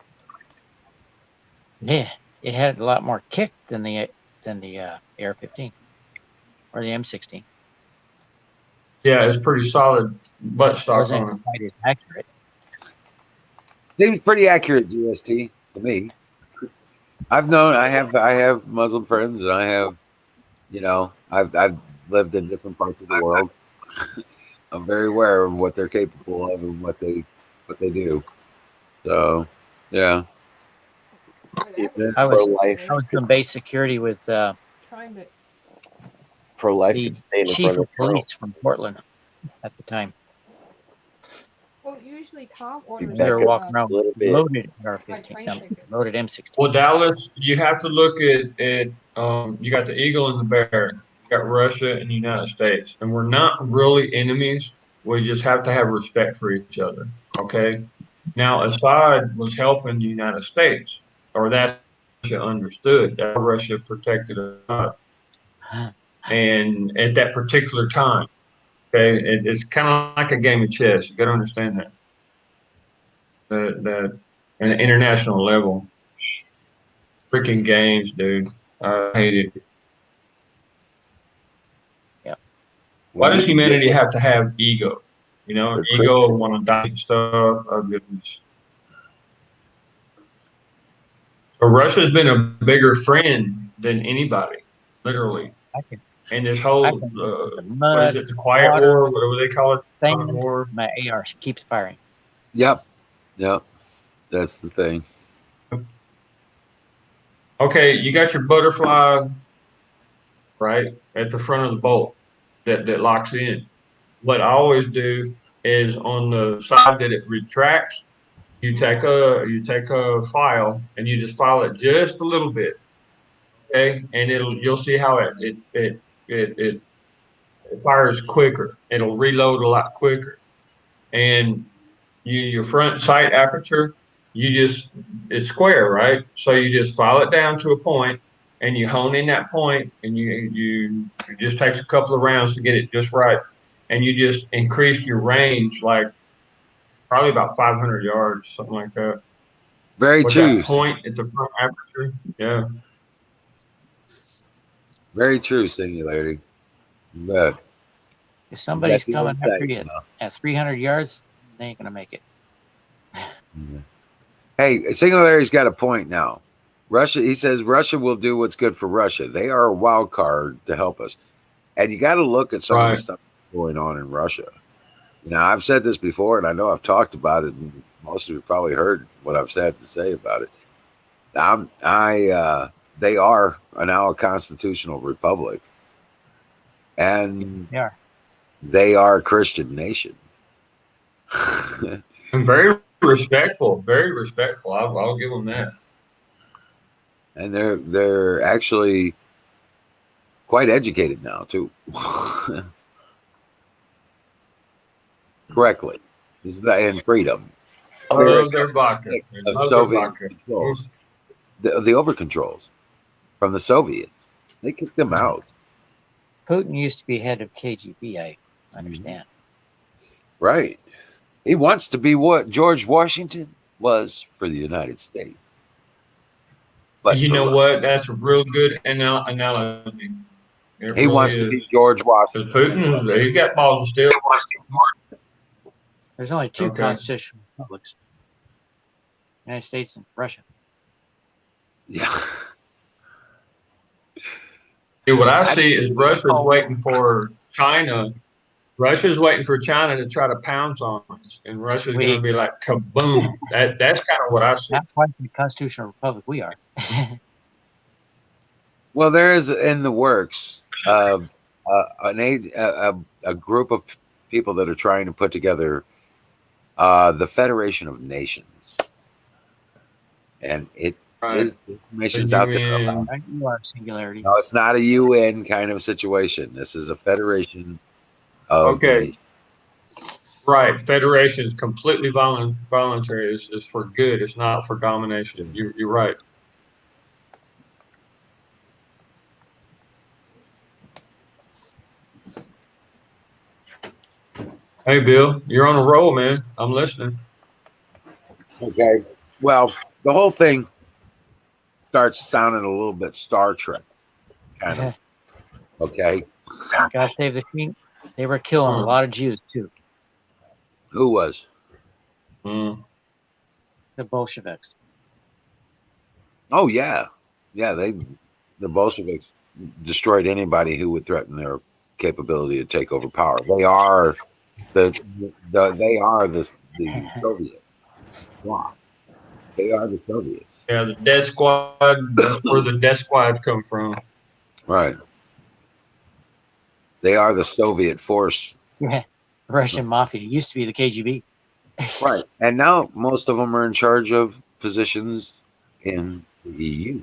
S6: Yeah, it had a lot more kick than the AR-15 or the M16.
S5: Yeah, it's pretty solid butt stock
S6: Wasn't
S5: on it.
S6: quite as accurate.
S1: Seems pretty accurate, GST, to me. I have Muslim friends, and I have, I've lived in different parts of the world. I'm very aware of what they're capable of and what they do. So, yeah.
S6: I was doing base security with
S3: Pro-life
S6: the
S3: could stand in
S6: chief
S3: front
S6: of
S3: of Trump.
S6: police from Portland at the time.
S8: Well, usually Tom
S3: You
S8: orders.
S6: They were
S3: back up
S6: walking around
S3: a little
S6: with
S3: bit.
S6: loaded AR-15, loaded M16.
S5: Well, Dallas, you have to look at you got the eagle and the bear. got Russia and the United States, and we're not really enemies. We just have to have respect for each other. Okay. Now, Assad was helping the United States, or that's what Russia understood. That's how Russia protected Assad, and at that particular time. Okay, it's kind of like a game of chess. You got to understand that. That at an international level, freaking games, dude. I hate it. Why does humanity have to have ego? You know, ego, want to die and stuff. Oh, goodness. So Russia's been a bigger friend than anybody, literally. And this whole, what is it, the quiet war, whatever they call it,
S6: Thing,
S5: war.
S6: my AR keeps firing.
S1: Yep. That's the thing.
S5: Okay, you got your butterfly, right, at the front of the bolt that locks in. What I always do is on the side that it retracts, you take a file and you just file it just a little bit, okay, and you'll see how it fires quicker. It'll reload a lot quicker, and your front sight aperture, it's square, right? So you just file it down to a point, and you hone in that point, and it just takes a couple of rounds to get it just right, and you just increase your range like probably about 500 yards, something like that.
S1: Very
S5: With
S1: true.
S5: that point at the front aperture, yeah.
S1: Very true, Singularity. But
S6: If somebody's
S1: the
S6: coming
S1: insight,
S6: after you at 300 yards, they ain't gonna make it.
S1: Yeah. Hey, Singularity's got a point now. Russia, he says Russia will do what's good for Russia. They are a wild card to help us. And you got to look at some of the stuff going on in Russia. You know, I've said this before, and I know I've talked about it, and most of you probably heard what I've had to say about it. They are now a constitutional republic, and they are a Christian nation.
S5: And very respectful, very respectful. I'll give them that.
S1: And they're actually quite educated now too. Correctly, and freedom.
S5: I love their vodka.
S1: Of Soviet controls, the over controls from the Soviets, they kicked them out.
S6: Putin used to be head of KGB. I understand.
S1: Right. He wants to be what George Washington was for the United States.
S5: But you know what? That's a real good analogy.
S1: He wants to be George Washington.
S5: Putin, he got balls of steel.
S6: There's only two constitutional republics: United States and Russia.
S1: Yeah.
S5: What I see is Russia's waiting for China. Russia's waiting for China to try to pounce on us, and Russia's going to be like kaboom. That's kind of what I see.
S6: Not quite the constitutional republic we are.
S1: Well, there is in the works a group of people that are trying to put together the Federation of Nations, and it is information's out there about
S6: Singularity.
S1: No, it's not a UN kind of situation. This is a federation of nations.
S5: Right. Federation is completely voluntary. It's for good. It's not for domination. You're right. Hey, Bill, you're on a roll, man. I'm listening.
S1: Okay. Well, the whole thing starts sounding a little bit Star Trek, kind of. Okay.
S6: God save the Queen. They were killing a lot of Jews too.
S1: Who was?
S6: The Bolsheviks.
S1: Oh yeah, yeah. The Bolsheviks destroyed anybody who would threaten their capability to take over power. They are the Soviet bloc. They are the Soviets.
S5: Yeah, the death squad. That's where the death squad come from.
S1: Right. They are the Soviet force.
S6: Yeah. Russian mafia. It used to be the KGB.
S1: Right. And now most of them are in charge of positions in the EU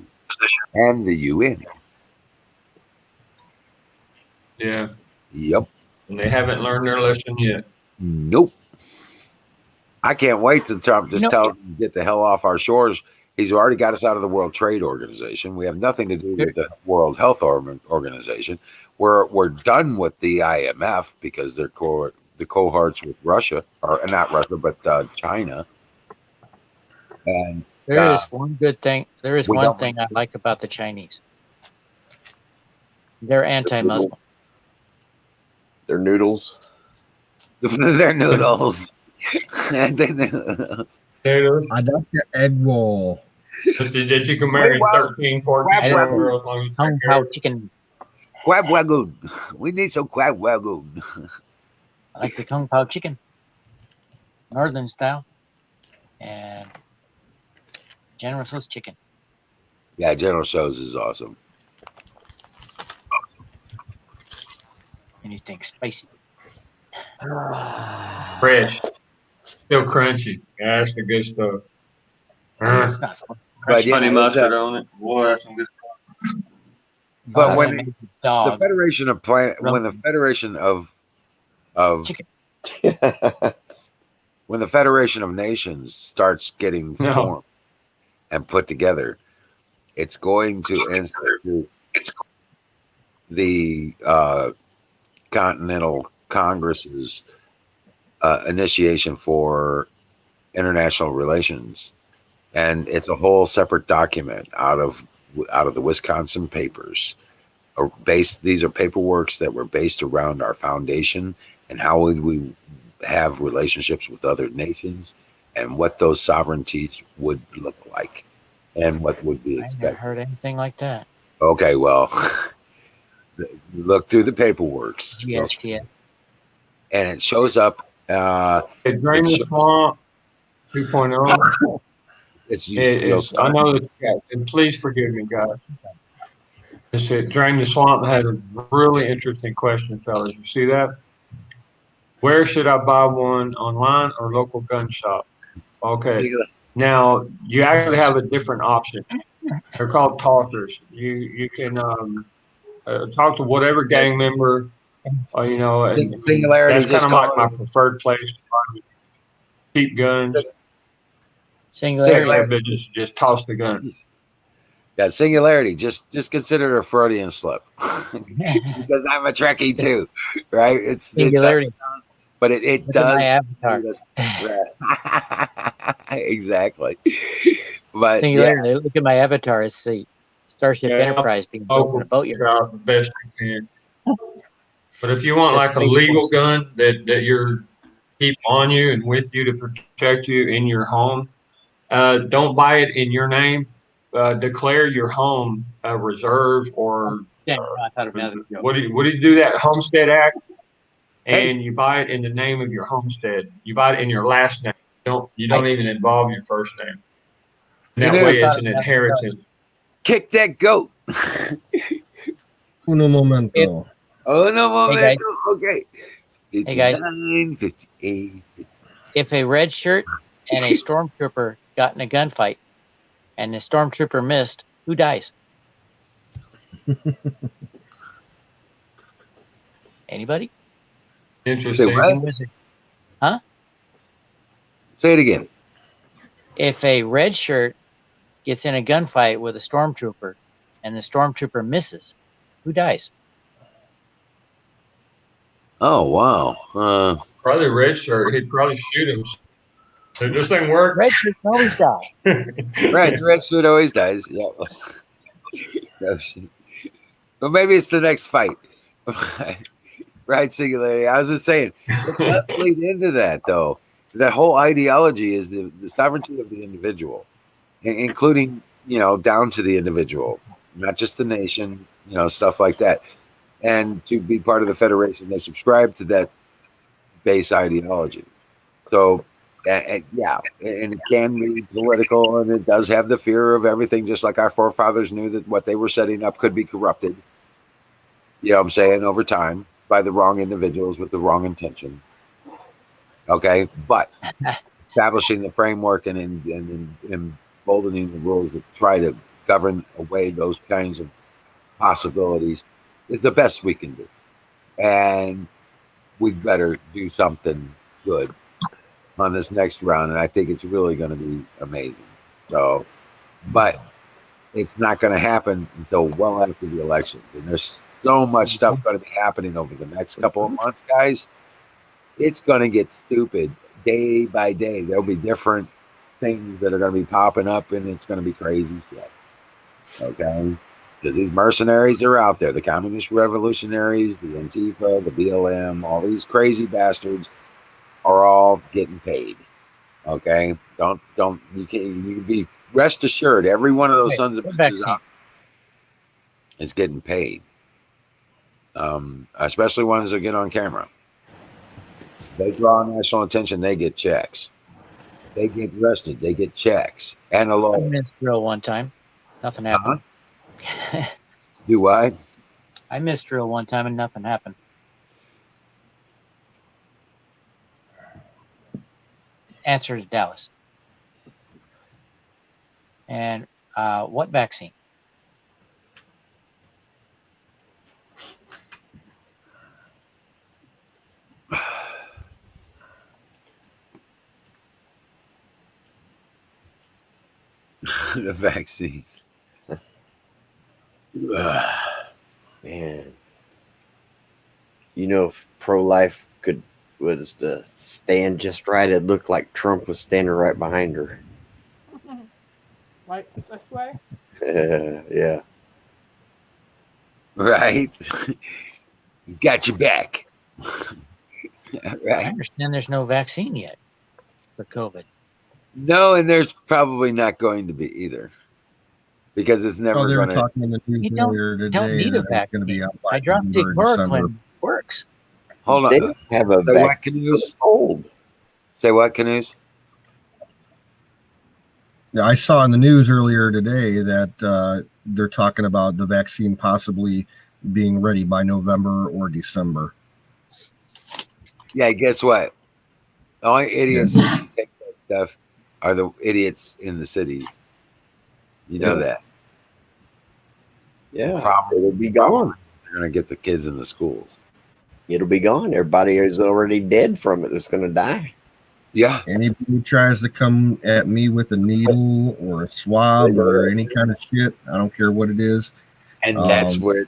S1: and the UN.
S5: Yeah,
S1: Yep.
S5: and they haven't learned their lesson yet.
S1: Nope. I can't wait till Trump just
S6: No.
S1: tells them to get the hell off our shores. He's already got us out of the World Trade Organization. We have nothing to do with the World Health Organization. We're done with the IMF because they're the cohorts with Russia, or not Russia, but China. And
S6: There is one good thing. There is
S1: we
S6: one
S1: don't-
S6: thing I like about the Chinese. They're anti-Muslim.
S3: Their noodles.
S1: they're noodles. They're noodles.
S5: Potatoes.
S4: I like the egg roll.
S5: That you can marry
S1: Wait, wow.
S5: 13, 14
S1: Wag,
S5: year
S1: wag.
S5: old girls as long as you
S6: Kung
S5: take care
S6: Pao
S5: of them.
S6: chicken.
S1: Crab wagoon. We need some crab wagoon.
S6: I like the Kung Pao chicken, northern style, and General Tso's chicken.
S1: Yeah, General Tso's is awesome.
S6: Anything spicy.
S5: Fresh. Still crunchy. Yeah, that's the good stuff.
S6: It's not so
S1: But
S6: crunchy.
S1: yeah,
S5: Honey
S1: it's,
S5: mustard on it. Boy, that's some good stuff.
S1: but
S6: I'm
S1: when
S6: gonna make the
S1: the
S6: dog
S1: Federation of when the Federation of
S6: chicken.
S1: when the Federation of Nations starts getting
S5: No.
S1: formed and put together, it's going to institute the Continental Congress's initiation for international relations, and it's a whole separate document out of the Wisconsin papers. These are paperworks that were based around our foundation and how would we have relationships with other nations and what those sovereignties would look like and what would be
S6: I never
S1: expected.
S6: heard anything like that.
S1: Okay, well, look through the paperwork,
S6: GSTS.
S1: and it shows up.
S5: It drained the swamp 2.0. I know that, and please forgive me, guys. It said Drain the Swamp had a really interesting question, fellas. You see that? Where should I buy one, online or local gun shop? Okay. Now, you actually have a different option. They're called talkers. You can talk to whatever gang member, and
S1: Singularity
S5: that's kind of like my preferred place to find cheap guns.
S6: Singularity.
S5: But just toss the gun.
S1: Yeah, Singularity. Just consider it a Freudian slip because I'm a Trekkie too, right?
S6: Singularity.
S1: But it
S6: Look
S1: does.
S6: at my avatar.
S1: Exactly. But
S6: Singularity. Look at my avatar. It's the Starship
S5: Yeah,
S6: Enterprise being built in a boatyard.
S5: The best you can. But if you want like a legal gun that you're keep on you and with you to protect you in your home, don't buy it in your name. Declare your home a reserve or
S6: I thought of another joke.
S5: what do you do that Homestead Act? And you buy it in the name of your homestead. You buy it in your last name. You don't even involve your first name. And that way it's an inheritance.
S1: Kick that goat.
S4: Uno momento.
S1: Oh no momento.
S6: Hey,
S1: okay. 59, 58.
S6: If a red shirt and a stormtrooper got in a gunfight and the stormtrooper missed, who dies? Anybody?
S5: Interesting.
S6: Huh?
S1: Say it again.
S6: If a red shirt gets in a gunfight with a stormtrooper and the stormtrooper misses, who dies?
S1: Oh wow.
S5: Probably red shirt. He'd probably shoot him. Did this thing work?
S6: Red shirt always die.
S1: Right, the red shirt always dies. Yeah. But maybe it's the next fight. Right, Singularity. I was just saying, let's lead into that though. That whole ideology is the sovereignty of the individual, including, down to the individual, not just the nation, stuff like that. And to be part of the Federation, they subscribe to that base ideology. So, and it can be political, and it does have the fear of everything, just like our forefathers knew that what they were setting up could be corrupted. You know what I'm saying? Over time by the wrong individuals with the wrong intention. Okay, but establishing the framework and emboldening the rules that try to govern away those kinds of possibilities is the best we can do. and we better do something good on this next round. And I think it's really going to be amazing. So, but it's not going to happen until well after the election. And there's so much stuff going to be happening over the next couple of months, guys. It's going to get stupid day by day. There'll be different things that are going to be popping up, and it's going to be crazy shit. Okay? Because these mercenaries are out there. The communist revolutionaries, the Antifa, the BLM, all these crazy bastards are all getting paid. Okay? You can be rest assured every one of those sons of bitches out is getting paid. Especially ones that get on camera. They draw national attention, they get checks. They get arrested, they get checks. And a
S6: I
S1: lawyer.
S6: missed drill one time. Nothing happened.
S1: Do what?
S6: I missed drill one time and nothing happened. Answer to Dallas. And what vaccine?
S1: The vaccine.
S3: Man, you know, if pro-life was to stand just right, it looked like Trump was standing right behind her.
S8: Like this way?
S3: Yeah.
S1: Right? He's got your back.
S6: I
S1: Right?
S6: understand there's no vaccine yet for COVID.
S1: No, and there's probably not going to be either. Because it's never
S4: they were
S1: going to.
S4: talking in the news
S6: You
S4: earlier
S6: don't
S4: today
S6: need a
S4: that it's going to be
S6: vaccine.
S4: out by November, December.
S6: Hydroxychloroquine works.
S1: Hold
S3: They
S1: on.
S3: don't have a
S1: Say what,
S3: vaccine
S1: Canoes?
S3: for cold.
S1: Say what, Canoes?
S4: Yeah, I saw in the news earlier today that they're talking about the vaccine possibly being ready by November or December.
S1: Yeah, guess what? The only idiots that take that stuff are the idiots in the cities. You know
S3: Yeah.
S1: that.
S3: Yeah,
S1: Problem-
S3: it'll be gone.
S1: They're going to get the kids in the schools.
S3: It'll be gone. Everybody is already dead from it. That's going to die.
S1: Yeah.
S4: Anybody who tries to come at me with a needle or a swab or any kind of shit, I don't care what it is.
S1: And that's where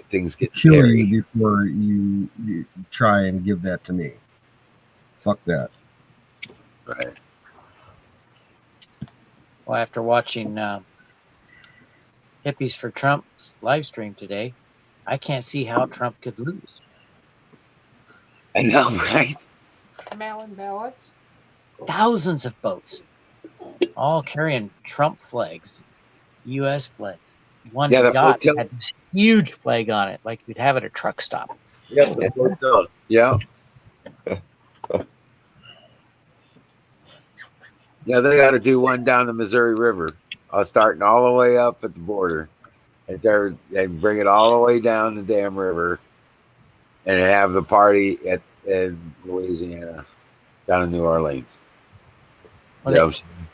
S1: things get
S4: kill
S1: scary.
S4: you before you try and give that to me. Fuck that.
S1: Right.
S6: Well, after watching Hippies for Trump's live stream today, I can't see how Trump could lose.
S1: I know, right?
S8: Mail-in ballots.
S6: Thousands of boats, all carrying Trump flags, U.S. flags. One
S1: Yeah, the
S6: yacht
S1: flotilla.
S6: had this huge flag on it, like you'd have at a truck stop.
S1: Yep, the flotilla. Yeah. Yeah, they got to do one down the Missouri River, starting all the way up at the border, and bring it all the way down the damn river, and have the party in Louisiana, down in New Orleans.
S6: Well,
S1: You know what I'm saying?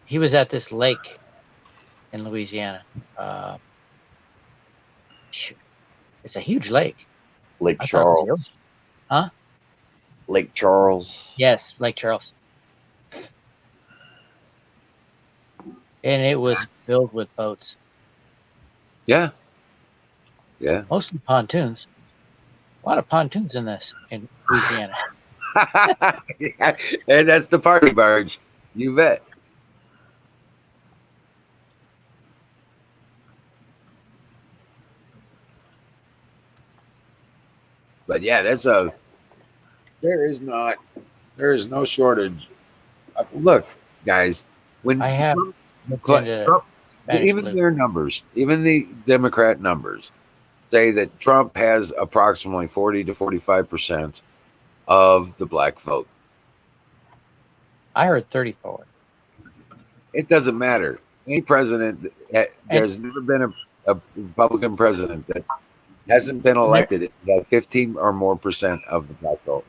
S6: he was at this lake in Louisiana. It's a huge lake.
S3: Lake
S6: I thought
S3: Charles.
S6: the- Huh?
S3: Lake Charles.
S6: Yes, Lake Charles. And it was filled with boats,
S1: Yeah. Yeah.
S6: mostly pontoons. A lot of pontoons in Louisiana.
S1: And that's the party barge. You bet. But yeah, there is no shortage. Look, guys, when
S6: I have
S1: Trump,
S6: looked into Spanish
S1: even
S6: flu.
S1: their numbers, even the Democrat numbers, say that Trump has approximately 40 to 45% of the black vote.
S6: I heard 34.
S1: It doesn't matter. Any president, there's never been a Republican president that hasn't been elected that 15 or more percent of the black vote.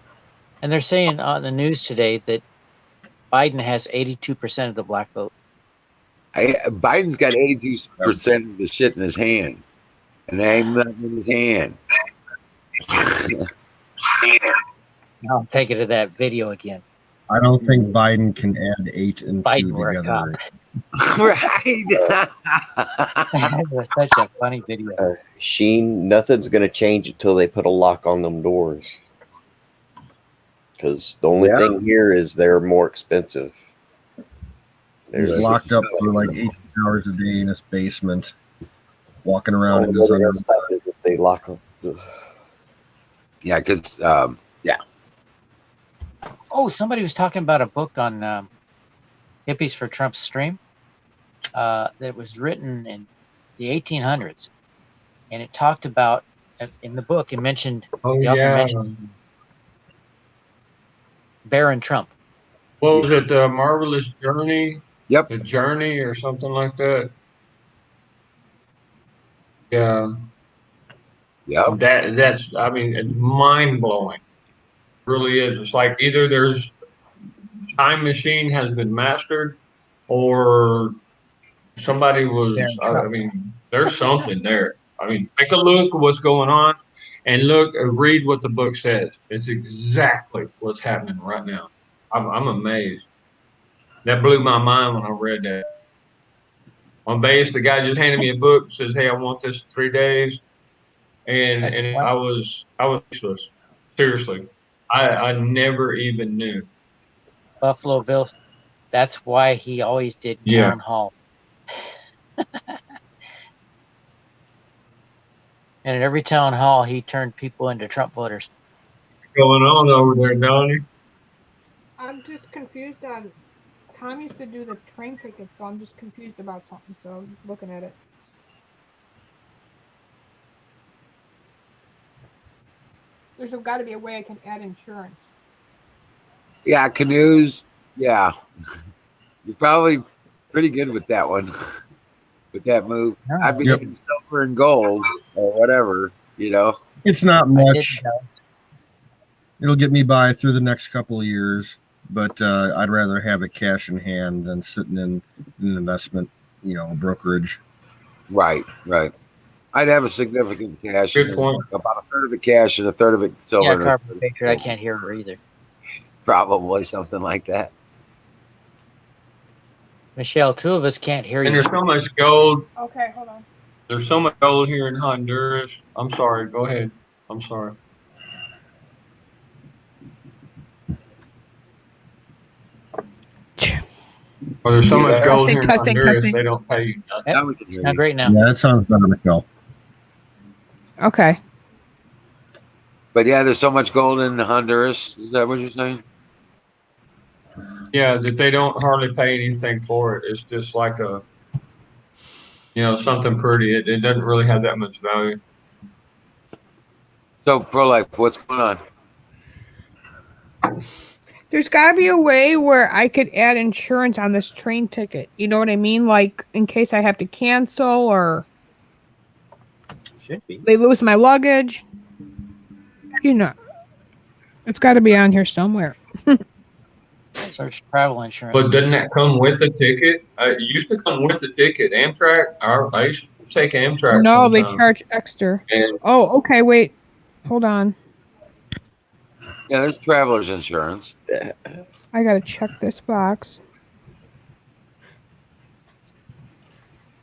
S6: And they're saying on the news today that Biden has 82% of the black vote.
S1: Biden's got 82% of the shit in his hand, and there ain't nothing in his hand.
S6: I'll take it to that video again.
S4: I don't think Biden can add 8 and 2
S6: Biden or a cop.
S4: together.
S1: Right.
S6: That was such a funny video.
S3: Sheen, nothing's going to change until they put a lock on them doors. Because the only thing here is they're more expensive.
S4: He's locked up for like 18 hours a day in his basement, walking around in his underwear.
S3: If they lock them.
S1: Yeah, because
S6: Oh, somebody was talking about a book on hippies for Trump's stream that was written in the 1800s, and it talked about in the book. It mentioned
S5: Oh,
S6: he also
S5: yeah.
S6: mentioned Baron Trump.
S5: What was it? The Marvelous Journey?
S1: Yep.
S5: The Journey or something like that. Yeah.
S1: Yep.
S5: That's I mean, it's mind blowing. Really is. It's like either there's time machine has been mastered or somebody was I mean, there's something there. I mean, take a look at what's going on and read what the book says. It's exactly what's happening right now. I'm amazed. That blew my mind when I read that. On base, the guy just handed me a book and says, "Hey, I want this in 3 days," and I was speechless. Seriously, I never even knew.
S6: Buffalo Bills. That's why he always did
S5: Yeah.
S6: town hall. And at every town hall, he turned people into Trump voters.
S5: What's going on over there, Donnie?
S8: I'm just confused on. Tom used to do the train tickets, so I'm just confused about something. So I'm just looking at it. There's got to be a way I can add insurance.
S1: Yeah, canoes. Yeah. You're probably pretty good with that one. With that move. I'd be getting silver and gold or whatever, you know.
S4: It's not much. It'll get me by through the next couple of years, but I'd rather have it cash in hand than sitting in an investment, brokerage.
S1: Right. I'd have a significant cash.
S5: Good point.
S1: About a third of it cash and a third of it silver.
S6: Yeah, Carbon Patriot. I can't hear her either.
S1: Probably something like that.
S6: Michelle, two of us can't hear you.
S5: And there's so much gold.
S8: Okay, hold on.
S5: There's so much gold here in Honduras. I'm sorry. Go ahead. I'm sorry. Well, there's so much gold here in Honduras, they don't pay you nothing.
S6: Yep. It's not great now.
S4: Yeah, that sounds better, Michelle.
S9: Okay.
S1: But yeah, there's so much gold in Honduras. Is that what you're saying?
S5: Yeah, that they don't hardly pay anything for it. It's just like something pretty. It doesn't really have that much value.
S1: So, pro-life, what's going on?
S9: There's got to be a way where I could add insurance on this train ticket. You know what I mean? Like, in case I have to cancel or
S6: Should be.
S9: they lose my luggage. It's got to be on here somewhere.
S6: Search travel insurance.
S5: But doesn't that come with the ticket? It used to come with the ticket. Amtrak, I used to take Amtrak.
S9: No, they
S5: sometimes.
S9: charge extra.
S5: And
S9: Oh, okay. Wait. Hold on.
S1: Yeah, there's traveler's insurance.
S9: I got to check this box.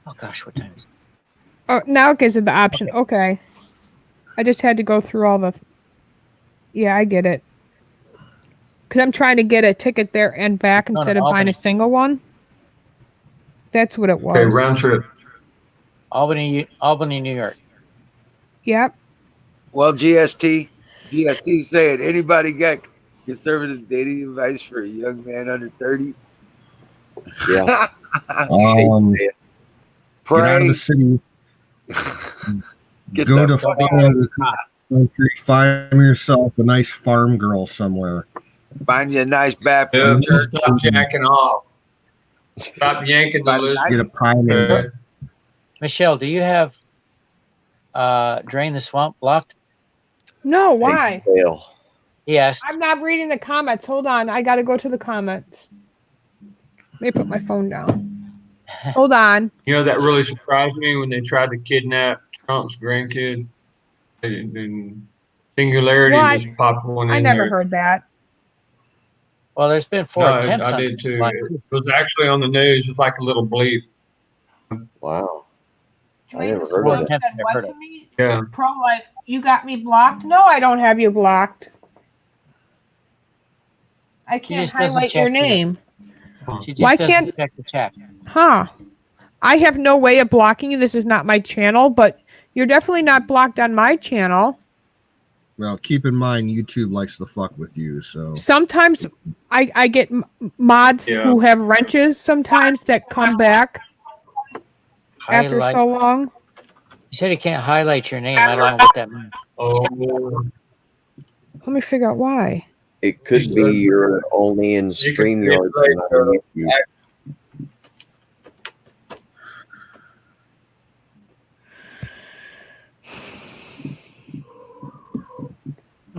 S6: Oh, gosh, what time is it?
S9: Oh, now it gives it the option. Okay. I just had to go through all the... Yeah, I get it. Because I'm trying to get a ticket there and back instead of buying a single one. That's what it was.
S5: okay, round trip.
S6: Albany, New York.
S9: Yep.
S1: Well, GST said, anybody got conservative dating advice for a young man under 30?
S3: Yeah.
S1: Pray.
S4: Get out of the city.
S1: Get
S4: Go
S1: the
S4: to
S1: fuck
S4: far
S1: out of
S4: the country. Find yourself a nice farm girl somewhere.
S1: Find you a nice Baptist
S5: Yeah,
S1: church.
S5: stop jacking off. Stop yanking the list.
S4: Get a pioneer.
S6: Michelle, do you have Drain the Swamp blocked?
S9: No, why?
S3: Fail.
S6: He asked.
S9: I'm not reading the comments. Hold on. I got to go to the comments. Let me put my phone down. Hold on.
S5: That really surprised me when they tried to kidnap Trump's grandkid. And Singularity
S9: What?
S5: just popped one
S9: I
S5: in
S9: never
S5: there.
S9: heard that.
S6: Well, there's been 4
S5: No,
S6: attempts
S5: I
S6: on
S5: did too.
S6: mine.
S5: It was actually on the news. It's like a little bleep.
S3: Wow. I
S9: Dwayne
S3: never
S9: the
S3: heard
S6: Four
S3: of
S9: Skunk
S3: that.
S6: attempts
S9: said
S6: I've
S9: what
S6: heard
S9: to
S6: of.
S9: me?
S5: Yeah.
S9: Pro life, you got me blocked? No, I don't have you blocked. I
S6: She
S9: can't
S6: just doesn't
S9: highlight your
S6: check the.
S9: name.
S6: She just
S9: Why
S6: doesn't
S9: can't?
S6: check the chat.
S9: Huh. I have no way of blocking you. This is not my channel, but you're definitely not blocked on my channel.
S4: Well, keep in mind, YouTube likes to fuck with you. So
S9: Sometimes I get mods
S5: Yeah.
S9: who have wrenches sometimes that come back after
S6: Highlight.
S9: so long.
S6: You said you can't highlight your name. I don't know what that means.
S5: Oh,
S9: Let me figure out why.
S3: It could be you're only in
S5: You can
S3: StreamYard,
S5: manipulate
S3: and not on YouTube.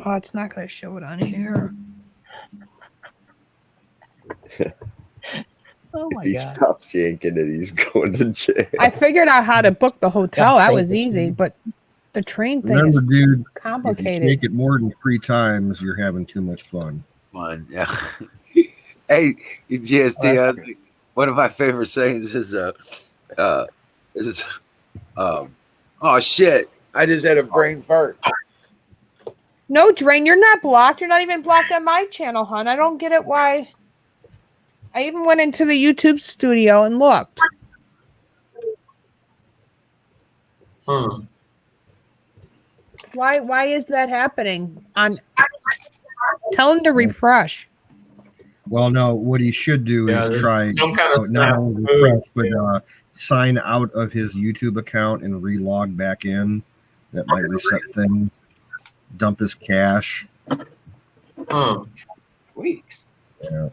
S9: Oh, it's not going to show it on here.
S6: Oh my
S3: He
S6: god.
S3: stops yanking and he's going to jail.
S9: I figured out how to book the hotel.
S6: Yeah,
S9: That was
S6: thank you.
S9: easy, but the train thing
S4: remember,
S9: is
S4: dude, if you
S9: complicated.
S4: shake it more than 3 times, you're having too much fun.
S1: Fun, yeah. Hey, GST. One of my favorite sayings is oh shit! I just had a brain fart.
S9: No, Drain, you're not blocked. You're not even blocked on my channel, hon. I don't get it why. I even went into the YouTube studio and looked.
S5: huh.
S9: Why is that happening? Tell him to refresh.
S4: Well, no, what he should do
S5: Yeah,
S4: is
S5: there's
S4: try
S5: some kind of
S4: not
S5: snap
S4: only
S5: move.
S4: refresh, but sign out of his YouTube account and relog back in. That might reset things. Dump his cash.
S5: Huh.
S6: Weeks.
S4: Yeah.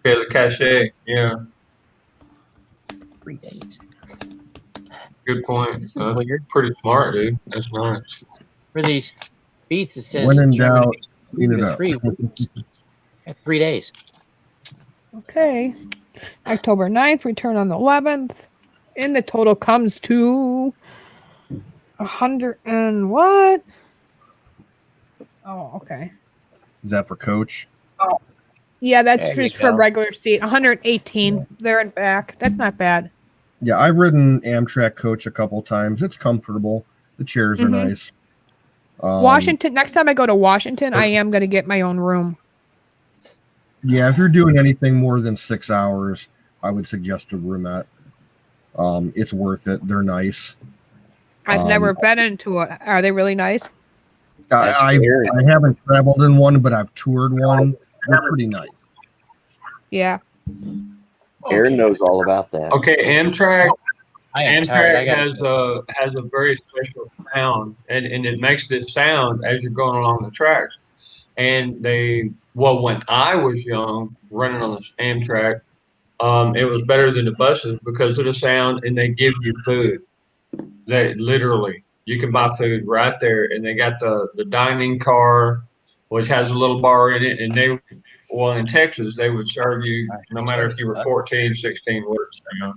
S5: Okay, the cachet. Yeah,
S6: 3 days.
S5: good point.
S6: This is
S5: That's
S6: weird.
S5: pretty smart, dude. That's nice.
S6: For these beats, it says
S4: When in
S6: Germany
S4: doubt, clean
S6: 2
S4: it
S6: to
S4: up.
S6: 3 weeks. 3 days.
S9: Okay. October 9th, return on the 11th. And the total comes to 100 and what? Oh, okay.
S4: Is that for coach?
S9: Yeah, that's
S6: There you
S9: just for
S6: go.
S9: regular seat. 118 there and back. That's not bad.
S4: Yeah, I've ridden Amtrak coach a couple times. It's comfortable. The chairs are
S9: Mhm.
S4: nice.
S9: Washington. Next time I go to Washington, I am going to get my own room.
S4: Yeah, if you're doing anything more than 6 hours, I would suggest a roomette. It's worth it. They're nice.
S9: I've never been into it. Are they really nice?
S4: I haven't traveled in one, but I've toured one. They're pretty nice.
S9: Yeah.
S3: Aaron knows all about that.
S5: Okay, Amtrak.
S6: I am tired. I
S5: Amtrak
S6: got
S5: has a very special sound, and it makes this sound as you're going along the tracks. And when I was young, running on the Amtrak, it was better than the buses because of the sound, and they give you food. They literally, you can buy food right there, and they got the dining car, which has a little bar in it, and in Texas, they would serve you no matter if you were 14, 16, whatever, you know.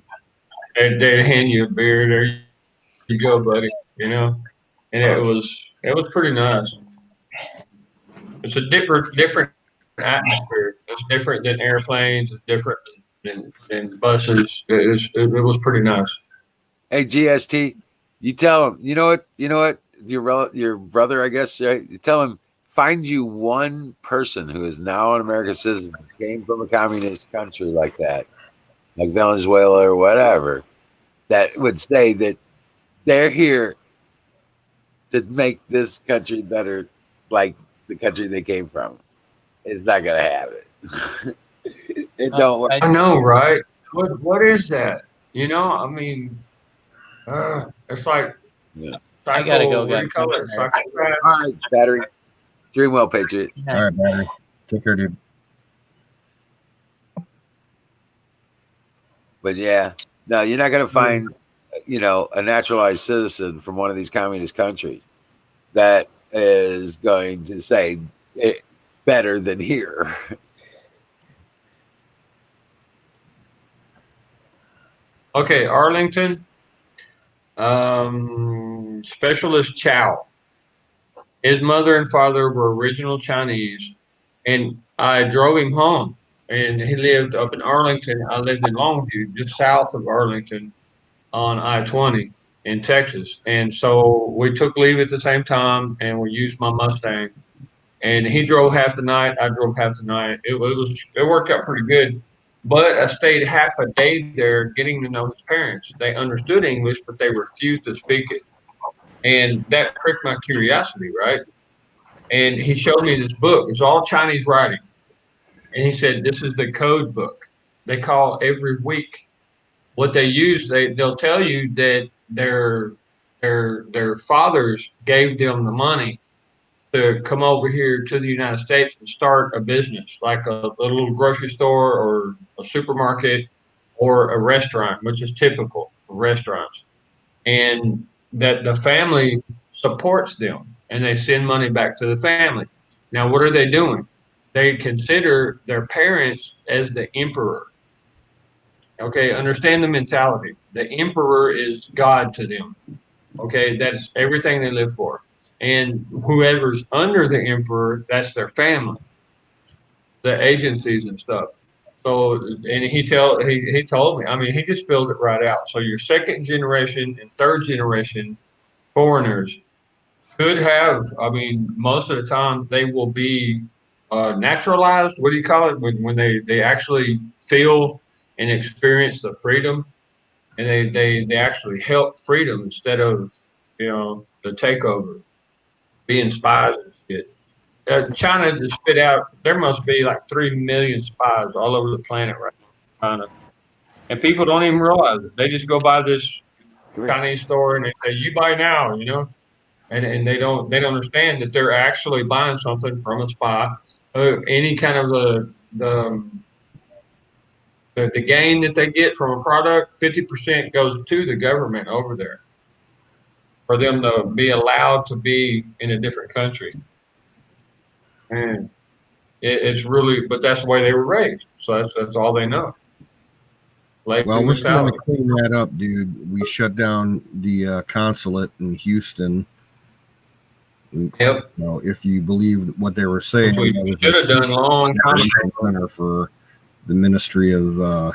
S5: They'd hand you a beer. There you go, buddy. You know, and it was pretty nice. It's a different atmosphere. It's different than airplanes. It's different than buses. It was pretty nice.
S1: Hey, GST, you tell him. You know what. Your brother, I guess. Right? You tell him find you one person who is now an American citizen, came from a communist country like that, like Venezuela or whatever, that would say that they're here to make this country better, like the country they came from. It's not gonna have it. It don't work.
S5: I know, right? What is that? You know, I mean, it's like
S1: Yeah.
S6: I gotta go,
S5: what do you
S6: guys.
S5: call it? Psychopath.
S1: All right, battery. Dream well, Patriot.
S4: All right, battery. Take care, dude.
S1: But yeah, no, you're not gonna find, a naturalized citizen from one of these communist countries that is going to say it better than here.
S5: Okay, Arlington. Specialist Chow. His mother and father were original Chinese, and I drove him home. And he lived up in Arlington. I lived in Longview, just south of Arlington on I-20 in Texas. And so we took leave at the same time, and we used my Mustang. And he drove half the night. I drove half the night. It worked out pretty good. But I stayed half a day there getting to know his parents. They understood English, but they refused to speak it. And that pricked my curiosity, right? And he showed me this book. It's all Chinese writing. And he said, this is the code book. They call every week. What they use, they'll tell you that their fathers gave them the money to come over here to the United States and start a business, like a little grocery store or a supermarket or a restaurant, which is typical of restaurants. And that the family supports them and they send money back to the family. Now, what are they doing? They consider their parents as the emperor. Okay, understand the mentality. The emperor is God to them. Okay, that's everything they live for. And whoever's under the emperor, that's their family, the agencies and stuff. So, and he told me, I mean, he just spelled it right out. So your second generation and third generation foreigners could have, I mean, most of the time they will be naturalized. What do you call it? When they actually feel and experience the freedom and they actually help freedom instead of, the takeover, being spies and shit. China just spit out, there must be like 3 million spies all over the planet right now, China. And people don't even realize it. They just go by this Chinese store and they say, you buy now, and they don't understand that they're actually buying something from a spy. Any kind of the gain that they get from a product, 50% goes to the government over there for them to be allowed to be in a different country. And it's really, but that's the way they were raised. So that's all they know.
S4: Well, we're starting to clean that up, dude. We shut down the consulate in Houston.
S5: Yep.
S4: If you believe what they were saying,
S5: we should have done long time
S4: ago for the Ministry of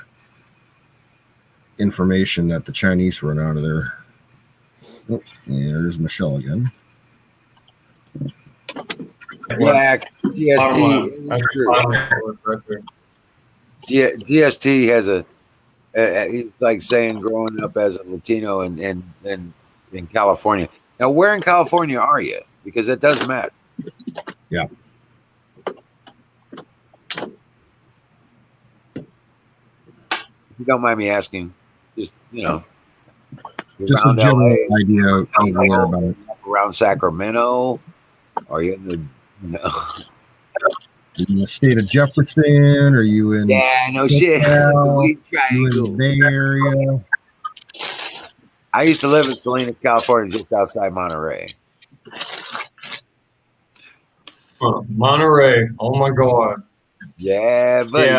S4: Information that the Chinese run out of there. Oh, yeah, there's Michelle again.
S1: Yeah, GST has it's like saying growing up as a Latino in California. Now, where in California are you? Because it does matter.
S4: Yeah.
S1: If you don't mind me asking, just
S4: just a general idea of
S1: around Sacramento. Are you in the
S4: in the state of Jefferson? Are you in?
S1: Yeah, no shit.
S4: You in the Bay Area?
S1: I used to live in Salinas, California, just outside Monterey.
S5: Monterey. Oh my God.
S1: Yeah, buddy.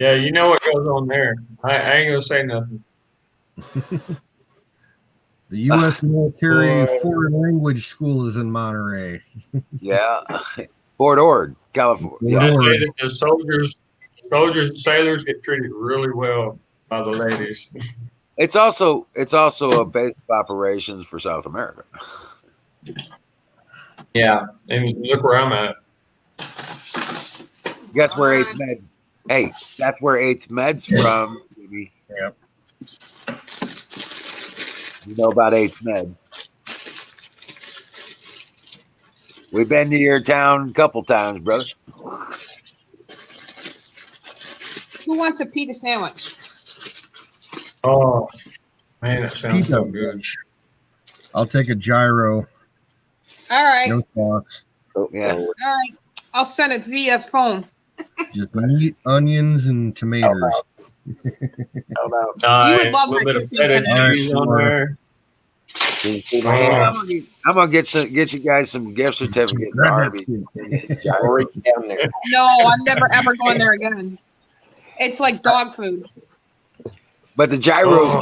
S5: Yeah, you know what goes on there. I ain't gonna say nothing.
S4: The U.S. Military Foreign Language School is in Monterey.
S1: Yeah, Fort Ord, California.
S5: Yeah. The soldiers and sailors get treated really well by the ladies.
S1: It's also a base of operations for South America.
S5: Yeah, and look where I'm at.
S1: Guess where 8th Med? Hey, that's where 8th Med's from, baby.
S4: Yep.
S1: You know about 8th Med. We've been to your town a couple times, brother.
S8: Who wants a pita sandwich?
S5: Oh, man, that sounds so good.
S4: I'll take a gyro.
S8: All right.
S4: No sauce.
S1: Oh, yeah.
S8: All right. I'll send it via phone.
S4: Just meat, onions, and tomatoes.
S5: Nice.
S8: You would love
S5: a little bit of feta cheese on there.
S1: I'm gonna get you guys some gift certificates to Arby's.
S8: No, I'm never ever going there again. It's like dog food.
S1: But the gyros,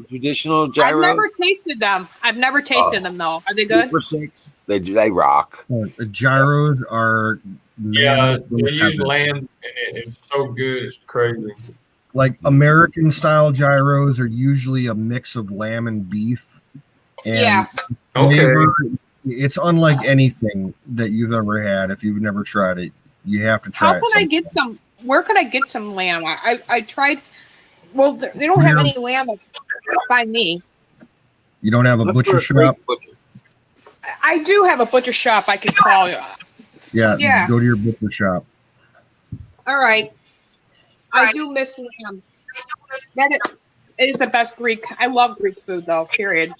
S1: Traditional
S10: I've
S1: gyro.
S10: never tasted them. I've never tasted them though. Are they good?
S1: For $6. They rock.
S4: Gyros are
S5: Yeah,
S4: man.
S5: they use lamb in it. It's so good. It's crazy.
S4: Like American style gyros are usually a mix of lamb and beef, and
S10: Yeah.
S4: flavor. It's unlike anything that you've ever had. If you've never tried it, you have to try
S10: How
S4: it.
S10: can I get some? Where can I get some lamb? I tried. Well, they don't have any lamb by me.
S4: You don't have a butcher shop?
S10: I do have a butcher shop I could call you.
S4: Yeah,
S10: Yeah.
S4: go to your butcher shop.
S10: All right. I do miss lamb. That is the best Greek. I love Greek food though. Period.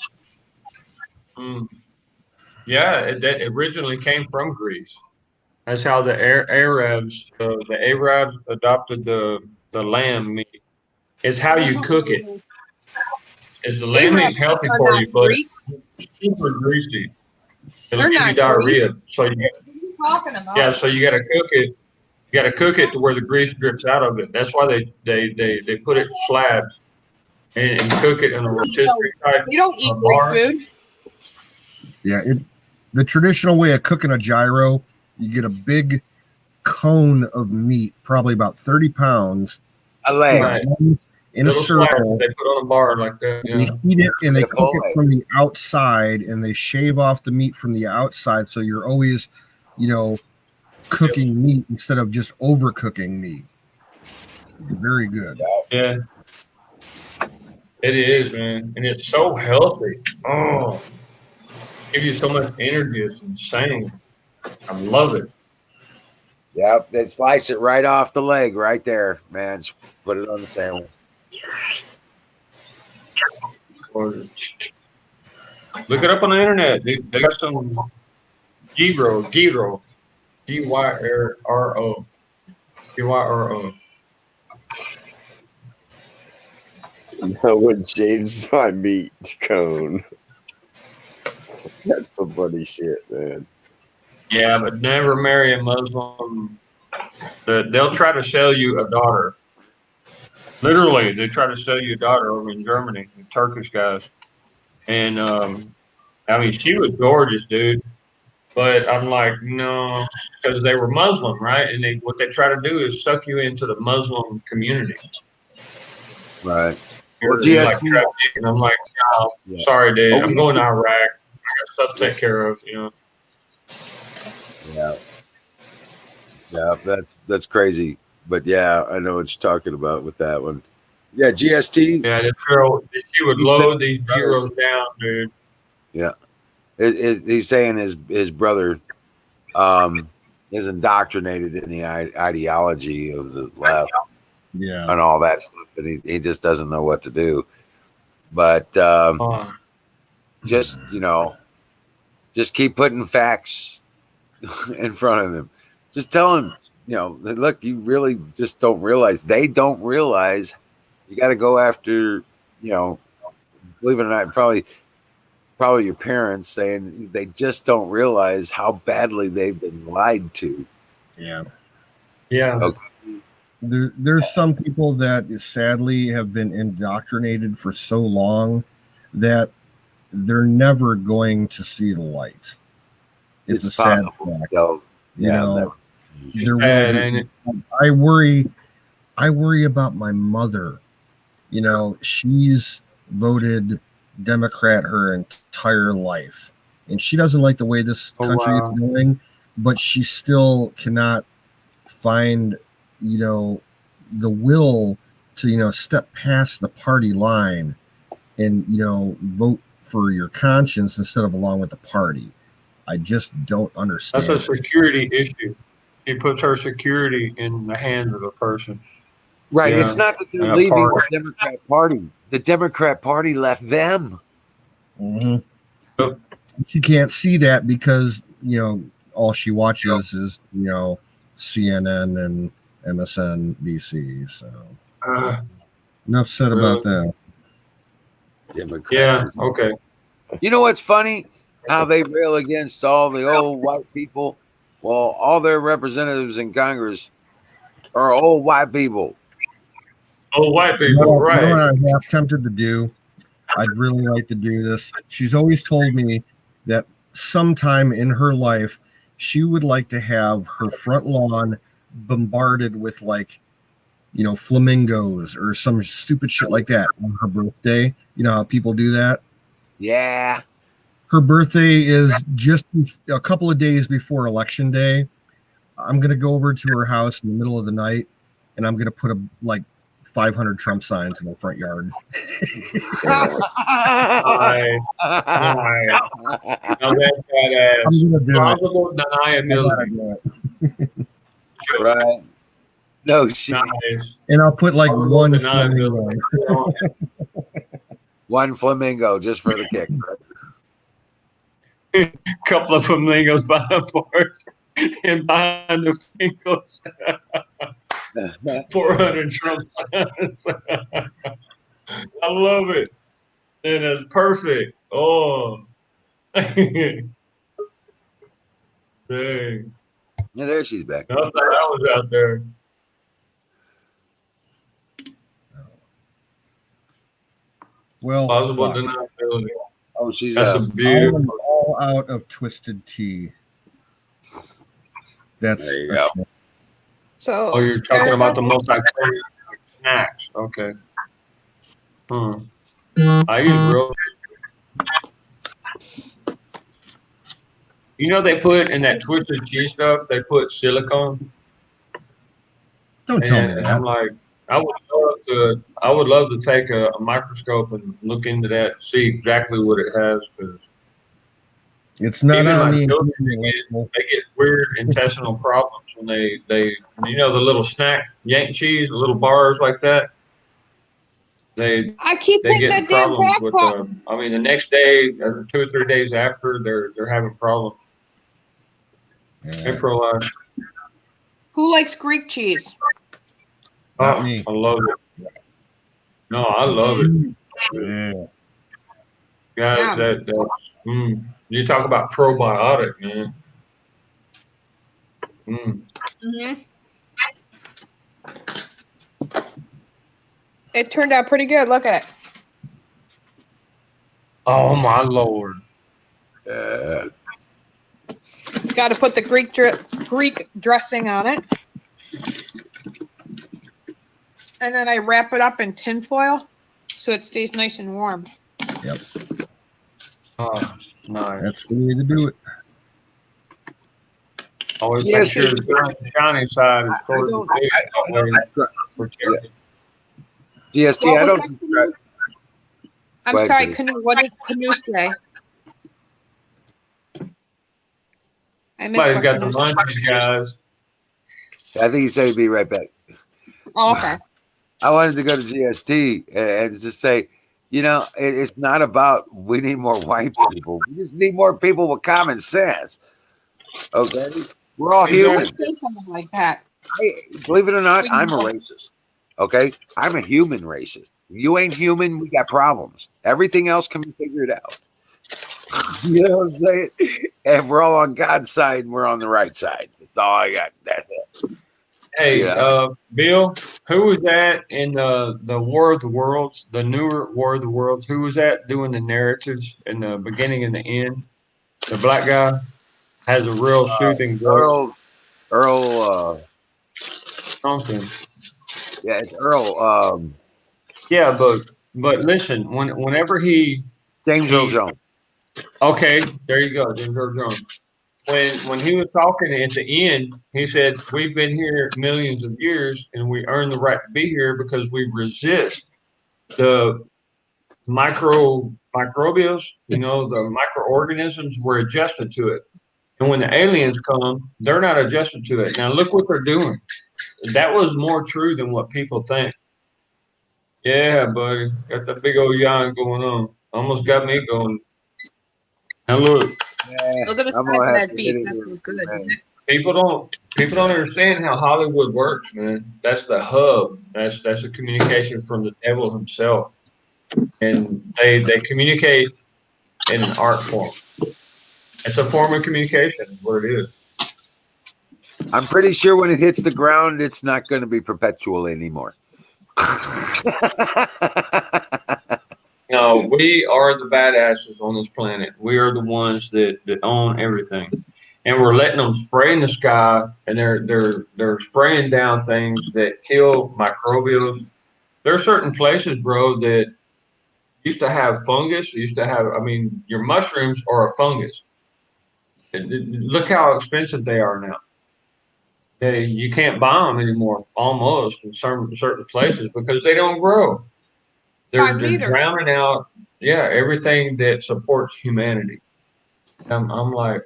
S5: Yeah, that originally came from Greece. That's how the Arabs adopted the lamb meat. It's how you cook it. Is the lamb meat's
S10: Arabs
S5: healthy
S10: are
S5: for
S10: not
S5: you, but
S10: Greek.
S5: it's super greasy. It'll
S10: They're
S5: give you
S10: not
S5: diarrhea.
S10: Greek.
S5: So
S10: What are you talking about?
S5: yeah, so you got to cook it. You got to cook it to where the grease drips out of it. That's why they put it in slabs and cook it in a rotisserie type
S10: You don't eat Greek
S5: bar.
S10: food.
S4: Yeah, the traditional way of cooking a gyro, you get a big cone of meat, probably about 30 pounds,
S1: A leg.
S4: in a
S5: Little slabs
S4: circle.
S5: they put on a bar like that.
S4: They
S5: Yeah.
S4: heat it and they
S1: Like a
S4: cook it
S1: fillet.
S4: from the outside, and they shave off the meat from the outside, so you're always, cooking meat instead of just overcooking meat. Very good.
S5: Yeah. It is, man. And it's so healthy. Oh. Give you so much energy. It's insane. I love it.
S1: Yep, they slice it right off the leg right there, man. Just put it on the sandwich.
S5: Look it up on the internet. They got some gyro, Gyro. Gyro. Gyro.
S3: No one shaves my meat cone. That's some funny shit, man.
S5: Yeah, but never marry a Muslim. They'll try to sell you a daughter. Literally, they try to sell you a daughter over in Germany, the Turkish guys. And I mean, she was gorgeous, dude. But I'm like, no, because they were Muslim, right? And what they try to do is suck you into the Muslim community.
S1: Right.
S5: Well,
S1: GST.
S5: and I'm like, oh,
S1: Yeah.
S5: sorry, dude.
S1: Oh,
S5: I'm
S1: yeah.
S5: going to Iraq. I got stuff to take care of,
S1: Yeah. Yeah, that's crazy. But yeah, I know what you're talking about with that one. Yeah, GST.
S5: Yeah, she would load these gyros down, dude.
S1: Yeah. He's saying his brother is indoctrinated in the ideology of the left.
S4: Yeah.
S1: And all that stuff, and he just doesn't know what to do. But just just keep putting facts in front of him. Just tell him, look, you really just don't realize. They don't realize. You got to go after, believe it or not, probably your parents saying they just don't realize how badly they've been lied to.
S4: Yeah.
S5: Yeah.
S1: Okay.
S4: There's some people that sadly have been indoctrinated for so long that they're never going to see the light. It's a sad fact. I worry about my mother. She's voted Democrat her entire life, and she doesn't like the way this country is going, but she still cannot find the will to step past the party line and vote for your conscience instead of along with the party. I just don't understand.
S5: That's a security issue. He puts her security in the hands of a person.
S1: Right.
S5: Yeah.
S1: It's not that they're leaving the Democrat Party. The Democrat Party left them.
S4: Mm-hmm. Yep. She can't see that because all she watches is CNN and MSNBC. So enough said about that.
S1: Democrat.
S5: Yeah. Okay.
S1: You know what's funny? How they rail against all the old white people. Well, all their representatives in Congress are old white people.
S5: Old white people, right?
S4: You know what I'm half tempted to do I'd really like to do this. She's always told me that sometime in her life, she would like to have her front lawn bombarded with like, flamingos or some stupid shit like that on her birthday. You know how people do that?
S1: Yeah.
S4: Her birthday is just a couple of days before Election Day. I'm going to go over to her house in the middle of the night and I'm going to put 500 Trump signs in the front yard.
S5: Nice. Nice. Now that's badass.
S4: I'm going to do
S5: Plausible deniability.
S1: Right. No shit.
S5: Nice.
S4: And I'll put like
S5: Plausible
S4: one
S5: deniability.
S4: flamingo.
S1: One flamingo just for the kick.
S5: Couple of flamingos by the porch and behind the flamingos. 400 Trump signs. I love it. And it's perfect. Oh. Dang.
S1: Yeah, there she's back.
S5: I thought I was out there.
S4: Well,
S5: Plausible
S4: fuck.
S5: deniability.
S1: Oh, she's
S5: That's a
S4: I
S5: beautiful.
S4: am all out of twisted tea. That's
S1: There you
S4: a
S1: go.
S4: shame.
S10: So
S5: Oh, you're talking about the multi-course snacks. Okay. I use real. You know they put in that twisted cheese stuff, they put silicone.
S4: Don't tell me
S5: And
S4: that.
S5: I'm like, I would love to take a microscope and look into that, see exactly what it has. Because
S4: It's not
S5: even
S4: on
S5: my
S4: the
S5: children,
S4: ingredient label.
S5: they get weird intestinal problems when they the little snack yank cheese, the little bars like that. They
S10: I keep
S5: they
S10: hitting
S5: get
S10: that damn
S5: problems
S10: back
S5: with
S10: button.
S5: I mean the next day or 2 or 3 days after they're having problems. Hey,
S4: Yeah,
S5: Pro
S10: Who likes Greek cheese?
S4: not me.
S5: I love it. No, I love it.
S4: Yeah.
S5: Guys,
S10: Yeah.
S5: you talk about probiotic, man.
S10: hmm It turned out pretty good. Look at it.
S5: Oh my Lord.
S10: Got to put the Greek dressing on it, and then I wrap it up in tin foil so it stays nice and warm.
S4: Yep.
S5: Oh, nice.
S4: That's the way to do it.
S5: Always make
S1: Yes,
S5: sure the shiny side is towards the big.
S1: I don't
S5: Protect it.
S1: GST,
S10: What
S1: I
S10: was
S1: don't
S10: that?
S1: subscribe.
S10: I'm
S1: Go ahead,
S10: sorry,
S1: Canoe.
S10: Canoe. What did Canoe say? I missed
S5: Somebody's
S10: what
S5: got the
S10: Canoe said.
S5: munchies, guys.
S1: I think he said he'd be right back.
S10: Oh, okay.
S1: I wanted to go to GST and just say, it's not about we need more white people. We just need more people with common sense. Okay? We're all human.
S10: Say something like that.
S1: Believe it or not, I'm a racist. Okay? I'm a human racist. You ain't human, we got problems. Everything else can be figured out. You know what I'm saying? If we're all on God's side, we're on the right side. That's all I got. That's it.
S5: Hey,
S1: Yeah.
S5: Bill, who was that in the War of the Worlds, the newer War of the Worlds? Who was that doing the narratives in the beginning and the end? The black guy has a real soothing voice.
S1: Earl,
S5: Something.
S1: yeah, it's Earl.
S5: Yeah, but listen, whenever
S1: James Earl
S5: he
S1: Jones.
S5: okay, there you go, James Earl Jones. When he was talking at the end, he said, "We've been here millions of years, and we earn the right to be here because we resist the microbials. The microorganisms. We're adjusted to it. And when the aliens come, they're not adjusted to it. Now look what they're doing. That was more true than what people think. Yeah, buddy, got that big old yawn going on. Almost got me going. Now look."
S1: Yeah,
S10: Look at the
S1: I'm
S10: size
S1: gonna
S10: of
S1: have
S10: that
S1: to
S10: beef.
S1: get
S10: That's
S1: into
S10: so good.
S1: man.
S5: People don't understand how Hollywood works, man. That's the hub. That's a communication from the devil himself, and they communicate in an art form. It's a form of communication. Is what it is.
S1: I'm pretty sure when it hits the ground, it's not going to be perpetual anymore.
S5: No, we are the badasses on this planet. We are the ones that own everything, and we're letting them spray in the sky, and they're spraying down things that kill microbials. There are certain places, bro, that used to have fungus. Used to have, I mean, your mushrooms are a fungus. Look how expensive they are now. You can't buy them anymore, almost in certain places because they don't grow. They're
S10: 5 meters.
S5: drowning out, yeah, everything that supports humanity. I'm like,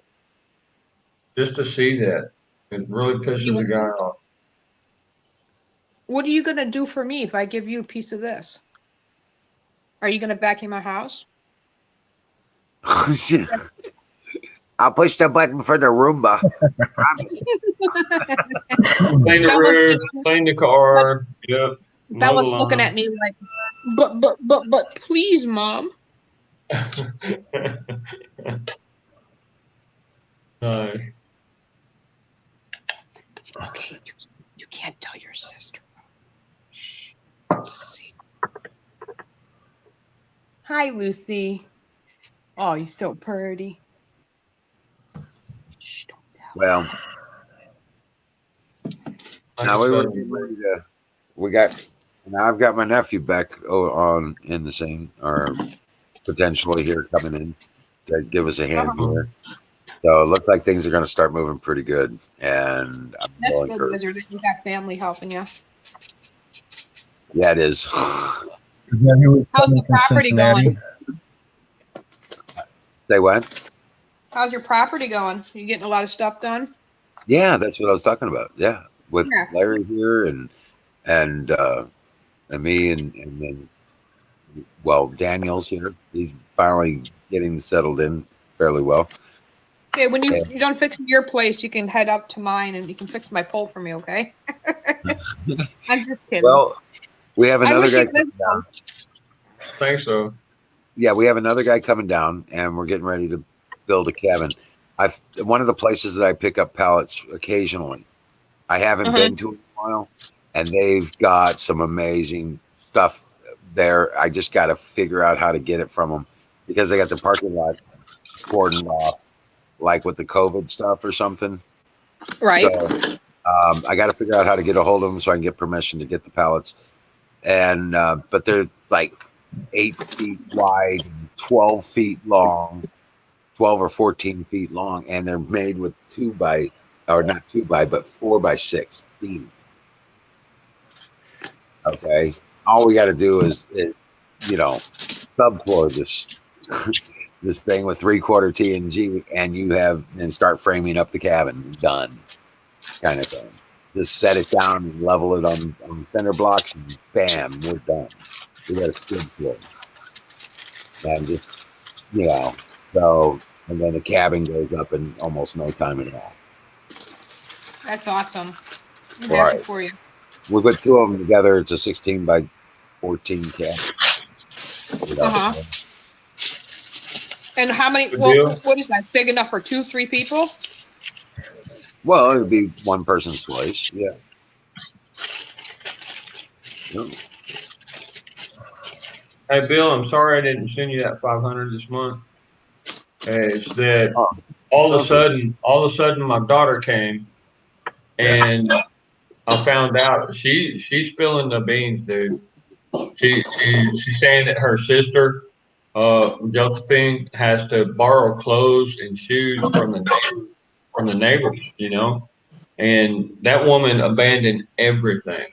S5: just to see that, it really pisses the guy off.
S10: What are you gonna do for me if I give you a piece of this? Are you gonna vacuum my house?
S1: I'll push the button for the Roomba.
S5: Clean the roof, clean the car, yep.
S10: Bella's looking at me like, but please, Mom.
S5: Nice.
S10: Okay, you can't tell your sister. Shh. Hi, Lucy. Oh, you're so pretty. Shh, don't tell.
S1: Well, now I've got my nephew back on in the scene, or potentially here coming in to give us a hand here. So it looks like things are going to start moving pretty good, and I'm
S10: That's
S1: well
S10: good,
S1: encouraged.
S10: Wizard, that you got family helping you.
S1: Yeah, it is.
S4: Is that who was
S10: How's
S4: coming
S10: the
S4: from
S10: property
S4: Cincinnati?
S10: going?
S1: Say what?
S10: How's your property going? You getting a lot of stuff done?
S1: Yeah, that's what I was talking about. Yeah, with
S10: Yeah.
S1: Larry here and me and then Daniel's here. He's finally getting settled in fairly well.
S10: Okay, when
S1: Yeah.
S10: you're done fixing your place, you can head up to mine and you can fix my pole for me, okay? I'm just kidding.
S1: Well, we have
S10: I
S1: another
S10: wish
S1: guy
S10: you
S1: coming
S10: lived
S1: down.
S5: I think so.
S1: Yeah, we have another guy coming down, and we're getting ready to build a cabin. One of the places that I pick up pallets occasionally. I haven't been to in a while, and they've got some amazing stuff there. I just got to figure out how to get it from them because they got the parking lot cordoned off, like with the COVID stuff or something.
S10: Right.
S1: So, I got to figure out how to get a hold of them so I can get permission to get the pallets. And but they're like 8 feet wide, 12 feet long, 12 or 14 feet long, and they're made with 4 by 6 feet. Okay, all we got to do is subfloor this this thing with 3/4 TNG, and and start framing up the cabin. Done, kind of thing. Just set it down and level it on center blocks, and bam, we're done. We got a skid floor, and just so, and then the cabin goes up in almost no time at all.
S10: That's awesome. I'm
S1: Right.
S10: happy for you.
S1: We put 2 of them together. It's a 16 by 14 cabin.
S10: And how many?
S5: Good
S10: Well,
S5: deal.
S10: what is that? Big enough for 2-3 people?
S1: Well, it would be one person's place. Yeah.
S5: Hey, Bill, I'm sorry I didn't send you that 500 this month. It's that all of a sudden, my daughter came, and I found out she's spilling the beans, dude. She's saying that her sister, Josephine, has to borrow clothes and shoes from the neighbors, and that woman abandoned everything.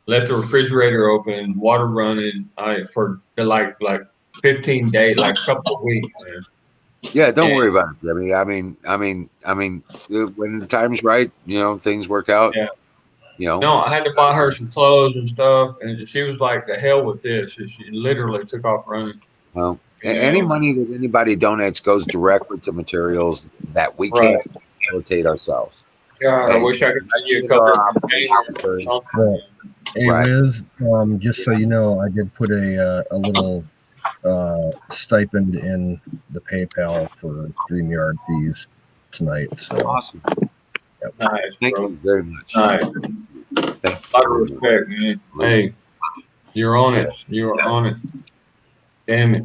S5: Left the refrigerator open, water running, for like 15 days, like a couple of weeks, man.
S1: Yeah, don't worry about it. I mean, when the time's right, things work out.
S5: Yeah.
S1: No,
S5: I had to buy her some clothes and stuff, and she was like, "The hell with this!" And she literally took off running.
S1: Well, any money that anybody donates goes directly to materials that we can't facilitate ourselves.
S5: God, I wish I could send you a couple of containers or something.
S4: Hey, Wiz, just so you know, I did put a little stipend in the PayPal for StreamYard fees tonight. So
S1: awesome.
S4: Yep.
S5: Nice,
S1: Thank
S5: bro.
S1: you very much.
S5: Nice. A lot of respect, man. Hey, You're on it. You're on it. Damn it.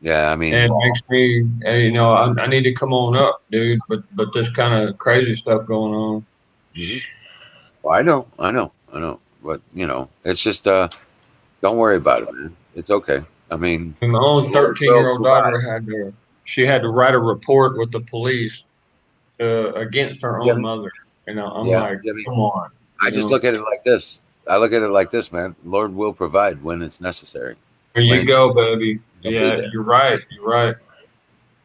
S1: Yeah, I mean,
S5: And it makes me, you know, I need to come on up, dude. But there's kind of crazy stuff going on.
S1: well, I know. But you know, it's just don't worry about it, man. It's okay. I mean,
S5: And my own
S1: Lord will
S5: 13-year-old
S1: provide.
S5: daughter she had to write a report with the police against her
S1: Yeah,
S5: own mother. And I'm
S1: yeah.
S5: like,
S1: I mean,
S5: come on,
S1: I
S5: you
S1: just
S5: know.
S1: look at it like this. I look at it like this, man. Lord will provide when it's necessary.
S5: There
S1: When
S5: you
S1: it's
S5: go, baby.
S1: he'll be
S5: Yeah,
S1: there.
S5: you're right. You're right.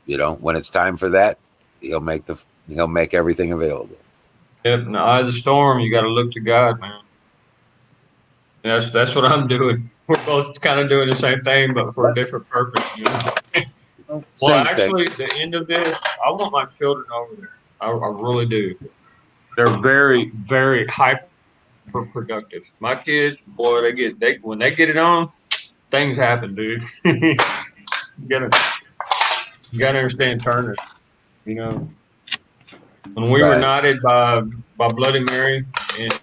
S1: You know, when it's time for that, he'll make everything available.
S5: Yep. In the eye of the storm, you got to look to God, man. That's what I'm doing. We're both kind of doing the same thing, but for a
S1: Yep.
S5: different purpose. You know? Well,
S1: Same thing.
S5: actually, the end of this, I want my children over there. I really do. They're very, very hyper productive. My kids, boy, they when they get it on, things happen, dude. you gotta you gotta understand Turner. You know, when we were
S1: Right.
S5: knighted by Bloody Mary, and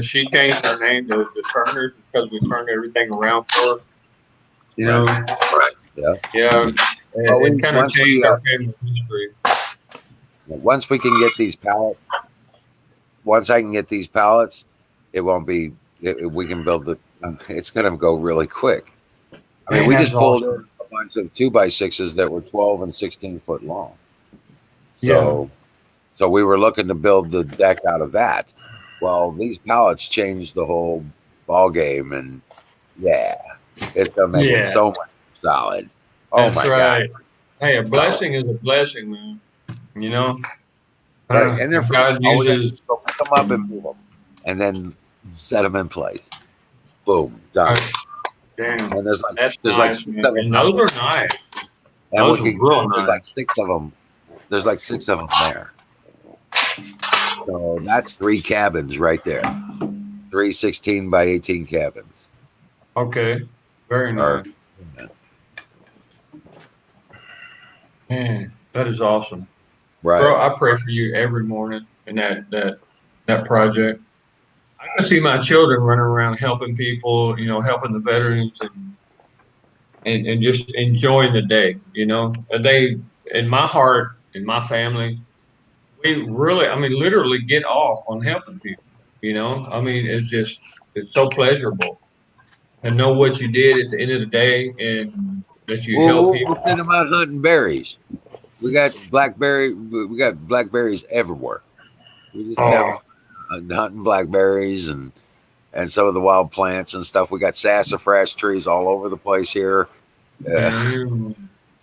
S5: she changed her name to the Turners because we turned everything around for her. You know,
S1: Right. Yeah.
S5: yeah,
S1: Well,
S5: it kind of
S1: once
S5: changed our family history.
S1: we can get these pallets, once I can get these pallets, it won't be. We can build the. It's going to go really quick. I mean,
S5: Man,
S1: we
S5: that's
S1: just pulled in
S5: awesome.
S1: a bunch of 2x6s that were 12 and 16 foot long.
S5: Yeah,
S1: So we were looking to build the deck out of that. Well, these pallets changed the whole ball game, and yeah, it's gonna make it
S5: yeah,
S1: so much solid. Oh
S5: that's
S1: my god!
S5: right. Hey, a
S1: So,
S5: blessing is a blessing, man. You know,
S1: right, and they're free.
S5: God
S1: All we got to do
S5: uses.
S1: is go pick them up and move them, and then set them in place. Boom, done.
S5: Damn,
S1: And
S5: that's
S1: there's like
S5: nice,
S1: 6
S5: man.
S1: of them
S5: And
S1: out
S5: those
S1: there,
S5: are nice.
S1: and we
S5: Those are
S1: can.
S5: real
S1: There's like
S5: nice.
S1: 6 of them. There's like 6 of them there. So that's 3 cabins right there. 3 16 by 18 cabins.
S5: Okay, very
S1: Or
S5: nice. Man, that is awesome, bro.
S1: right.
S5: I pray for you every morning in that project. I can see my children running around helping people, you know, helping the veterans and just enjoying the day, you know. And they, in my heart, in my family, we really, I mean, literally get off on helping people, you know. I mean, it's so pleasurable to know what you did at the end of the day and that you help
S1: We'll
S5: people.
S1: send them out hunting berries. We got blackberries everywhere. We just have
S5: Oh,
S1: hunting blackberries and some of the wild plants and stuff. We got sassafras trees all over the place here,
S5: damn.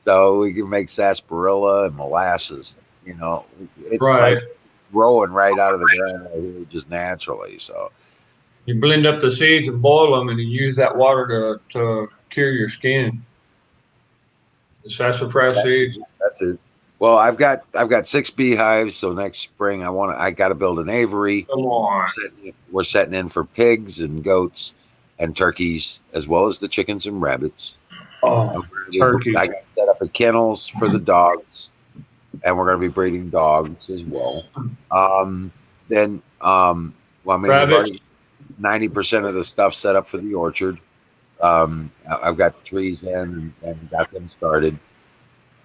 S1: so we can make sarsaparilla and molasses. You know, it's
S5: Right.
S1: like growing right out of the ground right here, just naturally. So
S5: You blend up the seeds and boil them, and you use that water to cure your skin. The sassafras
S1: that's
S5: seeds.
S1: that's it. Well, I've got 6 beehives. So next spring I got to build an aviary.
S5: Come on.
S1: We're setting in for pigs and goats and turkeys, as well as the chickens and rabbits.
S5: Oh, turkey.
S1: I got set up a kennels for the dogs, and we're going to be breeding dogs as well. Well, I mean, we've
S5: Rabbits.
S1: already 90% of the stuff set up for the orchard. I've got trees in and got them started.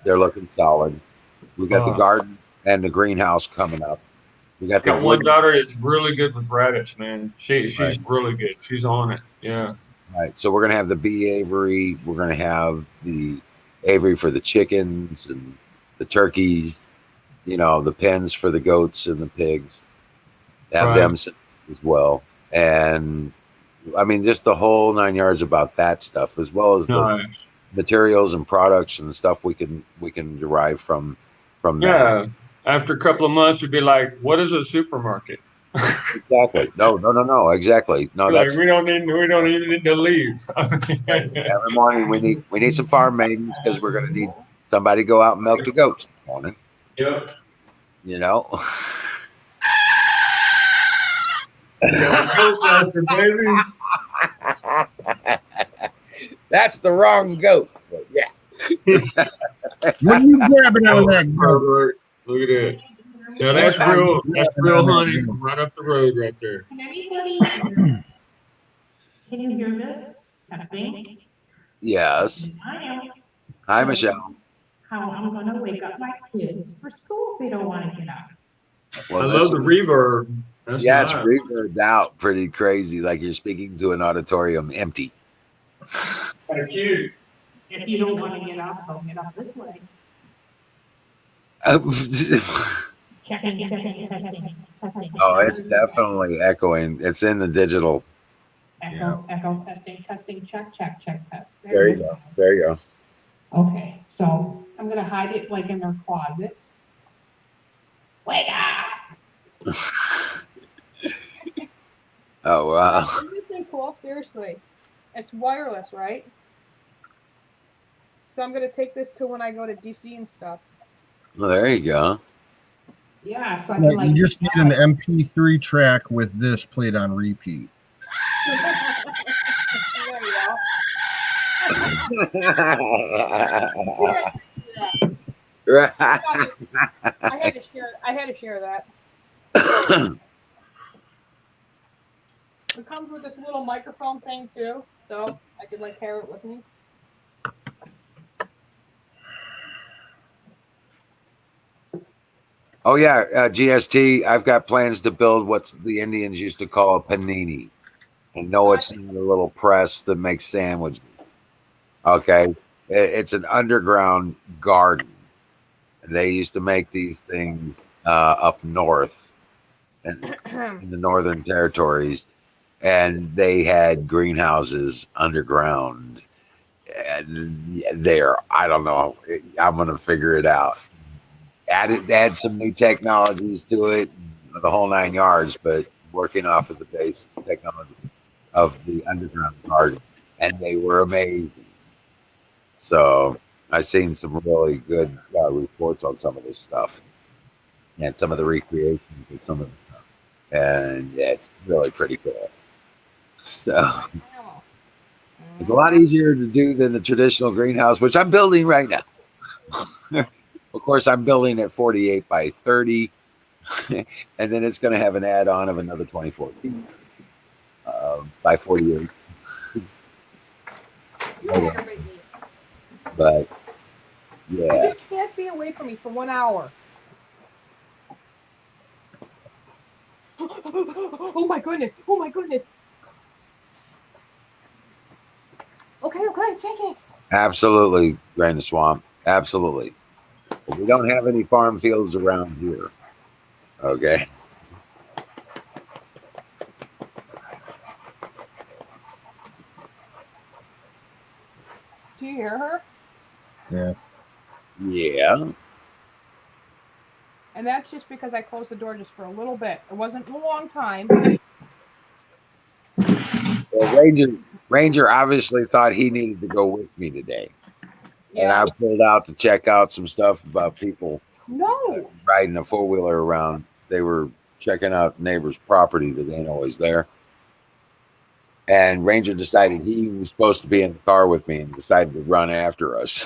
S1: They're looking solid. We got the garden and the greenhouse coming up. We got the
S5: Got one
S1: wood.
S5: daughter that's really good with rabbits, man. She's
S1: Right.
S5: really good. She's on it. Yeah.
S1: Right. So we're gonna have the bee aviary. We're gonna have the aviary for the chickens and the turkeys. You know, the pens for the goats and the pigs. Have
S5: Right.
S1: them set as well. And I mean, just the whole 9 yards about that stuff, as well as the
S5: Nice.
S1: materials and products and stuff we can derive from that.
S5: Yeah. After a couple of months, you'd be like, "What is a supermarket?"
S1: Exactly. No. Exactly. No,
S5: You're like,
S1: that's
S5: we don't even need to leave.
S1: every morning we need some farm maidens because we're gonna need somebody to go out and milk the goats this morning.
S5: Yep.
S1: You know.
S5: Goat master, baby.
S1: That's the wrong goat. But yeah.
S4: What are you grabbing out of that goat?
S5: Herbert. Look at that. Yeah, that's real. That's real honey from right up the road, right there.
S11: Can you hear this? Testing.
S1: Yes.
S11: I am.
S1: Hi,
S11: So,
S1: Michelle.
S11: how I'm going to wake up my kids for school if they don't want to get up.
S1: Well,
S5: I love the reverb. That's
S1: yeah, it's
S5: nice.
S1: reverbed out pretty crazy, like you're speaking to an auditorium empty.
S5: Thank you.
S11: If you don't want to get up, they'll get up this way. Checking, testing.
S1: Oh, it's definitely echoing. It's in the digital.
S11: Echo, testing, check, test.
S1: There you go. There you go.
S11: Okay, so I'm going to hide it like in their closets. Wake up!
S1: Oh, wow.
S8: Isn't this thing cool? Seriously. It's wireless, right? So I'm going to take this to when I go to DC and stuff.
S1: Well, there you go.
S11: Yeah, so I
S4: Yeah,
S11: can like.
S4: you just need an MP3 track with this played on repeat.
S8: There you go.
S1: Right.
S8: I had to share that. It comes with this little microphone thing too, so I could like carry it with me.
S1: Oh yeah, GST. I've got plans to build what the Indians used to call a panini, and no, it's not a little press that makes sandwiches. Okay, it's an underground garden. They used to make these things up north in the northern territories, and they had greenhouses underground. And there, I don't know. I'm gonna figure it out. Add some new technologies to it, the whole 9 yards. But working off of the base technology of the underground garden, and they were amazing. So I've seen some really good reports on some of this stuff and some of the recreations of some of the stuff, and yeah, it's really pretty cool. So it's a lot easier to do than the traditional greenhouse, which I'm building right now. Of course, I'm building at 48 by 30, and then it's going to have an add-on of another 24 feet by 48.
S8: You aggravate me.
S1: But
S8: You
S1: yeah,
S8: just can't be away from me for 1 hour. Oh my goodness! Oh my goodness! Okay, take it.
S1: absolutely, Drain the Swamp. Absolutely. But we don't have any farm fields around here. Okay.
S8: Do you hear her?
S4: Yeah.
S1: Yeah.
S8: And that's just because I closed the door just for a little bit. It wasn't a long time.
S1: Well, Ranger obviously thought he needed to go with me today. And
S8: Yeah.
S1: I pulled out to check out some stuff about people
S8: No.
S1: riding a four-wheeler around. They were checking out neighbors' property that ain't always there. And Ranger decided he was supposed to be in the car with me and decided to run after us.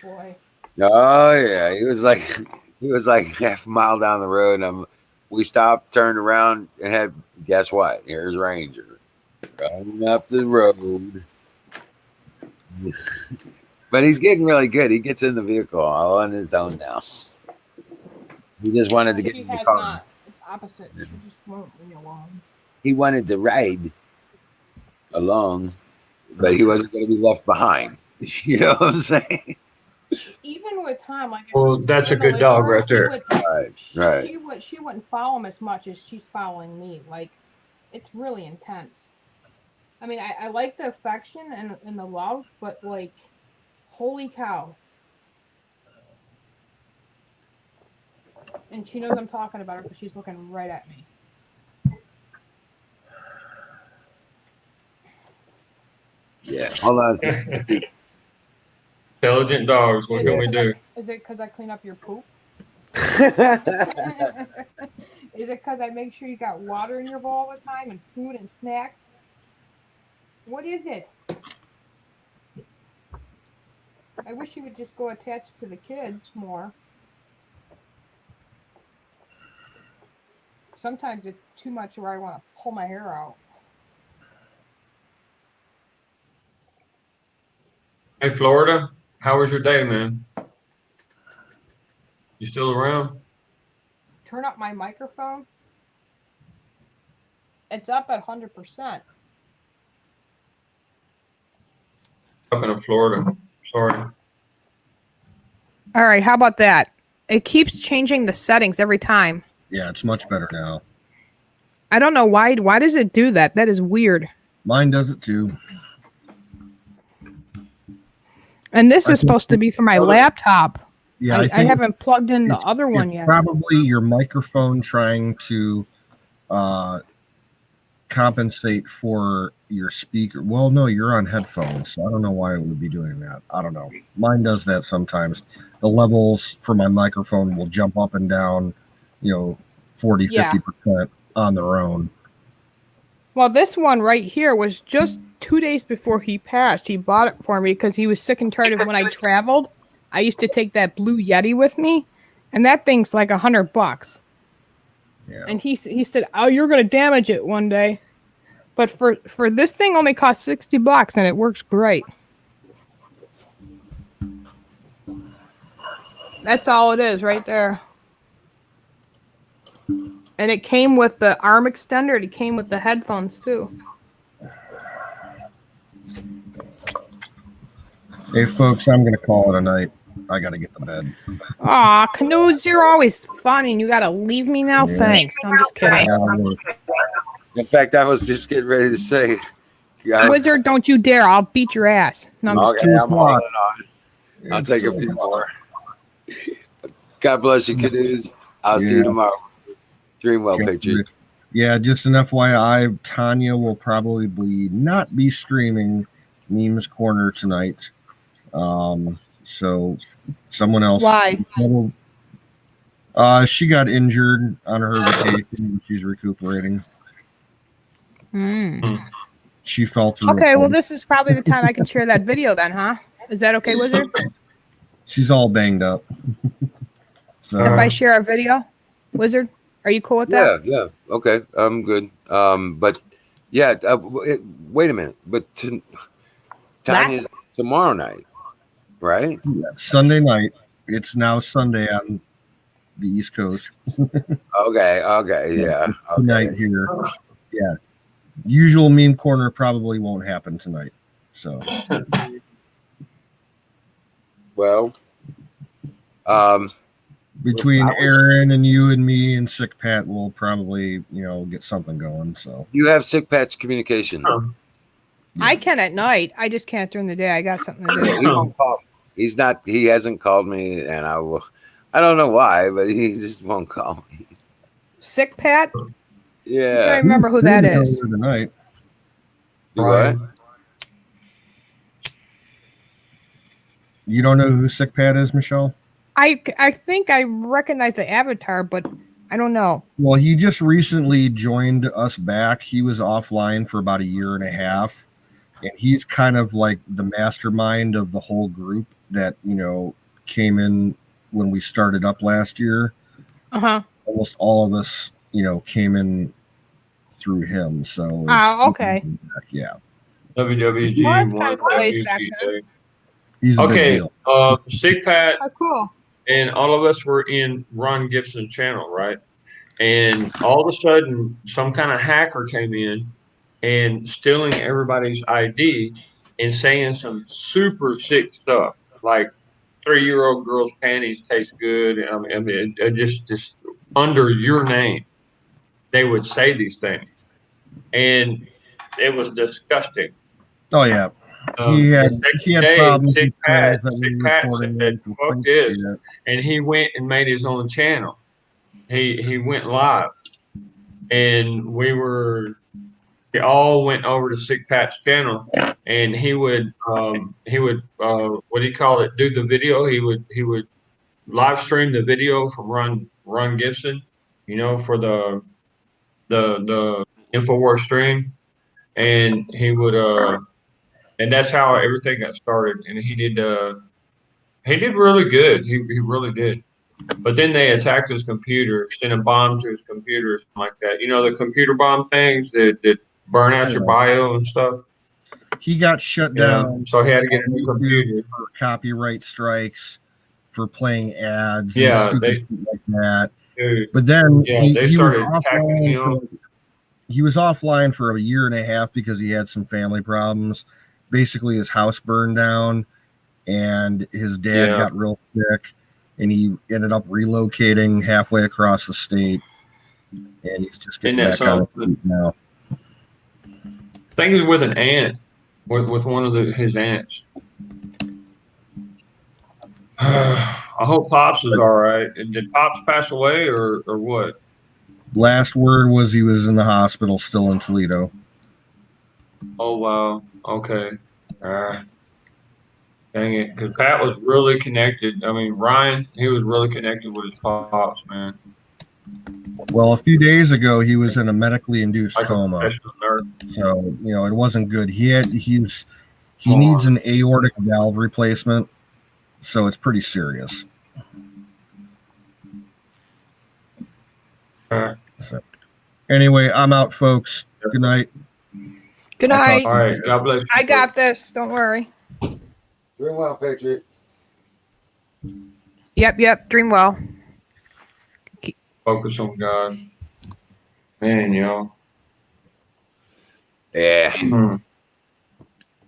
S8: Boy.
S1: Oh yeah, he was like half a mile down the road. And we stopped, turned around, and had guess what? Here's Ranger running up the road. But he's getting really good. He gets in the vehicle all on his own now. He just wanted to get
S8: She
S1: in the
S8: has
S1: car.
S8: not. It's opposite. She just won't leave me alone.
S1: He wanted to ride along, but he wasn't going to be left behind. You know what I'm saying?
S8: Even with time, like
S5: Well, that's a good dog right there.
S1: Right.
S8: She wouldn't follow him as much as she's following me. Like, it's really intense. I mean, I like the affection and the love, but like, holy cow. And she knows I'm talking about her because she's looking right at me.
S1: Yeah. Hold on a second.
S5: Intelligent dogs. What can we do?
S8: Is it because I clean up your poop? Is it because I make sure you got water in your bowl all the time and food and snacks? What is it? I wish you would just go attached to the kids more. Sometimes it's too much where I want to pull my hair out.
S5: Hey, Florida, how was your day, man? You still around?
S8: Turn up my microphone. It's up at 100%.
S5: Talking to Florida. Sorry.
S9: All right, how about that? It keeps changing the settings every time.
S4: Yeah, it's much better now.
S9: I don't know why. Why does it do that? That is weird.
S4: Mine does it too.
S9: And this is supposed to be for my laptop.
S4: Yeah,
S9: I haven't plugged in the other one yet.
S4: Probably your microphone trying to compensate for your speaker. Well, no, you're on headphones, so I don't know why it would be doing that. I don't know. Mine does that sometimes. The levels for my microphone will jump up and down, 40, 50% on their own.
S9: Well, this one right here was just 2 days before he passed. He bought it for me because he was sick and tired of when I traveled. I used to take that Blue Yeti with me, and that thing's like $100.
S4: Yeah.
S9: And he said, "Oh, you're gonna damage it one day." But for this thing, only cost $60, and it works great. That's all it is, right there. And it came with the arm extender. It came with the headphones too.
S4: Hey, folks, I'm gonna call it a night. I gotta get to bed.
S9: Aw, Canoes, you're always funny, and you gotta leave me now. Yeah. Thanks. I'm just kidding.
S1: In fact, I was just getting ready to say,
S9: Wizard, don't you dare! I'll beat your ass. No, I'm just
S1: I'm holding on. I'll take a few more. God bless you, Canoes. I'll see you tomorrow. Dream well, Patriot.
S4: Yeah, just an FYI, Tanya will probably not be streaming Memes Corner tonight. So someone else.
S9: Why?
S4: She got injured on her vacation. She's recuperating. She fell through.
S9: Okay, well, this is probably the time I can share that video then, huh? Is that okay, Wizard?
S4: She's all banged up. So
S9: if I share a video, Wizard, are you cool with that?
S1: Yeah. Okay, I'm good. But yeah, wait a minute. But Tanya's tomorrow night, right?
S4: Yeah, Sunday night. It's now Sunday on the East Coast.
S1: Okay, yeah.
S4: Tonight here. Yeah. Usual Meme Corner probably won't happen tonight. So
S1: well,
S4: between Aaron and you and me and Sick Pat, we'll probably, get something going. So
S1: you have Sick Pat's communication.
S9: I can at night. I just can't during the day. I got something to do.
S1: He won't call me. He hasn't called me, and I don't know why, but he just won't call me.
S9: Sick Pat?
S1: Yeah.
S9: I don't remember who that is.
S4: Tonight.
S1: What?
S4: You don't know who Sick Pat is, Michelle?
S9: I think I recognize the avatar, but I don't know.
S4: Well, he just recently joined us back. He was offline for about a year and a half, and he's kind of like the mastermind of the whole group that, came in when we started up last year. Almost all of us, came in through him. So
S9: okay.
S4: Yeah.
S5: WWG.
S9: Well, that's kind of cool ways back there.
S4: He's a big deal.
S5: Sick Pat.
S9: Oh, cool.
S5: And all of us were in Ron Gibson's channel, right? And all of a sudden, some kind of hacker came in and stealing everybody's ID and saying some super sick stuff, like 3-year-old girl's panties taste good. I mean, just under your name, they would say these things, and it was disgusting.
S4: Oh yeah. He had problems.
S5: Sick Pat said, "Fuck this," and he went and made his own channel. He went live, and we all went over to Sick Pat's channel, and he would what do you call it? Do the video. He would live stream the video from Ron Gibson, for the InfoWars stream, and he would and that's how everything got started. And he did really good. He really did. But then they attacked his computer, sent a bomb to his computer, something like that. The computer bomb things that burn out your bio and stuff.
S4: he got shut
S5: Yeah,
S4: down
S5: so he had to get a new computer.
S4: for copyright strikes for playing ads and
S5: Yeah,
S4: stupid
S5: they,
S4: shit like that.
S5: dude,
S4: But then
S5: yeah,
S4: he,
S5: they
S4: he was
S5: started attacking
S4: offline for
S5: him.
S4: he was offline for a year and a half because he had some family problems. Basically, his house burned down, and his dad
S5: Yeah,
S4: got real sick, and he ended up relocating halfway across the state, and he's just
S5: isn't
S4: getting
S5: that
S4: back on his
S5: something?
S4: feet now.
S5: I think he was with an aunt, with one of his aunts. I hope Pops is all right. Did Pops pass away or what?
S4: Last word was he was in the hospital, still in Toledo.
S5: Oh wow. Okay. Uh, Dang it, because Pat was really connected. I mean, Ryan, he was really connected with his Pops, man,
S4: Well, a few days ago, he was in a medically induced
S5: like a
S4: coma,
S5: professional nurse.
S4: so it wasn't good. He
S5: Come
S4: needs
S5: on.
S4: an aortic valve replacement, so it's pretty serious. So, anyway, I'm out, folks. Good night.
S9: Good
S4: I'll talk
S9: night.
S4: to
S5: All right, God bless you.
S9: I got this. Don't worry.
S1: Doing well, Patriot.
S9: Yep. Dream well.
S5: Focus on God, man.
S1: Yeah.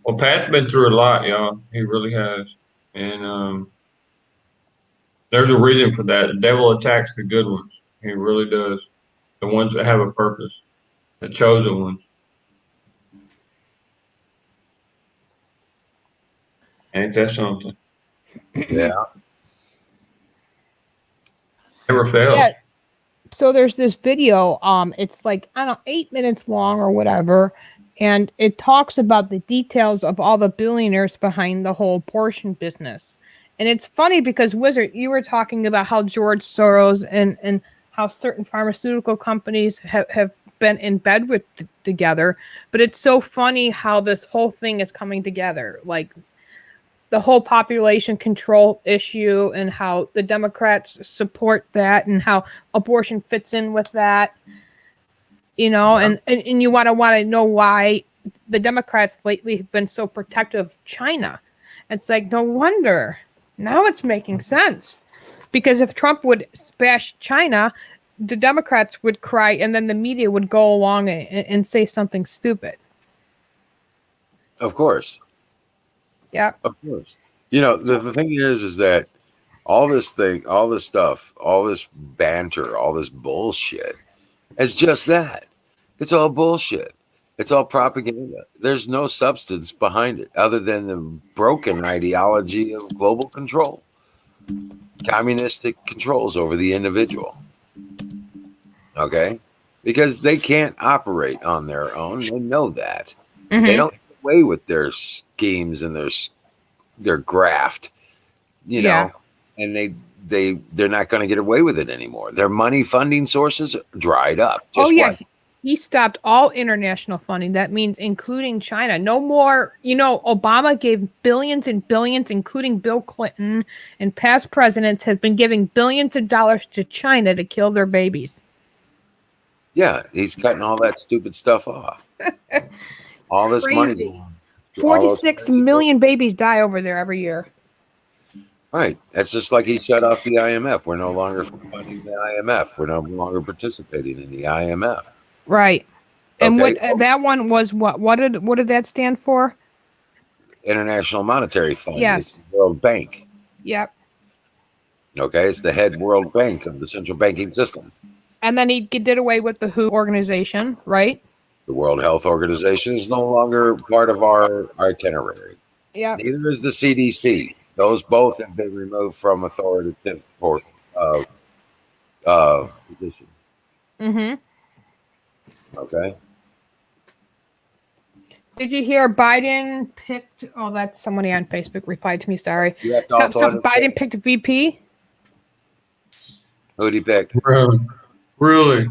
S5: Well, Pat's been through a lot, y'all. He really has, and there's a reason for that. The devil attacks the good ones. He really does. The ones that have a purpose, the chosen ones. Ain't that something?
S1: Yeah.
S5: Never fails.
S9: Yeah. So there's this video. It's like, I don't know, 8 minutes long or whatever, and it talks about the details of all the billionaires behind the whole abortion business. And it's funny because, Wizard, you were talking about how George Soros and how certain pharmaceutical companies have been in bed with together. But it's so funny how this whole thing is coming together. Like the whole population control issue and how the Democrats support that and how abortion fits in with that. And you want to know why the Democrats lately have been so protective of China. It's like, no wonder. Now it's making sense. Because if Trump would bash China, the Democrats would cry and then the media would go along and say something stupid.
S1: Of course.
S9: Yeah.
S1: Of course. The thing is that all this stuff, all this banter, all this bullshit, it's just that. It's all bullshit. It's all propaganda. There's no substance behind it other than the broken ideology of global control, communistic controls over the individual. Okay? Because they can't operate on their own. They know that.
S9: Mm-hmm.
S1: They don't get away with their schemes and their graft,
S9: Yeah.
S1: and they're not going to get away with it anymore. Their money funding sources dried up. Just
S9: He stopped all international funding. That means including China. No more, Obama gave billions and billions, including Bill Clinton, and past presidents have been giving billions of dollars to China to kill their babies.
S1: Yeah, he's cutting all that stupid stuff off. All this
S9: Crazy.
S1: money.
S9: 46 million babies die over there every year.
S1: Right. That's just like he shut off the IMF. We're no longer funding the IMF. We're no longer participating in the IMF.
S9: Right. And
S1: Okay.
S9: that one was what? What did that stand for?
S1: International Monetary Fund.
S9: Yes.
S1: It's the World Bank.
S9: Yep.
S1: Okay. It's the head World Bank of the central banking system.
S9: And then he did away with the WHO organization, right?
S1: The World Health Organization is no longer part of our itinerary.
S9: Yeah.
S1: Neither is the CDC. Those both have been removed from authoritative position.
S9: Mm-hmm.
S1: Okay.
S9: Did you hear Biden picked? Oh, that's somebody on Facebook replied to me. Sorry.
S1: Yeah,
S9: So Biden picked VP.
S1: Who'd he pick?
S5: Really?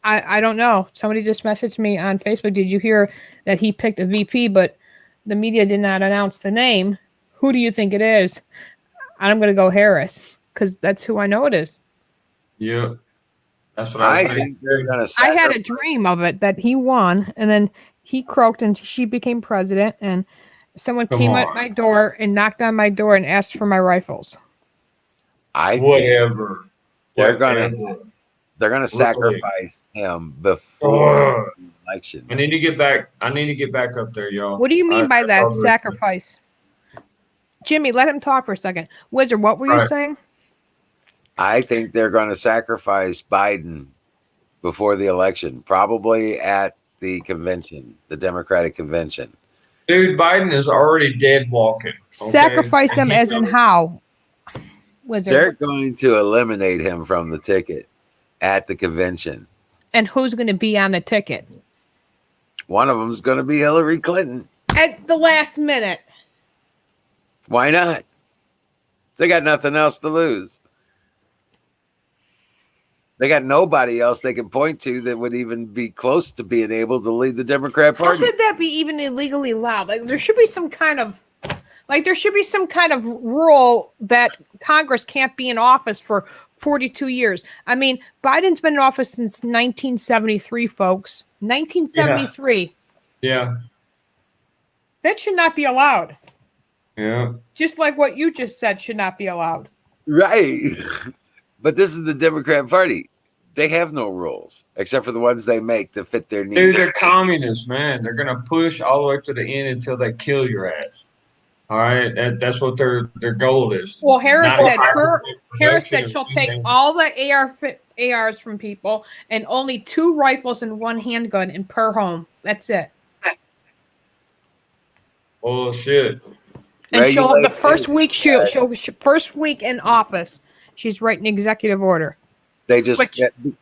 S9: I don't know. Somebody just messaged me on Facebook. Did you hear that he picked a VP, but the media did not announce the name? Who do you think it is? I'm going to go Harris because that's who I know it is.
S5: Yeah. That's what I think
S1: they're going to
S9: I had a dream of it that he won, and then he croaked and she became president, and someone
S5: Come
S9: came at
S5: on.
S9: my door and knocked on my door and asked for my rifles.
S1: I think
S5: Whatever.
S1: they're gonna
S5: Really?
S1: sacrifice him before
S5: Ugh.
S1: the election.
S5: I need to get back up there, y'all.
S9: What do you mean by that
S5: I'll-
S9: sacrifice? Jimmy, let him talk for a second. Wizard, what were you
S5: Right.
S9: saying?
S1: I think they're going to sacrifice Biden before the election, probably at the convention, the Democratic convention.
S5: Dude, Biden is already dead walking. Okay?
S9: Sacrifice him
S5: And he
S9: as in
S5: knows-
S9: how? Wizard.
S1: They're going to eliminate him from the ticket at the convention.
S9: And who's going to be on the ticket?
S1: One of them is going to be Hillary Clinton.
S9: At the last minute.
S1: Why not? They got nothing else to lose. They got nobody else they can point to that would even be close to being able to lead the Democrat
S9: How
S1: Party.
S9: could that be even illegally allowed? Like there should be some kind of rule that Congress can't be in office for 42 years. I mean, Biden's been in office since 1973, folks. 1973.
S5: Yeah.
S9: That should not be allowed.
S5: Yeah.
S9: Just like what you just said should not be allowed.
S1: Right. But this is the Democrat Party. They have no rules except for the ones they make that fit their needs.
S5: Dude, they're communists, man. They're gonna push all the way to the end until they kill your ass. All right, that's what their goal is.
S9: Well, Harris
S5: Not
S9: said
S5: a
S9: Harris said
S5: production
S9: she'll
S5: of
S9: take
S5: anything.
S9: all the ARs from people and only 2 rifles and 1 handgun in per home. That's it.
S5: Oh shit.
S9: And she'll the first week first week in office, she's writing executive order.
S1: They just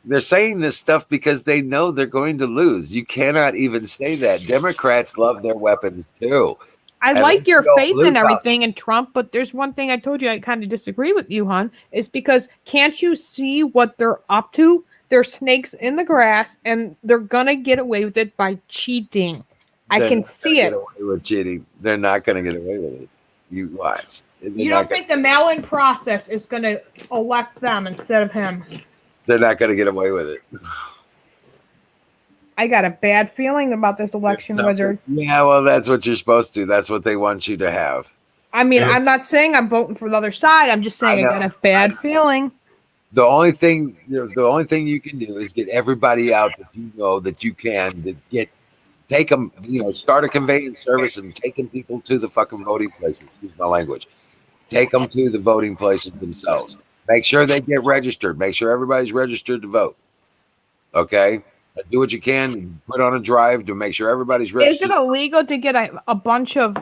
S1: they're saying this stuff because they know they're going to lose. You cannot even say that. Democrats love their weapons too.
S9: I
S1: And
S9: like
S1: they
S9: your
S1: don't
S9: faith
S1: lose
S9: and
S1: out.
S9: everything in Trump, but there's one thing I told you I kind of disagree with you, hon, is because can't you see what they're up to? They're snakes in the grass, and they're gonna get away with it by cheating. I
S1: They're
S9: can
S1: not
S9: see
S1: gonna
S9: it.
S1: get away with cheating. They're not going to get away with it. You watch.
S9: You don't think the mail-in process is going to elect them instead of him?
S1: They're not going to get away with it.
S9: I got a bad feeling about this election, Wizard.
S1: Yeah, well, that's what you're supposed to. That's what they want you to have.
S9: I mean,
S1: Yeah.
S9: I'm not saying I'm voting for the other side. I'm just saying I got a bad feeling.
S1: The only thing you can do is get everybody out that you know that you can to take them, start a conveyance service and taking people to the fucking voting places. Excuse my language. Take them to the voting places themselves. Make sure they get registered. Make sure everybody's registered to vote. Okay? Do what you can. Put on a drive to make sure everybody's
S9: Is
S1: registered.
S9: it illegal to get a bunch of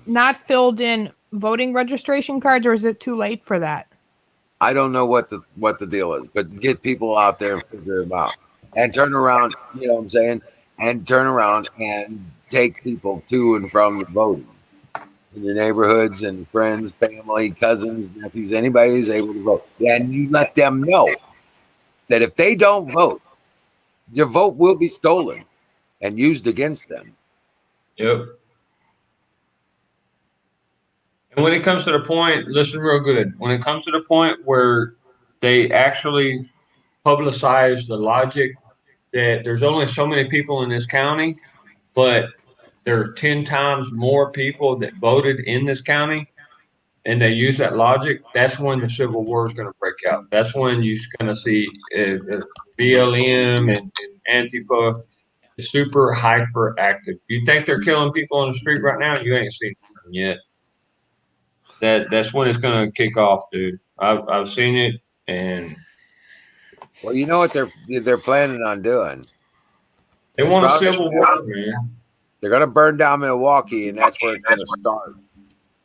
S9: not filled in voting registration cards, or is it too late for that?
S1: I don't know what the deal is, but get people out there and figure them out. And turn around, you know what I'm saying? And turn around and take people to and from the voting in your neighborhoods and friends, family, cousins, nephews, anybody who's able to vote. And you let them know that if they don't vote, your vote will be stolen and used against them.
S5: Yep. And when it comes to the point, listen real good. When it comes to the point where they actually publicize the logic that there's only so many people in this county, but there are 10 times more people that voted in this county, and they use that logic, that's when the Civil War is going to break out. That's when you're going to see BLM and Antifa super hyper active. You think they're killing people on the street right now? You ain't seen nothing yet. That's when it's going to kick off, dude. I've seen it, and
S1: Well, you know what they're planning on doing?
S5: they want a civil war, man.
S1: They're going to burn down Milwaukee, and that's where it's going to start.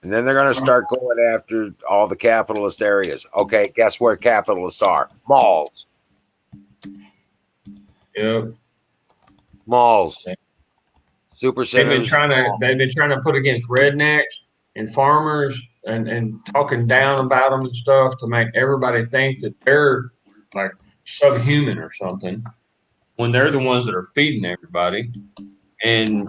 S1: And then they're going to start going after all the capitalist areas. Okay, guess where capitalists are? Malls.
S5: Yep.
S1: Malls. Super centers.
S5: They've been trying to put against rednecks and farmers and talking down about them and stuff to make everybody think that they're like subhuman or something when they're the ones that are feeding everybody. And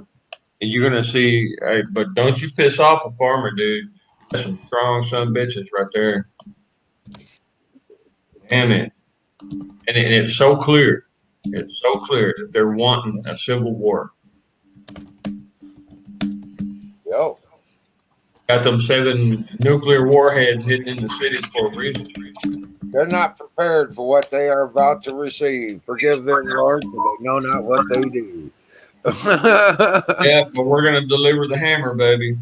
S5: you're gonna see, but don't you piss off a farmer, dude. That's some strong son of bitches right there. Damn it. And it's so clear. It's so clear that they're wanting a civil war.
S1: Yo.
S5: Got them 7 nuclear warheads hidden in the city for a reason.
S1: They're not prepared for what they are about to receive. Forgive them, Lord, for they know not what they do.
S5: Yeah, but we're gonna deliver the hammer, baby.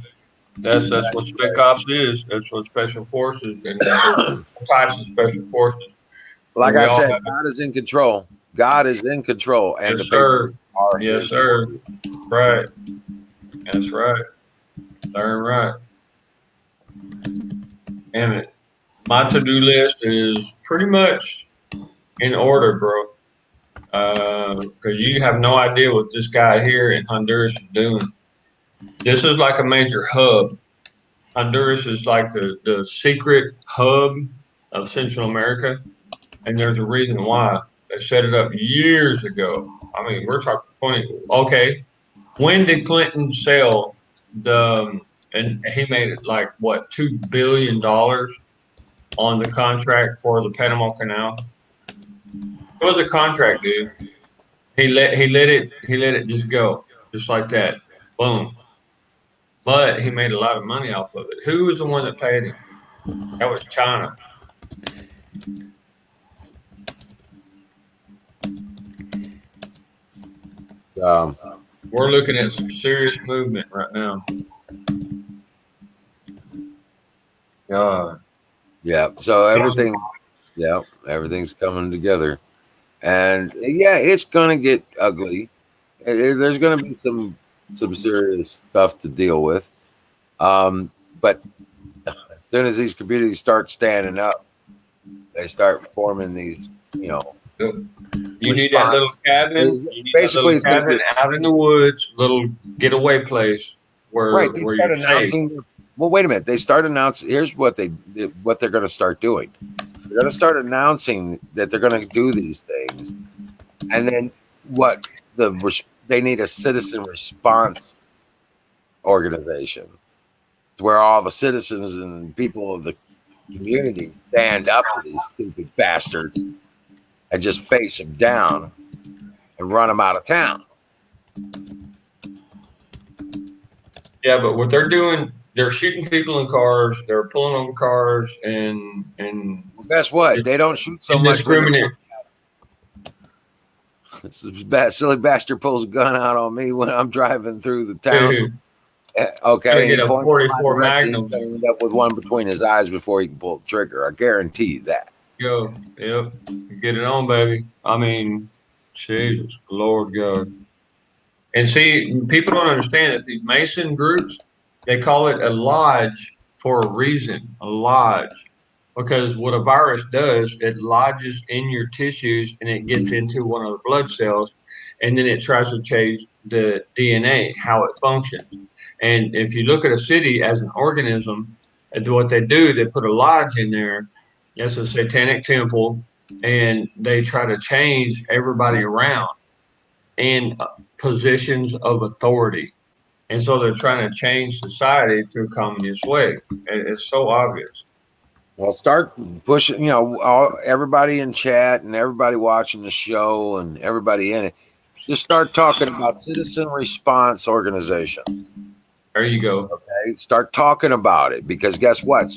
S5: That's what Spec Ops is. That's what Special Forces, and there's all types of Special Forces. And
S1: Like
S5: we
S1: I
S5: all
S1: said,
S5: have it.
S1: God is in control. God is in control, and
S5: Yes,
S1: the people
S5: sir.
S1: are
S5: Yes,
S1: His.
S5: sir. Right. That's right. Darn right. Damn it. My to-do list is pretty much in order, bro. Because you have no idea what this guy here in Honduras is doing. This is like a major hub. Honduras is like the secret hub of Central America, and there's a reason why. They set it up years ago. I mean, we're talking 20. Okay, when did Clinton sell the? And he made it like what, $2 billion on the contract for the Panama Canal. It was a contract, dude. He let it just go, just like that. Boom. But he made a lot of money off of it. Who was the one that paid him? That was China.
S1: Um,
S5: We're looking at some serious movement right now. God.
S1: yeah. So everything's coming together, and yeah, it's gonna get ugly. There's gonna be some serious stuff to deal with. But as soon as these communities start standing up, they start forming these,
S5: You need that little
S1: response.
S5: cabin. You need that little
S1: Basically, it's gonna be
S5: cabin out in the woods, little getaway place
S1: right. They
S5: where
S1: start
S5: you're safe.
S1: announcing. Well, wait a minute. They start announcing. Here's what they're going to start doing. They're going to start announcing that they're going to do these things, and then they need a citizen response organization where all the citizens and people of the community stand up to these stupid bastards and just face them down and run them out of town.
S5: Yeah, but what they're doing, they're shooting people in cars. They're pulling over cars and
S1: Well, guess what? They don't shoot so much when
S5: indiscriminate.
S1: silly bastard pulls a gun out on me when I'm driving through the town.
S5: Dude,
S1: Okay,
S5: gonna
S1: and
S5: get
S1: he
S5: a
S1: points in my
S5: 44
S1: direction. He's
S5: Magnum.
S1: going to end up with one between his eyes before he can pull the trigger. I guarantee you that.
S5: Yo, yep, get it on, baby. I mean, Jesus, Lord God. And see, people don't understand that these Mason groups, they call it a lodge for a reason, a lodge. Because what a virus does, it lodges in your tissues and it gets into one of the blood cells, and then it tries to change the DNA, how it functions. And if you look at a city as an organism, and what they do, they put a lodge in there. That's a satanic temple, and they try to change everybody around in positions of authority. And so they're trying to change society to a communist way. It's so obvious.
S1: Well, start pushing, everybody in chat and everybody watching the show and everybody in it. Just start talking about citizen response organization.
S5: There you go.
S1: Okay, start talking about it because guess what?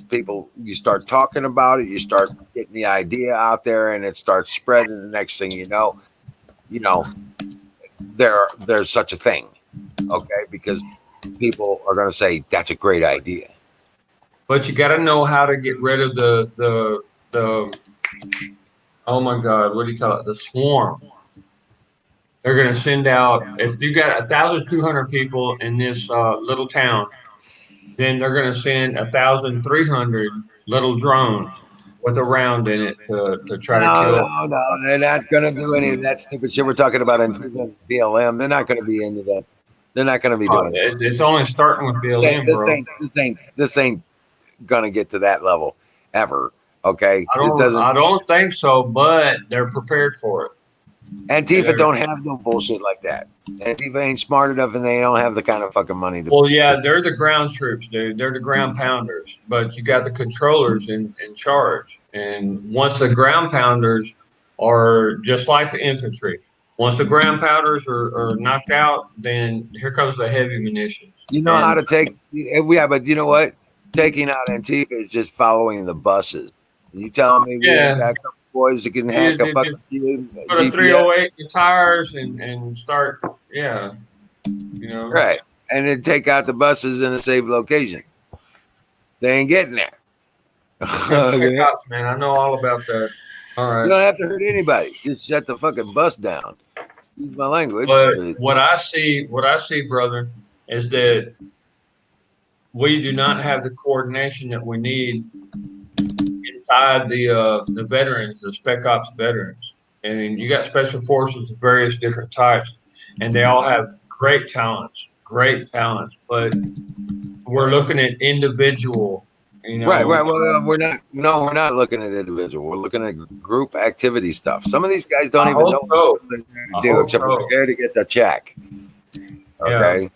S1: You start talking about it, you start getting the idea out there, and it starts spreading. The next thing you know, there's such a thing. Okay, because people are going to say that's a great idea.
S5: But you got to know how to get rid of the oh my God, what do you call it? The swarm. They're going to send out, if you got 1,200 people in this little town, then they're going to send 1,300 little drones with a round in it to try to kill.
S1: No, they're not going to do any of that stupid shit we're talking about in BLM. They're not going to be into that. They're not going to be doing it.
S5: It's only starting with BLM, bro.
S1: This ain't going to get to that level ever. Okay,
S5: I don't think so, but they're prepared for it.
S1: Antifa don't have no bullshit like that. Antifa ain't smart enough, and they don't have the kind of fucking money to.
S5: Well, yeah, they're the ground troops, dude. They're the ground pounders, but you got the controllers in charge. And once the ground pounders are just like the infantry, Once the ground powders are knocked out, then here comes the heavy munitions.
S1: You know how to take, yeah, but you know what? Taking out Antifa is just following the buses. You telling me we ain't got a couple boys that can hack a fucking
S5: put a
S1: GPS?
S5: 308 in the tires and start, you know.
S1: Right. And then take out the buses in a safe location. They ain't getting there.
S5: Okay. Cops, man, I know all about that. All right.
S1: You don't have to hurt anybody. Just shut the fucking bus down. Excuse my language.
S5: But what I see, brother, is that we do not have the coordination that we need inside the veterans, the spec ops veterans. And you got special forces of various different types, and they all have great talents, but we're looking at individual, you know.
S1: Right. Well, we're not looking at individual. We're looking at group activity stuff. Some of these guys don't even know what they're to do except for there to get the check. Okay.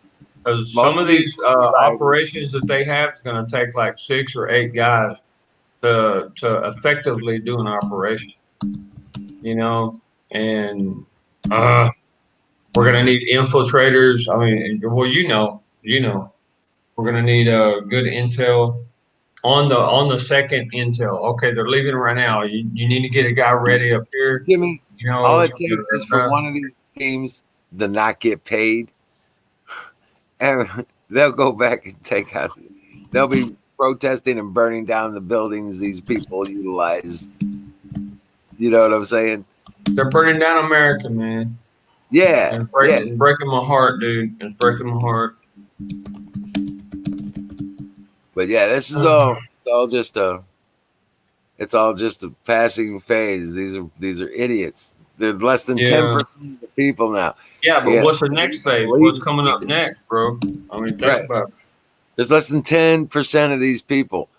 S5: Because some of these operations that they have is going to take like 6 or 8 guys to effectively do an operation, you know, and we're going to need infiltrators. I mean, well, you know, we're going to need a good intel on the second intel. Okay, they're leaving right now. You need to get a guy ready up here.
S1: Jimmy,
S5: you know,
S1: all it takes is for one of these teams to not get paid, and they'll go back and take out. They'll be protesting and burning down the buildings these people utilize. You know what I'm saying?
S5: They're burning down America, man.
S1: Yeah.
S5: It's breaking my heart, dude. It's breaking my heart.
S1: But yeah, this is all just a passing phase. These are idiots. They're less than 10% of the people now.
S5: Yeah, but what's the next phase? What's coming up next, bro? I mean, think about it.
S1: There's less than 10% of these people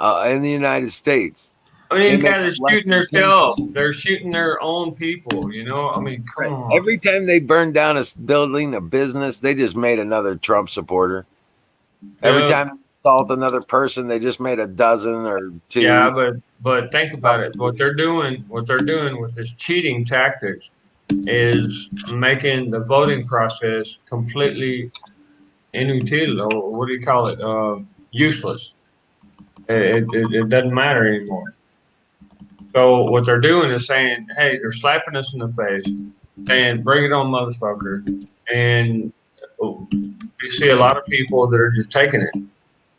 S1: in the United States.
S5: I mean, guys are shooting themselves. They're shooting their own people, you know? I mean, come on.
S1: Every time they burn down a building, a business, they just made another Trump supporter. Every time they assault another person, they just made a dozen or 2.
S5: Yeah, but think about it. What they're doing with this cheating tactics is making the voting process completely inutile, or what do you call it? Useless. It doesn't matter anymore. So what they're doing is saying, hey, they're slapping us in the face, saying, bring it on, motherfucker. And you see a lot of people that are just taking it,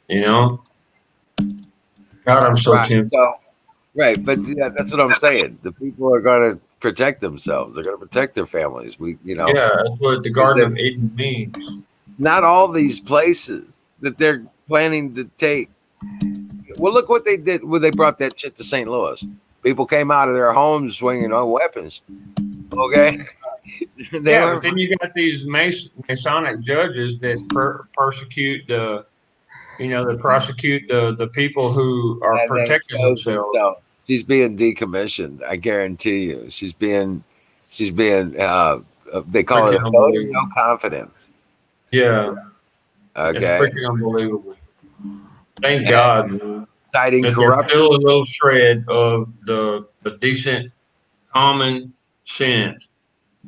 S5: you know? God, I'm so tempted.
S1: Right, but yeah, that's what I'm saying. The people are going to protect themselves. They're going to protect their families.
S5: Yeah, that's what the Garden of Eden means.
S1: Not all these places that they're planning to take. Well, look what they did when they brought that shit to St. Louis. People came out of their homes swinging on weapons. Okay.
S5: But then you got these Masonic judges that prosecute the people who are protecting themselves.
S1: She's being decommissioned. I guarantee you. She's being. They call it a vote of no confidence.
S5: Yeah.
S1: Okay.
S5: It's freaking unbelievable. Thank God, man.
S1: Citing corruption.
S5: There's still a little shred of the decent common sense.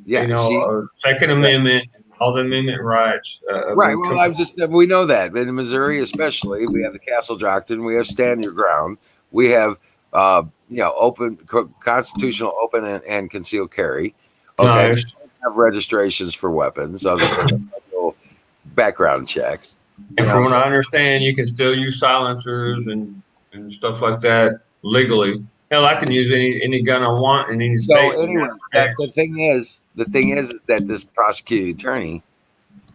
S1: Yeah,
S5: you know, Second Amendment, all the amendment rights.
S1: Right. Well, we know that in Missouri, especially, we have the Castle Doctrine, we have Stand Your Ground, we have open constitutional open and concealed carry. Okay,
S5: nice.
S1: Have registrations for weapons, other than background checks.
S5: And from what I understand, you can still use silencers and stuff like that legally. Hell, I can use any gun I want in any state.
S1: So anyway, the thing is that this prosecuting attorney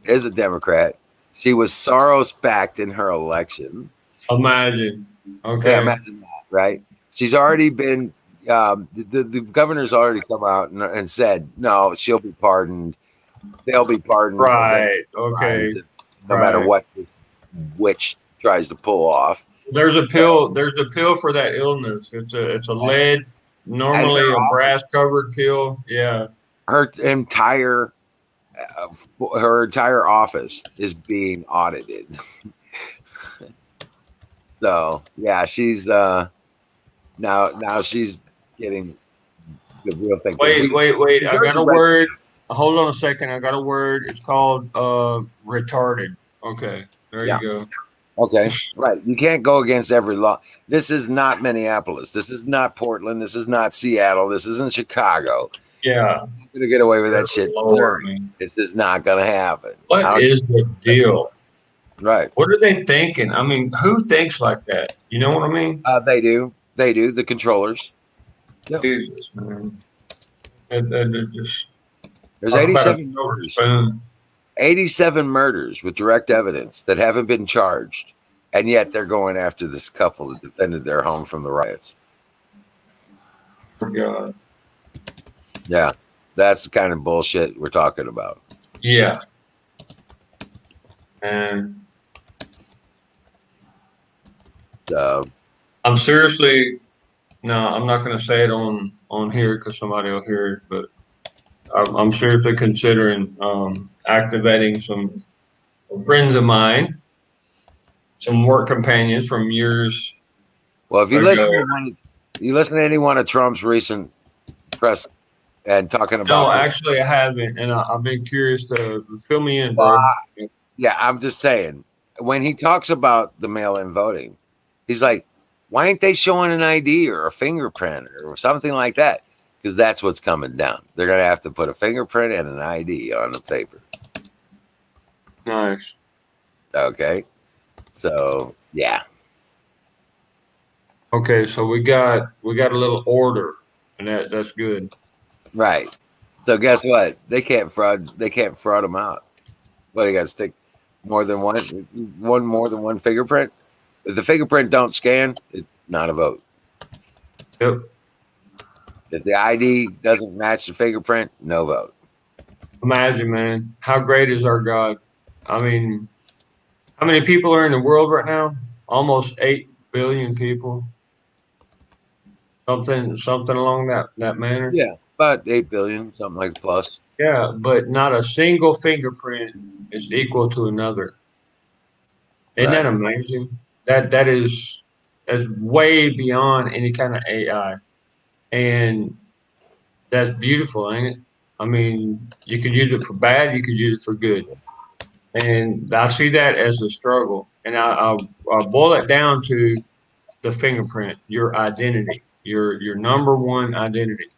S1: is a Democrat. She was Soros backed in her election.
S5: Imagine. Okay.
S1: Yeah, imagine that, right? She's already been the governor's already come out and said no, she'll be pardoned. They'll be pardoned.
S5: Right. Okay.
S1: No matter what which tries to pull off.
S5: There's a pill. There's a pill for that illness. It's a lead, normally a brass covered pill. Yeah.
S1: Her entire office is being audited. So yeah, she's now she's getting the real thing.
S5: Wait! I got a word. hold on a second. I got a word. It's called retarded. Okay, there
S1: Yeah.
S5: you go.
S1: Okay, right. You can't go against every law. This is not Minneapolis. This is not Portland. This is not Seattle. This isn't Chicago.
S5: Yeah.
S1: You're gonna get away with
S5: Good
S1: that shit.
S5: Lord, man.
S1: It's just not gonna happen. I
S5: What
S1: don't
S5: is the deal?
S1: Right.
S5: What are they thinking? I mean, who thinks like that? You know what I mean?
S1: They do. They do. The controllers. Yep.
S5: Jesus, man. That just
S1: There's
S5: talk about a
S1: 87
S5: silver
S1: murders.
S5: spoon.
S1: 87 murders with direct evidence that haven't been charged, and yet they're going after this couple that defended their home from the riots.
S5: Oh, God.
S1: Yeah, that's the kind of bullshit we're talking about.
S5: Yeah. And I'm seriously, no, I'm not going to say it on here because somebody will hear it, but I'm seriously considering activating some friends of mine, some work companions from years
S1: Well, if you
S5: ago.
S1: listen to any one of Trump's recent press and talking
S5: No,
S1: about
S5: actually, I haven't, and I've been curious to fill me in,
S1: well,
S5: bro.
S1: yeah, I'm just saying when he talks about the mail-in voting, he's like, why ain't they showing an ID or a fingerprint or something like that? Because that's what's coming down. They're gonna have to put a fingerprint and an ID on the paper.
S5: Nice.
S1: Okay, so yeah.
S5: Okay, so we got a little order, and that's good.
S1: Right. So guess what? They can't fraud. They can't fraud them out. Well, they got to stick more than one fingerprint. If the fingerprint don't scan, it's not a vote.
S5: Yep.
S1: If the ID doesn't match the fingerprint, no vote.
S5: Imagine, man, how great is our God? I mean, how many people are in the world right now? Almost 8 billion people. Something along that manner.
S1: Yeah, about 8 billion, something like plus.
S5: Yeah, but not a single fingerprint is equal to another. Isn't that
S1: Right.
S5: amazing? That's way beyond any kind of AI, and that's beautiful, ain't it? I mean, you could use it for bad, you could use it for good, and I see that as a struggle. And I'll boil it down to the fingerprint, your identity, your number one identity,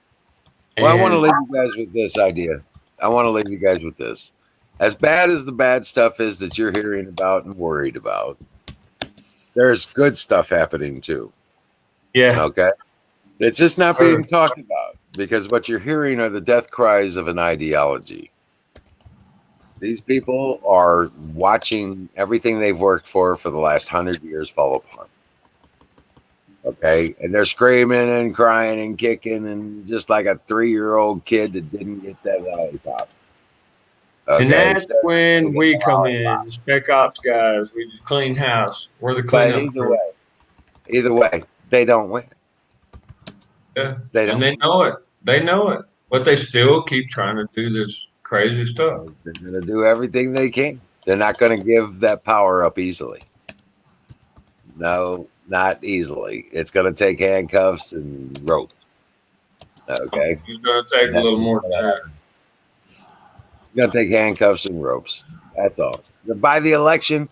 S1: Well, I want to
S5: and
S1: leave you guys with this idea. I want to leave you guys with this. As bad as the bad stuff is that you're hearing about and worried about, there's good stuff happening too.
S5: yeah,
S1: Okay. It's just not being talked about because what you're hearing are the death cries of an ideology. These people are watching everything they've worked for the last 100 years fall apart. Okay. And they're screaming and crying and kicking and just like a 3-year-old kid that didn't get that lollipop. Okay.
S5: and that's
S1: They're
S5: when
S1: getting
S5: we
S1: the
S5: come
S1: lollipop.
S5: in, the spec ops guys. We just clean house. We're the
S1: But
S5: cleanup crew.
S1: either way, they don't win.
S5: Yeah,
S1: They
S5: and
S1: don't.
S5: they know it. They know it, but they still keep trying to do this crazy stuff.
S1: They're going to do everything they can. They're not going to give that power up easily. No, not easily. It's going to take handcuffs and rope. Okay.
S5: It's going to take a little more time.
S1: It's going to take handcuffs and ropes. That's all. By the election,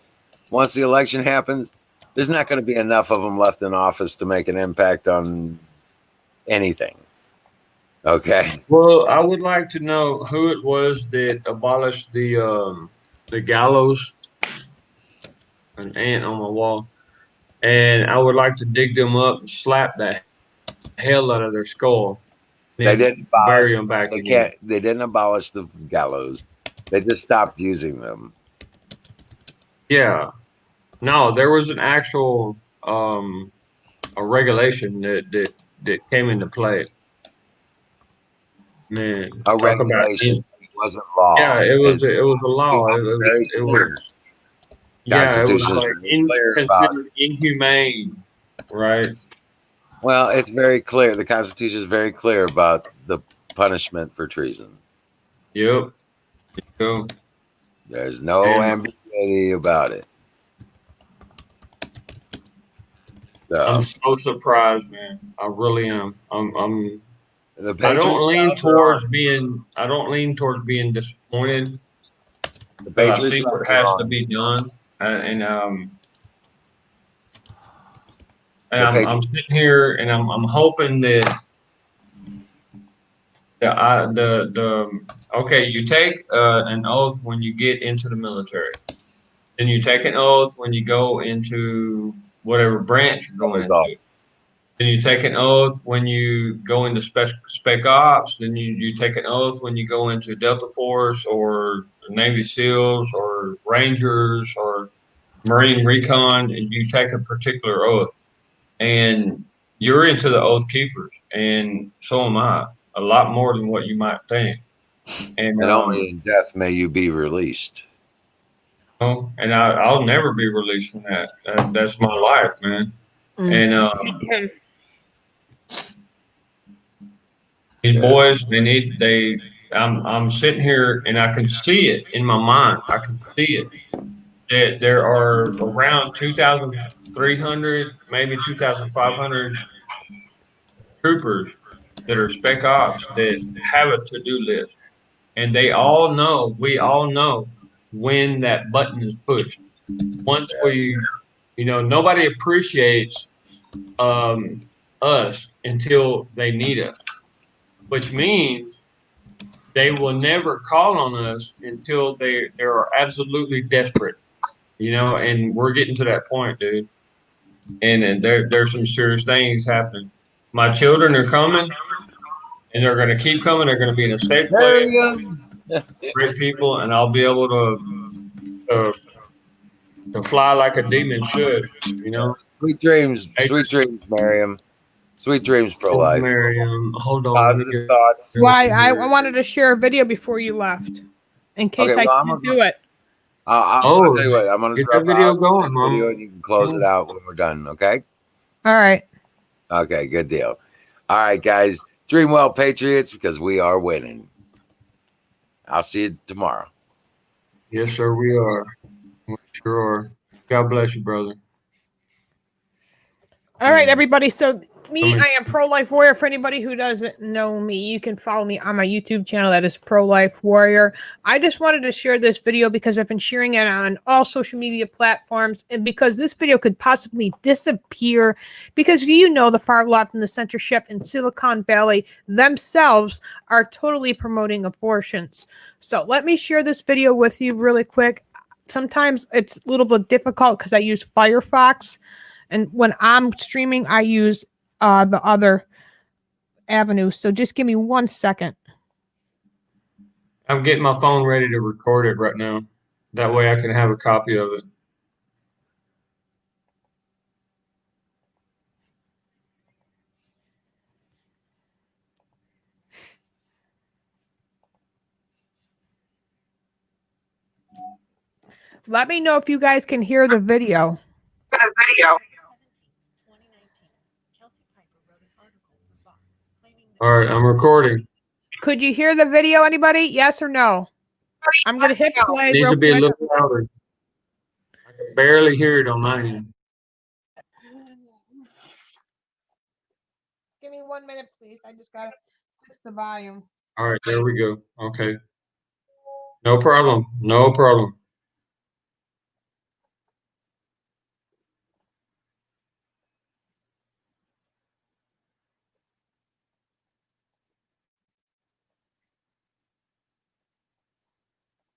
S1: once the election happens, there's not going to be enough of them left in office to make an impact on anything. Okay.
S5: Well, I would like to know who it was that abolished the gallows, an ant on my wall, and I would like to dig them up and slap the hell out of their skull,
S1: They
S5: then
S1: didn't abolish.
S5: bury them back
S1: They
S5: again.
S1: can't. They didn't abolish the gallows. They just stopped using them.
S5: Yeah, no, there was an actual a regulation that came into play. Man,
S1: A
S5: talk about
S1: regulation. It wasn't law.
S5: yeah, it was a law.
S1: It's very clear.
S5: Yeah, it was
S1: Constitution is
S5: like
S1: very clear about.
S5: considered inhumane, right?
S1: Well, it's very clear. The Constitution is very clear about the punishment for treason.
S5: Yep. So,
S1: There's no
S5: and
S1: ambiguity about it. So
S5: I'm so surprised, man. I really am. I'm
S1: The
S5: I don't
S1: Patriots
S5: lean
S1: rounds are
S5: towards
S1: on.
S5: being. I don't lean towards being disappointed,
S1: The
S5: but I
S1: Patriots
S5: see what
S1: rounds are
S5: has to
S1: on.
S5: be done, and
S1: The
S5: I'm
S1: Patriots.
S5: sitting here and I'm hoping that the okay, you take an oath when you get into the military. Then you take an oath when you go into whatever branch you're going
S1: Public golf.
S5: into. Then you take an oath when you go into spec ops. Then you take an oath when you go into Delta Force or Navy SEALs or Rangers or Marine Recon, and you take a particular oath. And you're into the Oath Keepers, and so am I. A lot more than what you might think. And
S1: And only in death may you be released.
S5: oh, and I'll never be released from that. That's my life, man. And these boys, I'm sitting here and I can see it in my mind. I can see it that there are around 2,300, maybe 2,500 troopers that are spec ops that have a to-do list, and they all know, we all know when that button is pushed. Once we, nobody appreciates um, us until they need us, which means they will never call on us until they are absolutely desperate, and we're getting to that point, dude. And there's some serious things happening. My children are coming, and they're going to keep coming. They're going to be in a safe place,
S1: Miriam.
S5: great people, and I'll be able to, to fly like a demon should,
S1: Sweet dreams.
S5: Hey,
S1: Sweet dreams, Miriam. Sweet dreams, pro life.
S5: Miriam, hold on, let me
S1: Positive
S5: get
S1: thoughts.
S9: Why I
S5: here.
S9: wanted to share a video before you left, in case
S1: Okay,
S9: I
S1: well,
S9: can't do it.
S1: I'll tell you what. I'm gonna
S5: Get that
S1: drop.
S5: video
S1: I'll
S5: going,
S1: play the video
S5: Mom.
S1: and you can close it out when we're done. Okay.
S9: All right.
S1: Okay. Good deal. All right, guys. Dream well, Patriots, because we are winning. I'll see you tomorrow.
S5: Yes, sir, we are. We sure are. God bless you, brother.
S9: All right, everybody. So me,
S5: Come
S9: I am Pro Life Warrior. For anybody who doesn't know me, you can follow me on my YouTube channel. That is Pro Life Warrior. I just wanted to share this video because I've been sharing it on all social media platforms, and because this video could possibly disappear, because the far left and the censorship in Silicon Valley themselves are totally promoting abortions. So let me share this video with you really quick. Sometimes it's a little bit difficult because I use Firefox. And when I'm streaming, I use the other avenue. So just give me 1 second.
S5: I'm getting my phone ready to record it right now. That way I can have a copy of it.
S9: Let me know if you guys can hear the video.
S5: All right, I'm recording.
S9: Could you hear the video, anybody? Yes or no? I'm going to hit play
S5: It needs
S9: real
S5: to be a
S9: quick.
S5: little louder. I can barely hear it on my end.
S9: Give me 1 minute, please. I just got to fix the volume.
S5: All right, there we go. Okay. No problem. No problem.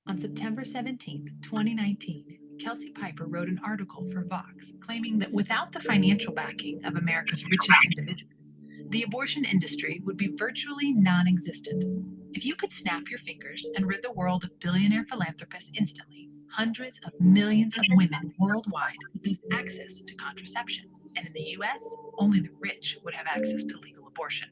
S12: On September 17, 2019, Kelsey Piper wrote an article for Vox claiming that without the financial backing of America's richest individuals, the abortion industry would be virtually non-existent. If you could snap your fingers and rid the world of billionaire philanthropists instantly, hundreds of millions of women worldwide would lose access to contraception. And in the US, only the rich would have access to legal abortion.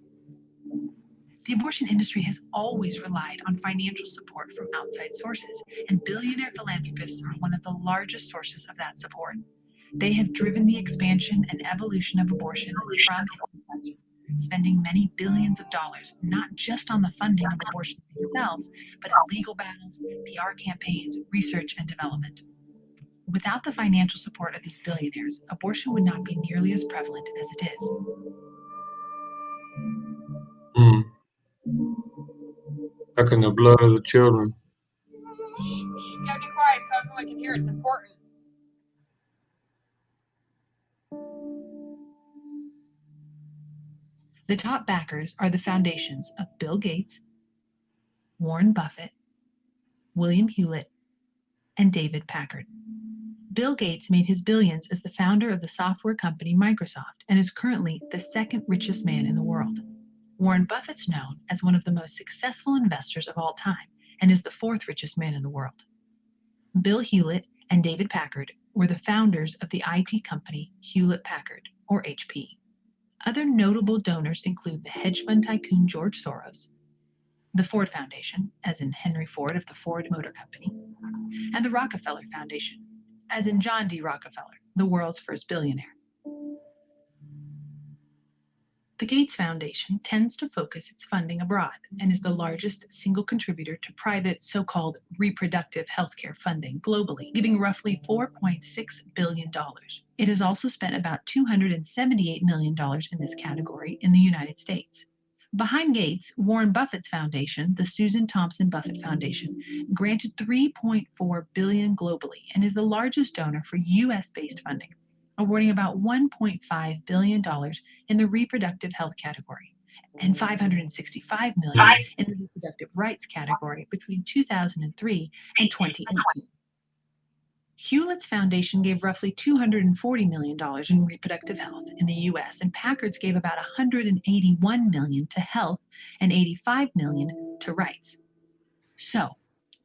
S12: The abortion industry has always relied on financial support from outside sources, and billionaire philanthropists are one of the largest sources of that support. They have driven the expansion and evolution of abortion from its inception, spending many billions of dollars not just on the funding of abortion themselves, but in legal battles, PR campaigns, research, and development. Without the financial support of these billionaires, abortion would not be nearly as prevalent as it is.
S5: Sucking the blood of the children.
S10: You gotta be quiet so everyone can hear. It's important.
S12: The top backers are the foundations of Bill Gates, Warren Buffett, William Hewlett, and David Packard. Bill Gates made his billions as the founder of the software company Microsoft and is currently the second richest man in the world. Warren Buffett's known as one of the most successful investors of all time and is the fourth richest man in the world. Bill Hewlett and David Packard were the founders of the IT company Hewlett Packard, or HP. Other notable donors include the hedge fund tycoon George Soros, the Ford Foundation, as in Henry Ford of the Ford Motor Company, and the Rockefeller Foundation, as in John D. Rockefeller, the world's first billionaire. The Gates Foundation tends to focus its funding abroad and is the largest single contributor to private so-called reproductive healthcare funding globally, giving roughly $4.6 billion. It has also spent about $278 million in this category in the United States. Behind Gates, Warren Buffett's foundation, the Susan Thompson Buffett Foundation, granted $3.4 billion globally and is the largest donor for U.S.-based funding, awarding about $1.5 billion in the reproductive health category and $565 million in the reproductive rights category between 2003 and 2018. Hewlett's foundation gave roughly $240 million in reproductive health in the U.S., and Packard's gave about $181 million to health and $85 million to rights. So,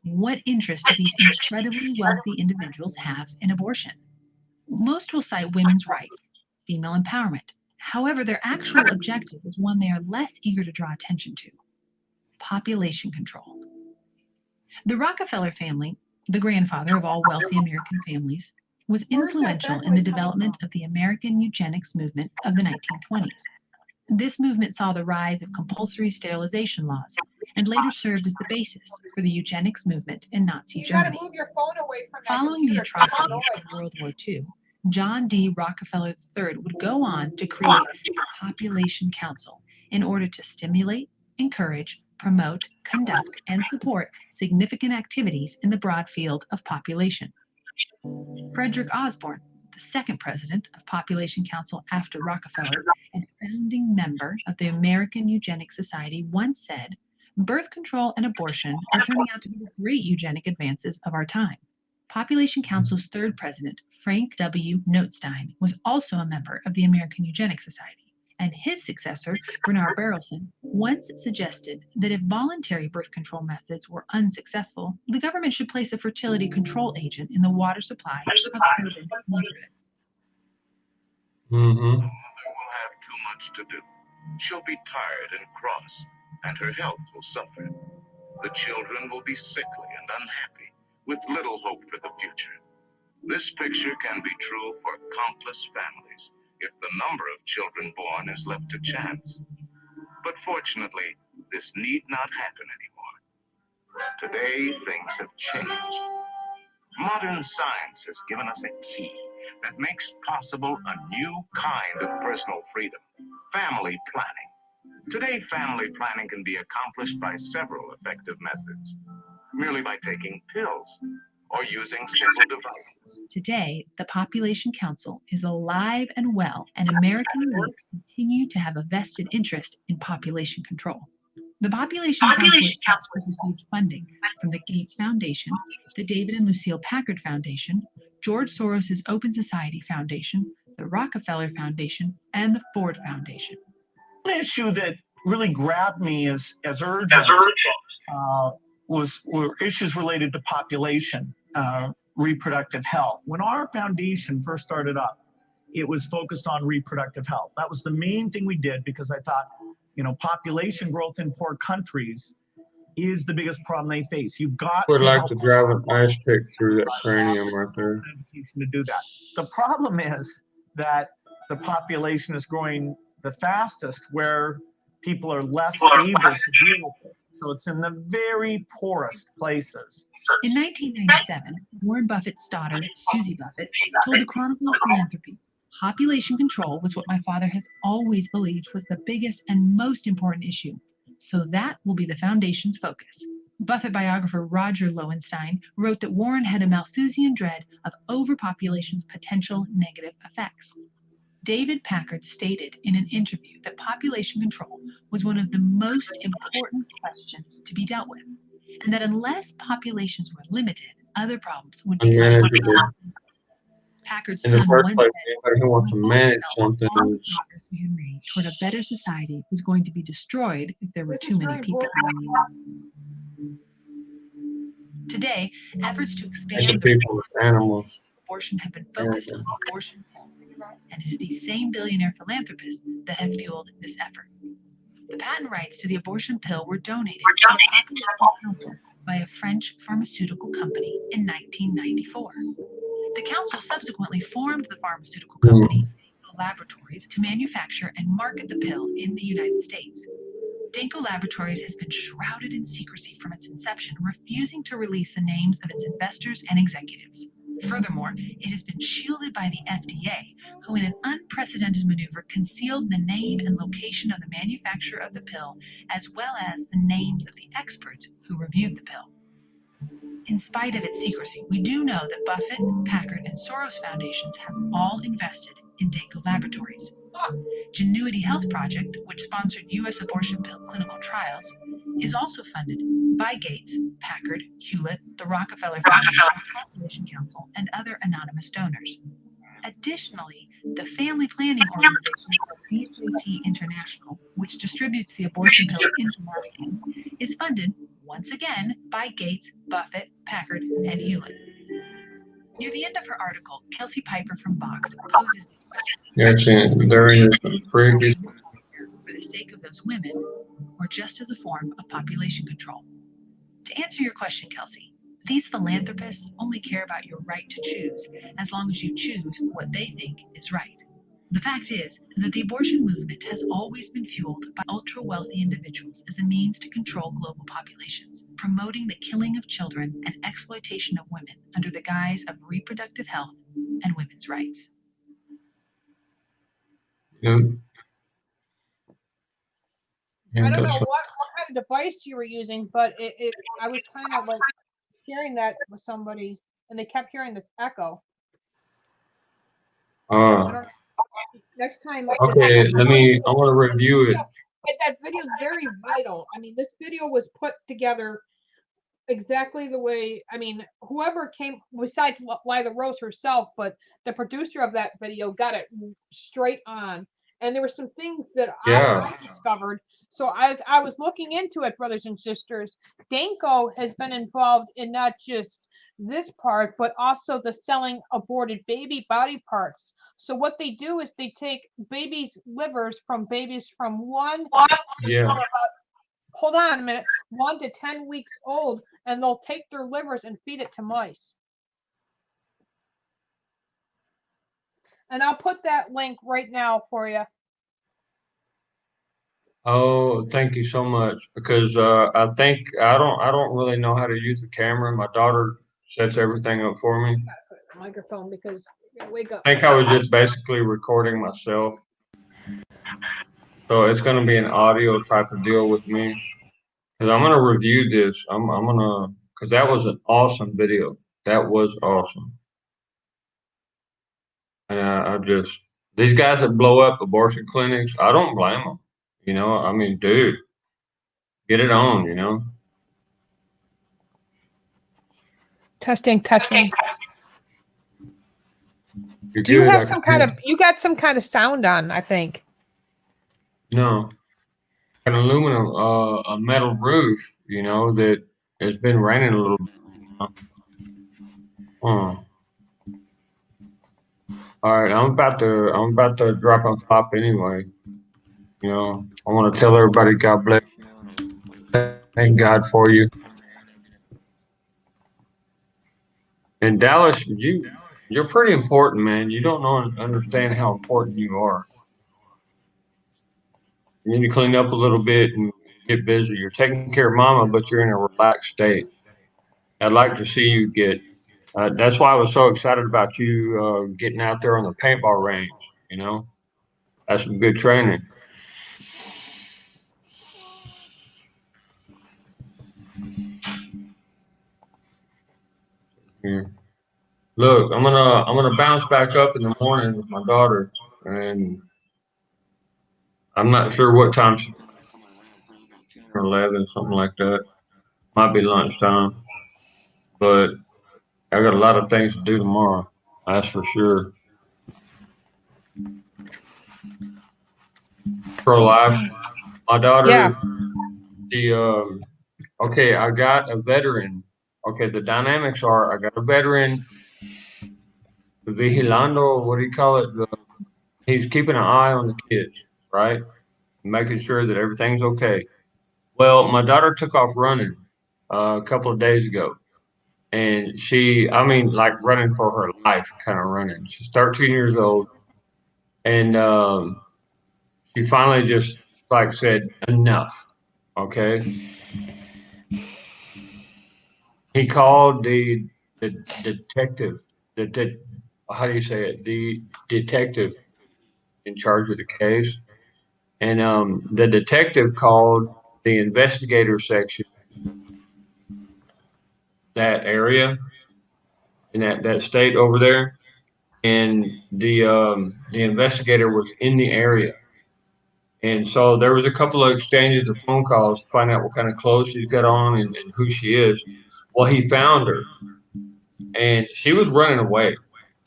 S12: what interest do these incredibly wealthy individuals have in abortion? Most will cite women's rights, female empowerment. However, their actual objective is one they are less eager to draw attention to: population control. The Rockefeller family, the grandfather of all wealthy American families, was influential in the development of the American eugenics movement of the 1920s. This movement saw the rise of compulsory sterilization laws and later served as the basis for the eugenics movement in Nazi Germany.
S10: You gotta move your phone away from that
S12: Following the
S10: computer.
S12: atrocities of World War II, John D. Rockefeller III would go on to create the Population Council in order to stimulate, encourage, promote, conduct, and support significant activities in the broad field of population. Frederick Osborn, the second president of Population Council after Rockefeller and founding member of the American Eugenics Society, once said, "Birth control and abortion are turning out to be the great eugenic advances of our time." Population Council's third president, Frank W. Notstein, was also a member of the American Eugenics Society, and his successor, Bernard Berelson, once suggested that if voluntary birth control methods were unsuccessful, the government should place a fertility control agent in the water supply of urban neighborhoods.
S5: Mm-hmm.
S13: The mother will have too much to do. She'll be tired and cross, and her health will suffer. The children will be sickly and unhappy, with little hope for the future. This picture can be true for countless families if the number of children born is left to chance. But fortunately, this need not happen anymore. Today, things have changed. Modern science has given us a key that makes possible a new kind of personal freedom: family planning. Today, family planning can be accomplished by several effective methods, merely by taking pills or using simple devices.
S12: Today, the Population Council is alive and well, and American youth continue to have a vested interest in population control. The Population Council has received funding from the Gates Foundation, the David and Lucille Packard Foundation, George Soros' Open Society Foundation, the Rockefeller Foundation, and the Ford Foundation.
S14: One issue that really grabbed me as urgent were issues related to population, reproductive health. When our foundation first started up, it was focused on reproductive health. That was the main thing we did, because I thought, population growth in poor countries is the biggest problem they face. You've got
S5: Would
S14: to
S5: like
S14: help
S5: to drive an ice pick through that cranium right there.
S14: education to do that. The problem is that the population is growing the fastest where people are less able to deal with it. So it's in the very poorest places.
S12: In 1997, Warren Buffett's daughter, Susie Buffett, told the Chronicle of Philanthropy, "Population control was what my father has always believed was the biggest and most important issue. so that will be the foundation's focus. Buffett biographer Roger Lowenstein wrote that Warren had a Malthusian dread of overpopulation's potential negative effects. David Packard stated in an interview that population control was one of the most important questions to be dealt with, and that unless populations were limited, other problems would be
S5: unmanageable.
S12: Packard's
S5: In the
S12: son
S5: first
S12: once
S5: place,
S12: said,
S5: anybody who wants to manage something
S12: all the
S5: is
S12: progress we had made toward a better society was going to be destroyed if there were
S8: This
S12: too
S8: is
S12: many
S8: very
S12: people.
S8: boring.
S12: Today, efforts to
S5: making
S12: expand the
S5: people as animals.
S12: abortion have been focused on the abortion pill, and it is these same billionaire philanthropists that have fueled this effort. The patent rights to the abortion pill were donated to the Population Council by a French pharmaceutical company in 1994. The council subsequently formed the pharmaceutical company Danko Laboratories to manufacture and market the pill in the United States. Danko Laboratories has been shrouded in secrecy from its inception, refusing to release the names of its investors and executives. Furthermore, it has been shielded by the FDA, who in an unprecedented maneuver concealed the name and location of the manufacturer of the pill, as well as the names of the experts who reviewed the pill. In spite of its secrecy, we do know that Buffett, Packard, and Soros foundations have all invested in Danko Laboratories. Genuity Health Project, which sponsored U.S. abortion pill clinical trials, is also funded by Gates, Packard, Hewlett, the Rockefeller Foundation, Population Council, and other anonymous donors. Additionally, the family planning organization DJT International, which distributes the abortion pill into marketing, is funded once again by Gates, Buffett, Packard, and Hewlett. Near the end of her article, Kelsey Piper from Vox poses these questions.
S5: Yeah, they're in the freakies.
S12: For the sake of those women, or just as a form of population control? To answer your question, Kelsey, these philanthropists only care about your right to choose as long as you choose what they think is right. The fact is that the abortion movement has always been fueled by ultra-wealthy individuals as a means to control global populations, promoting the killing of children and exploitation of women under the guise of reproductive health and women's rights.
S5: Yeah.
S8: I don't know what kind of device you were using, but I was kind of like hearing that with somebody, and they kept hearing this echo. I don't know. Next time.
S5: Okay, I want to review it.
S8: That video is very vital. I mean, this video was put together exactly the way, I mean, whoever came, besides Lila Rose herself, but the producer of that video got it straight on. And there were some things that I discovered. So as I was looking into it, brothers and sisters, Danko has been involved in not just this part, but also the selling aborted baby body parts. So what they do is they take babies' livers from babies from hold on a minute, 1 to 10 weeks old, and they'll take their livers and feed it to mice. And I'll put that link right now for you.
S5: Oh, thank you so much. Because I think I don't really know how to use the camera. My daughter sets everything up for me.
S8: Gotta put it on the microphone because you gotta wake up.
S5: I think I was just basically recording myself. So it's gonna be an audio type of deal with me. Because I'm gonna review this. I'm gonna, because that was an awesome video. That was awesome. And I just, these guys that blow up abortion clinics, I don't blame them. You know, I mean, dude, get it on, you know?
S9: Testing.
S5: You're
S9: Do you
S5: good,
S9: have some kind of, you got some kind of sound on, I think.
S5: No. An aluminum, a metal roof, you know, that it's been raining a little bit. All right, I'm about to drop on top anyway. You know, I want to tell everybody God bless you. Thank God for you. And Dallas, you're pretty important, man. You don't understand how important you are. You need to clean up a little bit and get busy. You're taking care of mama, but you're in a relaxed state. I'd like to see you get. That's why I was so excited about you getting out there on the paintball range. You know, that's some good training. Here. Look, I'm gonna bounce back up in the morning with my daughter, and I'm not sure what time she's or 11, something like that. Might be lunchtime, but I got a lot of things to do tomorrow. That's for sure. Pro life. My daughter,
S9: Yeah.
S5: she okay, I got a veteran. Okay, the dynamics are I got a veteran vigilando, what do you call it? He's keeping an eye on the kids, right? Making sure that everything's okay. Well, my daughter took off running a couple of days ago. And I mean, like running for her life, kind of running. She's 13 years old. And she finally just like said, enough. Okay. He called the detective, how do you say it? The detective in charge of the case. And the detective called the investigator section, that area in that state over there. And the investigator was in the area. And so there was a couple of exchanges of phone calls to find out what kind of clothes she's got on and who she is. Well, he found her, and she was running away,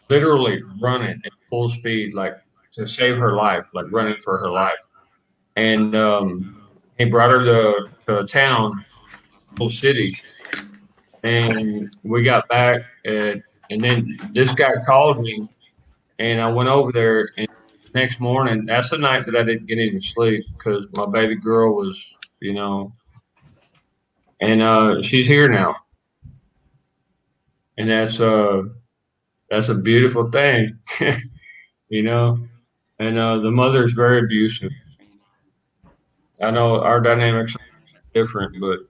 S5: literally running at full speed, like to save her life, like running for her life. And he brought her to a town, little city, and we got back, and then this guy called me, and I went over there, and the next morning, that's the night that I didn't get any sleep because my baby girl was, you know, and she's here now, and that's a beautiful thing, you know. And the mother is very abusive. I know our dynamics are different, but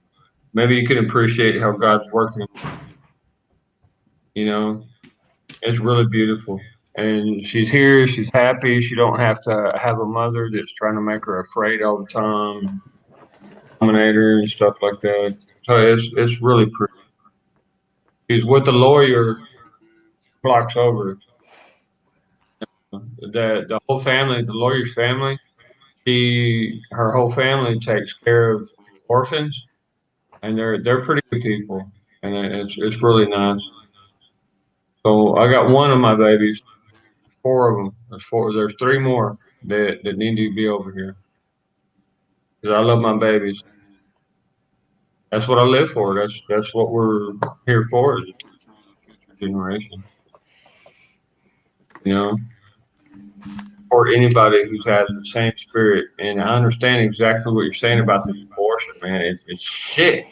S5: maybe you can appreciate how God's working. You know, it's really beautiful. And she's here. She's happy. She don't have to have a mother that's trying to make her afraid all the time, dominate her and stuff like that. So it's really pretty. She's with a lawyer blocks over. The whole family, the lawyer's family, her whole family takes care of orphans, and they're pretty good people, and it's really nice. So I got one of my babies, four of them. There's four. There's three more that need to be over here because I love my babies. That's what I live for. That's what we're here for, is the future generation. You know, or anybody who has the same spirit. And I understand exactly what you're saying about the abortion, man. It's shit.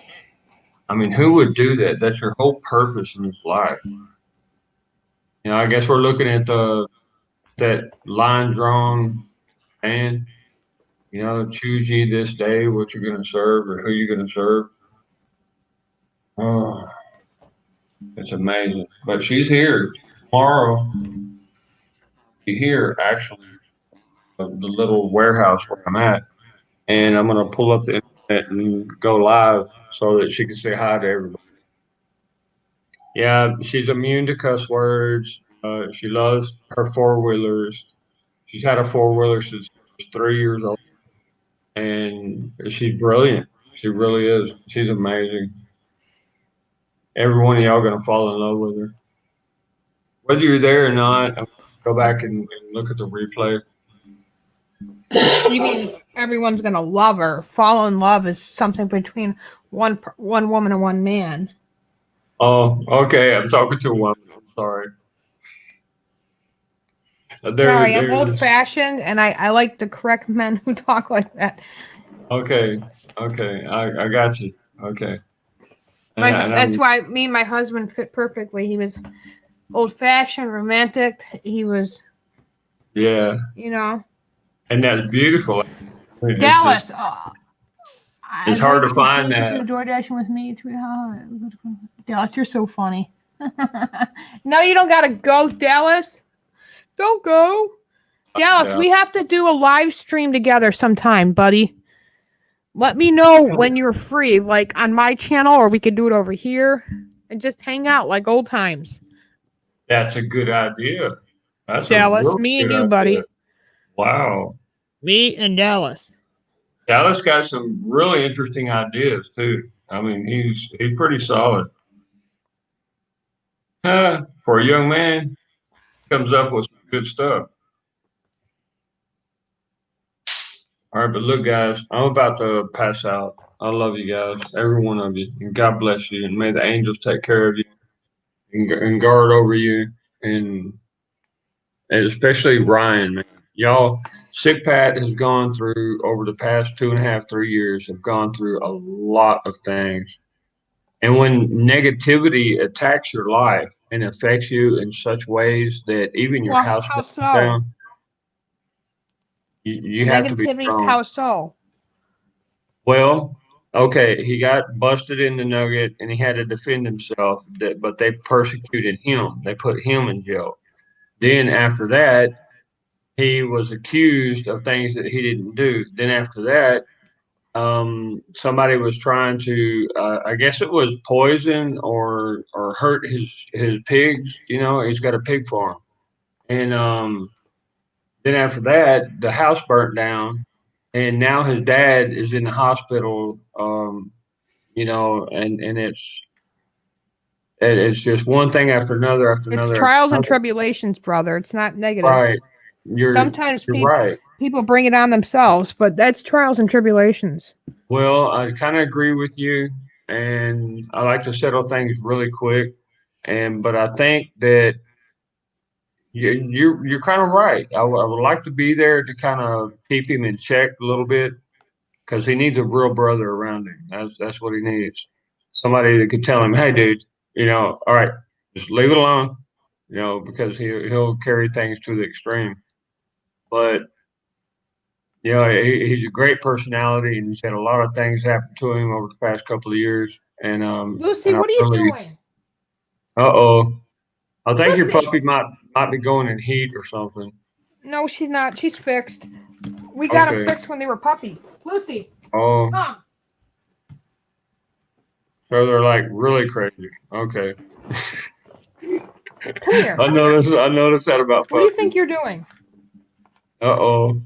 S5: I mean, who would do that? That's your whole purpose in this life. You know, I guess we're looking at that line drawn and, you know, choose ye this day what you're going to serve or who you're going to serve. Oh, it's amazing. But she's here tomorrow. She's here, actually, the little warehouse where I'm at. And I'm going to pull up the internet and go live so that she can say hi to everybody. Yeah, she's immune to cuss words. She loves her four-wheelers. She's had a four-wheeler since she was 3 years old, and she's brilliant. She really is. She's amazing. Every one of y'all gonna fall in love with her, whether you're there or not. I'm gonna go back and look at the replay.
S9: You mean everyone's gonna love her? Fall in love is something between one woman and one man.
S5: Oh, okay. I'm talking to a woman. I'm sorry.
S9: Sorry, I'm
S5: There's
S9: old-fashioned, and I like to correct men who talk like that.
S5: okay. I got you. Okay.
S9: That's why me and my husband fit perfectly. He was old-fashioned, romantic. He was,
S5: yeah,
S9: you know,
S5: and that's beautiful. I mean,
S9: Dallas.
S5: It's hard to find that.
S9: Do DoorDashing with me. Dallas, you're so funny. No, you don't gotta go, Dallas. Don't go. Dallas, we have to do a live stream together sometime, buddy. Let me know when you're free, like on my channel, or we could do it over here. and just hang out like old times.
S5: That's a good idea. That's
S9: Dallas,
S5: a really
S9: me and
S5: good
S9: you,
S5: idea.
S9: buddy.
S5: Wow.
S9: Me and Dallas.
S5: Dallas got some really interesting ideas too. I mean, he's pretty solid. For a young man, comes up with some good stuff. All right, but look, guys, I'm about to pass out. I love you guys, every one of you, and God bless you, and may the angels take care of you and guard over you, and especially Ryan, man. Y'all, Sick Pat has gone through over the past 2.5, 3 years, have gone through a lot of things. And when negativity attacks your life and affects you in such ways that even your
S9: Well,
S5: house
S9: how
S5: burns
S9: so?
S5: down, you have to be
S9: Negativity's
S5: strong.
S9: how so?
S5: Well, okay, he got busted in the nugget and he had to defend himself, but they persecuted him. They put him in jail. Then after that, he was accused of things that he didn't do. Then after that, somebody was trying to, I guess it was poison or hurt his pigs. You know, he's got a pig farm, and then after that, the house burnt down, and now his dad is in the hospital. You know, and it's just one thing after another after
S9: It's
S5: another after
S9: trials and
S5: another.
S9: tribulations, brother. It's not negative.
S5: Right.
S9: Sometimes
S5: You're right.
S9: people bring it on themselves, but that's trials and tribulations.
S5: Well, I kind of agree with you, and I like to settle things really quick. But I think that you're kind of right. I would like to be there to kind of keep him in check a little bit because he needs a real brother around him. That's what he needs. Somebody that could tell him, "Hey, dude, you know, all right, just leave it alone," you know, because he'll carry things to the extreme. But you know, he's a great personality, and he's had a lot of things happen to him over the past couple of years.
S9: Lucy,
S5: And I
S9: what are you
S5: really,
S9: doing?
S5: I think your
S9: Lucy!
S5: puppy might be going in heat or something.
S9: No, she's not. She's fixed. We got them
S5: Okay.
S9: fixed when they were puppies. Lucy,
S5: Oh,
S9: come.
S5: so they're like really crazy. Okay.
S9: Come here.
S5: I noticed that about
S9: What do you
S5: puppies.
S9: think you're doing?
S5: Well,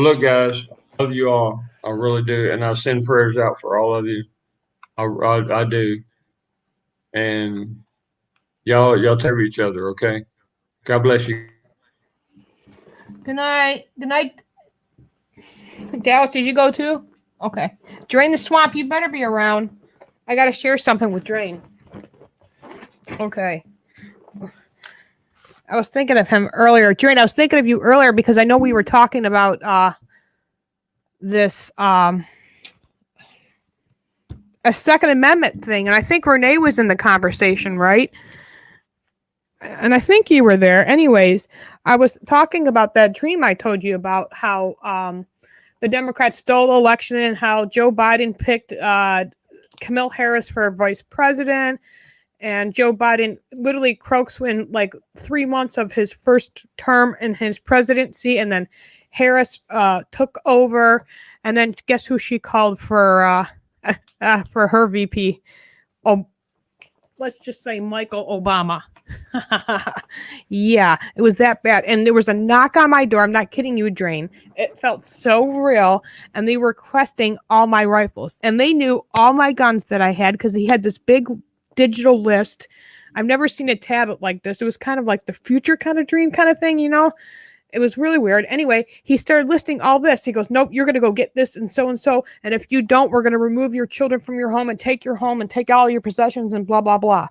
S5: look, guys, I love you all. I really do, and I send prayers out for all of you. I do, and y'all take care of each other. Okay. God bless you.
S9: Good night. Good night. Dallas, did you go too? Okay. Drain the Swamp, you better be around. I got to share something with Drain. Okay. I was thinking of him earlier. Drain, I was thinking of you earlier because I know we were talking about this a Second Amendment thing, and I think Renee was in the conversation, right? And I think you were there. Anyways, I was talking about that dream I told you about, how the Democrats stole the election and how Joe Biden picked Kamala Harris for vice president, and Joe Biden literally croaks in like 3 months of his first term in his presidency, and then Harris took over, and then guess who she called for her VP? Oh, let's just say Michael Obama. Yeah, it was that bad. And there was a knock on my door. I'm not kidding you, Drain. It felt so real. And they were requesting all my rifles. And they knew all my guns that I had because he had this big digital list. I've never seen a tablet like this. It was kind of like the future kind of dream kind of thing, you know? It was really weird. Anyway, he started listing all this. He goes, nope, you're going to go get this and so. And if you don't, we're going to remove your children from your home and take your home and take all your possessions and blah, blah, blah.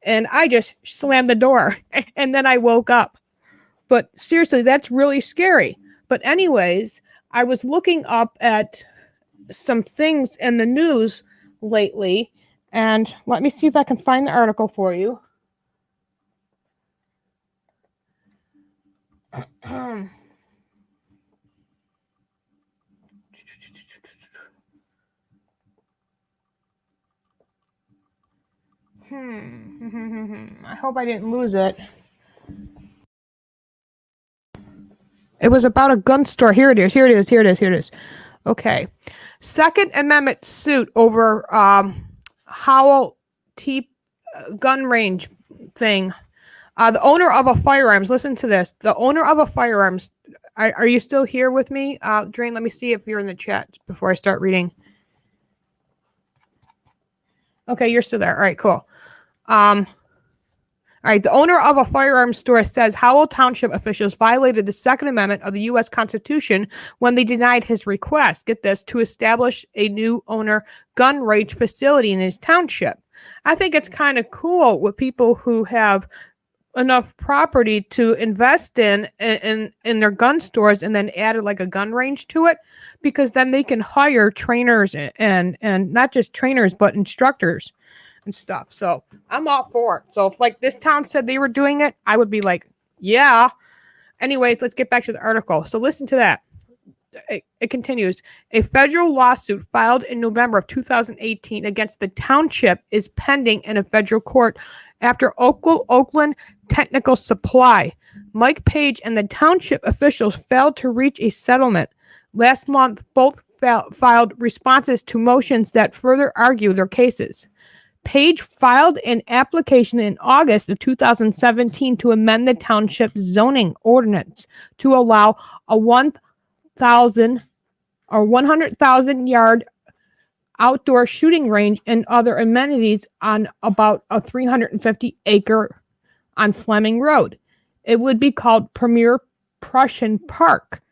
S9: And I just slammed the door and then I woke up. But seriously, that's really scary. But anyways, I was looking up at some things in the news lately, and let me see if I can find the article for you. I hope I didn't lose it. It was about a gun store. Here it is. Okay. Second Amendment suit over Howell gun range thing. The owner of a firearms, listen to this. The owner of a firearms, are you still here with me? Drain, let me see if you're in the chat before I start reading. Okay, you're still there. All right, cool. All right, the owner of a firearms store says Howell Township officials violated the Second Amendment of the U.S. Constitution when they denied his request, get this, to establish a new owner gun range facility in his township. I think it's kind of cool with people who have enough property to invest in their gun stores and then added like a gun range to it, because then they can hire trainers and not just trainers but instructors and stuff. So I'm all for it. So if like this town said they were doing it, I would be like, yeah. Anyways, let's get back to the article. So listen to that. It continues. A federal lawsuit filed in November of 2018 against the township is pending in a federal court after Oakland Technical Supply, Mike Page, and the township officials failed to reach a settlement. Last month, both filed responses to motions that further argue their cases. Page filed an application in August of 2017 to amend the township zoning ordinance to allow a 100,000 yard outdoor shooting range and other amenities on about a 350 acre on Fleming Road. It would be called Premier Prussian Park.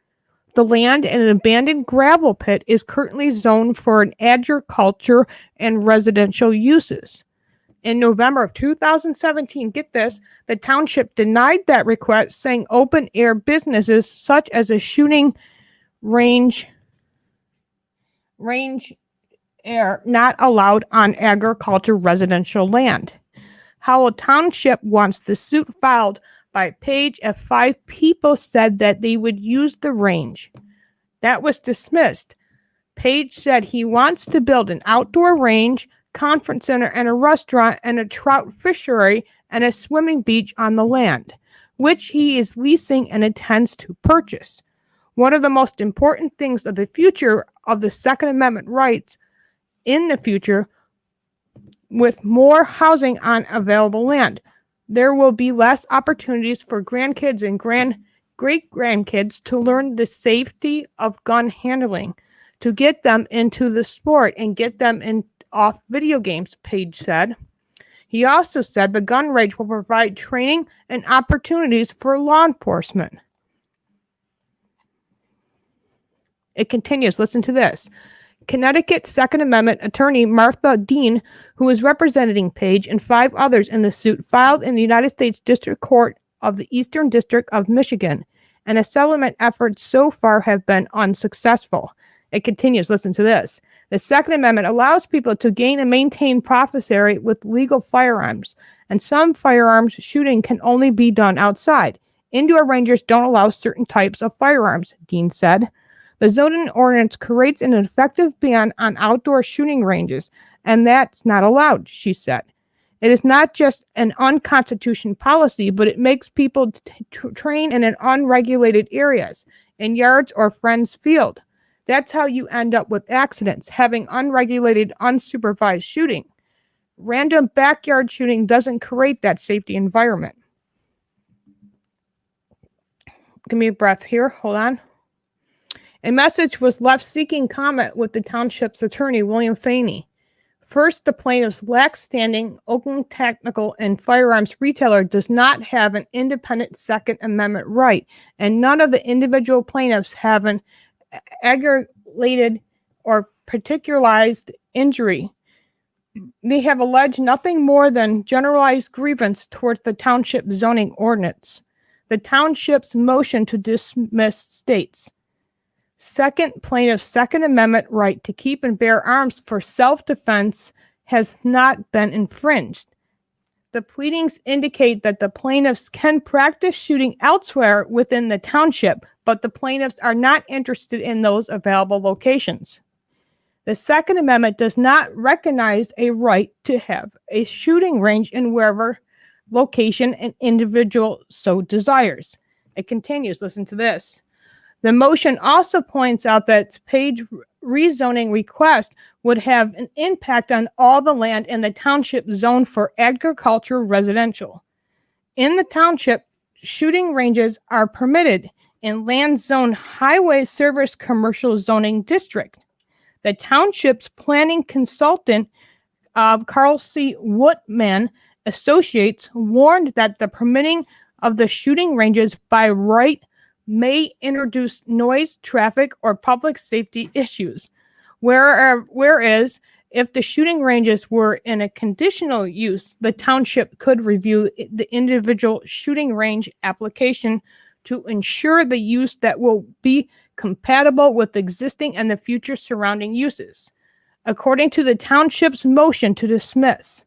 S9: The land in an abandoned gravel pit is currently zoned for an agriculture and residential uses. In November of 2017, get this, the township denied that request, saying open air businesses such as a shooting range are not allowed on agriculture residential land. Howell Township wants the suit filed by Page if 5 people said that they would use the range. That was dismissed. Page said he wants to build an outdoor range, conference center, and a restaurant, and a trout fishery and a swimming beach on the land, which he is leasing and intends to purchase. One of the most important things of the future of the Second Amendment rights in the future, with more housing on available land, there will be less opportunities for grandkids and great-grandkids to learn the safety of gun handling, to get them into the sport and get them off video games, Page said. He also said the gun range will provide training and opportunities for law enforcement. It continues. Listen to this. Connecticut Second Amendment attorney Martha Dean, who is representing Page and 5 others in the suit, filed in the United States District Court of the Eastern District of Michigan, and a settlement efforts so far have been unsuccessful. It continues. Listen to this. The Second Amendment allows people to gain and maintain proficiency with legal firearms, and some firearms shooting can only be done outside. Indoor ranges don't allow certain types of firearms, Dean said. The zoning ordinance creates an effective ban on outdoor shooting ranges, and that's not allowed, she said. It is not just an unconstitutional policy, but it makes people train in unregulated areas, in yards or friends' field. That's how you end up with accidents, having unregulated, unsupervised shooting. Random backyard shooting doesn't create that safety environment. Give me a breath here. Hold on. A message was left seeking comment with the township's attorney, William Faney. First, the plaintiff's lack standing. Oakland Technical and Firearms Retailer does not have an independent Second Amendment right, and none of the individual plaintiffs have an aggravated or particularized injury. They have alleged nothing more than generalized grievance towards the township zoning ordinance. The township's motion to dismiss states, second, plaintiff's Second Amendment right to keep and bear arms for self-defense has not been infringed. The pleadings indicate that the plaintiffs can practice shooting elsewhere within the township, but the plaintiffs are not interested in those available locations. The Second Amendment does not recognize a right to have a shooting range in wherever location an individual so desires. It continues. Listen to this. The motion also points out that Page rezoning request would have an impact on all the land in the township zone for agriculture residential. In the township, shooting ranges are permitted in land zone highway service commercial zoning district. The township's planning consultant, Carl C. Woodman Associates, warned that the permitting of the shooting ranges by right may introduce noise, traffic, or public safety issues. Whereas if the shooting ranges were in a conditional use, the township could review the individual shooting range application to ensure the use that will be compatible with existing and the future surrounding uses, according to the township's motion to dismiss.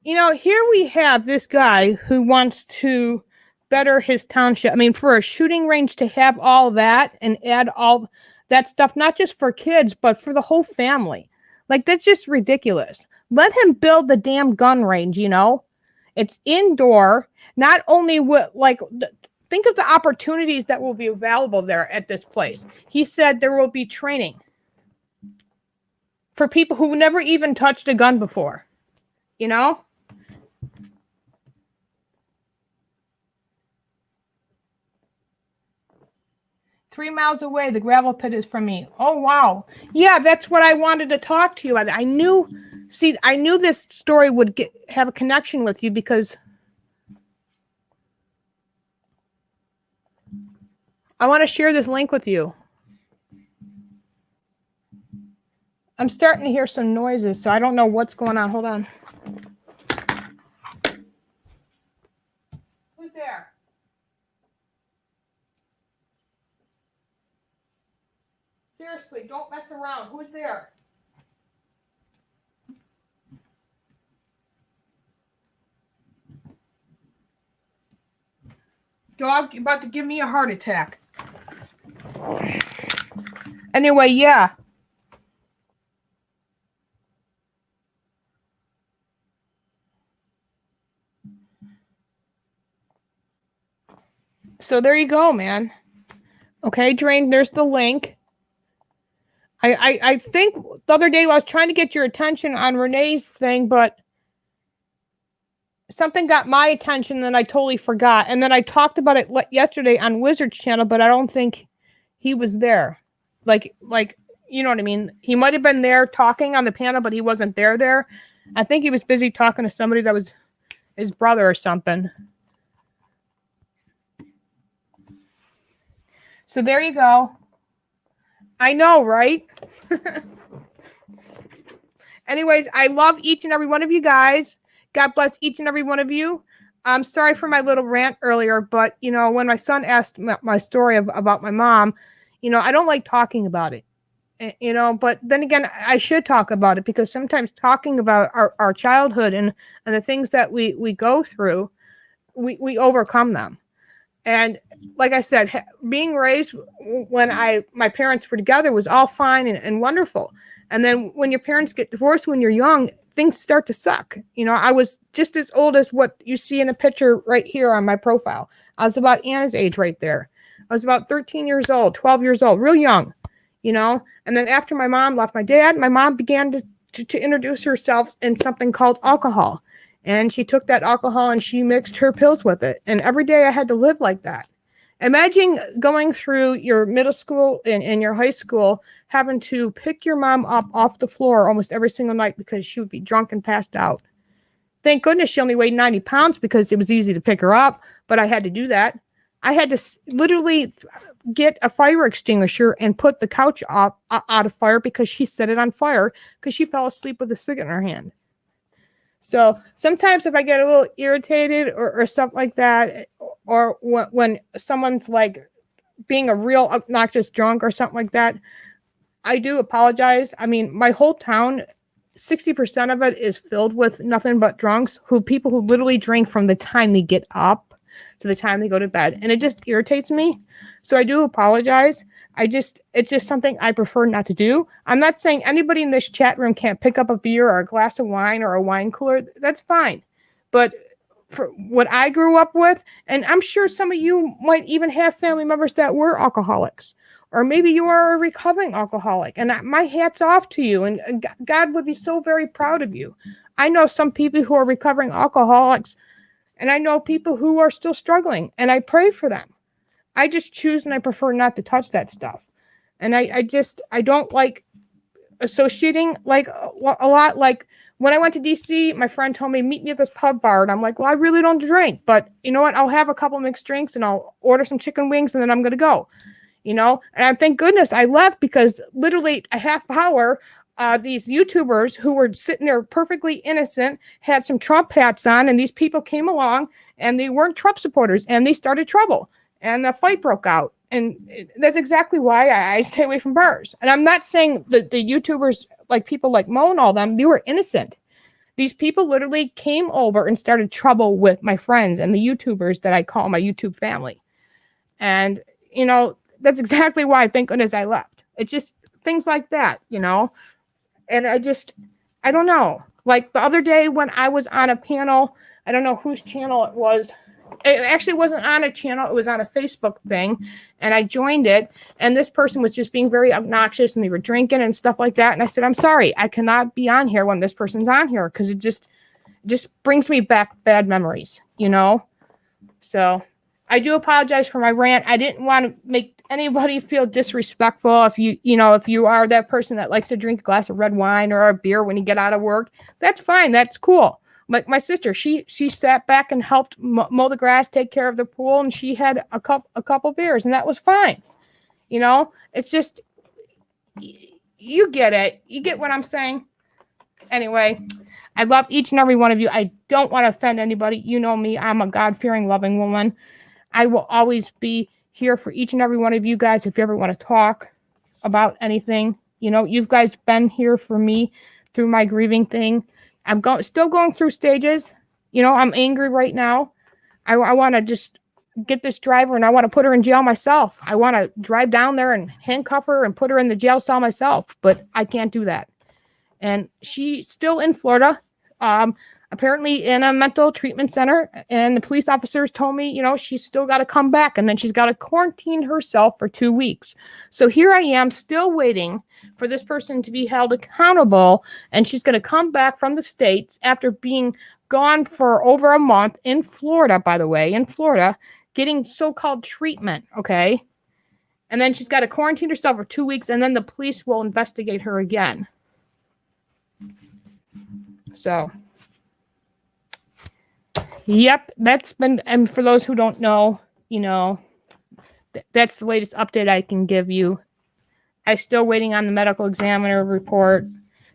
S9: Here we have this guy who wants to better his township. I mean, for a shooting range to have all that and add all that stuff, not just for kids, but for the whole family. Like, that's just ridiculous. Let him build the damn gun range, It's indoor. Not only think of the opportunities that will be available there at this place. He said there will be training for people who never even touched a gun before, 3 miles away, the gravel pit is from me. Oh, wow. Yeah, that's what I wanted to talk to you about. I knew this story would have a connection with you because I want to share this link with you. I'm starting to hear some noises, so I don't know what's going on. Hold on. Who's there? Seriously, don't mess around. Who's there? Dog, you're about to give me a heart attack. Anyway, yeah. So there you go, man. Okay, Drain, there's the link. I think the other day I was trying to get your attention on Renee's thing, but something got my attention and I totally forgot. And then I talked about it yesterday on Wizard's channel, but I don't think he was there. Like, you know what I mean? He might have been there talking on the panel, but he wasn't there. I think he was busy talking to somebody that was his brother or something. So there you go. I know, right? Anyways, I love each and every one of you guys. God bless each and every one of you. I'm sorry for my little rant earlier, but, when my son asked my story about my mom, I don't like talking about it, but then again, I should talk about it because sometimes talking about our childhood and the things that we go through, we overcome them. And like I said, being raised when my parents were together was all fine and wonderful. And then when your parents get divorced when you're young, things start to suck. I was just as old as what you see in a picture right here on my profile. I was about Anna's age right there. I was about 13 years old, 12 years old, real young, And then after my mom left my dad, my mom began to introduce herself in something called alcohol. And she took that alcohol and she mixed her pills with it. And every day I had to live like that. Imagine going through your middle school and your high school, having to pick your mom up off the floor almost every single night because she would be drunk and passed out. Thank goodness she only weighed 90 pounds because it was easy to pick her up, but I had to do that. I had to literally get a fire extinguisher and put the couch out of fire because she set it on fire because she fell asleep with a cigarette in her hand. So sometimes if I get a little irritated or something like that, or when someone's like being a real obnoxious drunk or something like that, I do apologize. I mean, my whole town, 60% of it is filled with nothing but drunks, people who literally drink from the time they get up to the time they go to bed. And it just irritates me. So I do apologize. It's just something I prefer not to do. I'm not saying anybody in this chat room can't pick up a beer or a glass of wine or a wine cooler. That's fine. But for what I grew up with, and I'm sure some of you might even have family members that were alcoholics or maybe you are a recovering alcoholic, and my hat's off to you, and God would be so very proud of you. I know some people who are recovering alcoholics, and I know people who are still struggling, and I pray for them. I just choose and I prefer not to touch that stuff. And I don't like associating like a lot. Like when I went to DC, my friend told me, meet me at this pub bar. And I'm like, well, I really don't drink, but you know what? I'll have a couple mixed drinks and I'll order some chicken wings and then I'm going to go, And I thank goodness I left, because literally a half hour, these YouTubers who were sitting there perfectly innocent had some Trump hats on, and these people came along and they weren't Trump supporters and they started trouble and a fight broke out. And that's exactly why I stay away from bars. And I'm not saying that the YouTubers, like people like Mo and all them, they were innocent. These people literally came over and started trouble with my friends and the YouTubers that I call my YouTube family. And, that's exactly why, thank goodness, I left. It's just things like that, And I don't know. Like the other day when I was on a panel, I don't know whose channel it was. It actually wasn't on a channel. It was on a Facebook thing. And I joined it. And this person was just being very obnoxious and they were drinking and stuff like that. And I said, I'm sorry, I cannot be on here when this person's on here, because it just brings me back bad memories, So I do apologize for my rant. I didn't want to make anybody feel disrespectful. If you are that person that likes to drink a glass of red wine or a beer when you get out of work, that's fine. That's cool. Like my sister, she sat back and helped mow the grass, take care of the pool, and she had a couple beers, and that was fine. It's just, you get it. You get what I'm saying. Anyway, I love each and every one of you. I don't want to offend anybody. You know me. I'm a God-fearing, loving woman. I will always be here for each and every one of you guys if you ever want to talk about anything. You guys been here for me through my grieving thing. I'm still going through stages. I'm angry right now. I want to just get this driver and I want to put her in jail myself. I want to drive down there and handcuff her and put her in the jail cell myself, but I can't do that. And she's still in Florida, apparently in a mental treatment center. And the police officers told me, she's still got to come back, and then she's got to quarantine herself for 2 weeks. So here I am still waiting for this person to be held accountable. And she's going to come back from the States after being gone for over a month in Florida, by the way, getting so-called treatment. Okay. And then she's got to quarantine herself for 2 weeks, and then the police will investigate her again. So, yep, that's been, and for those who don't know, that's the latest update I can give you. I'm still waiting on the medical examiner report.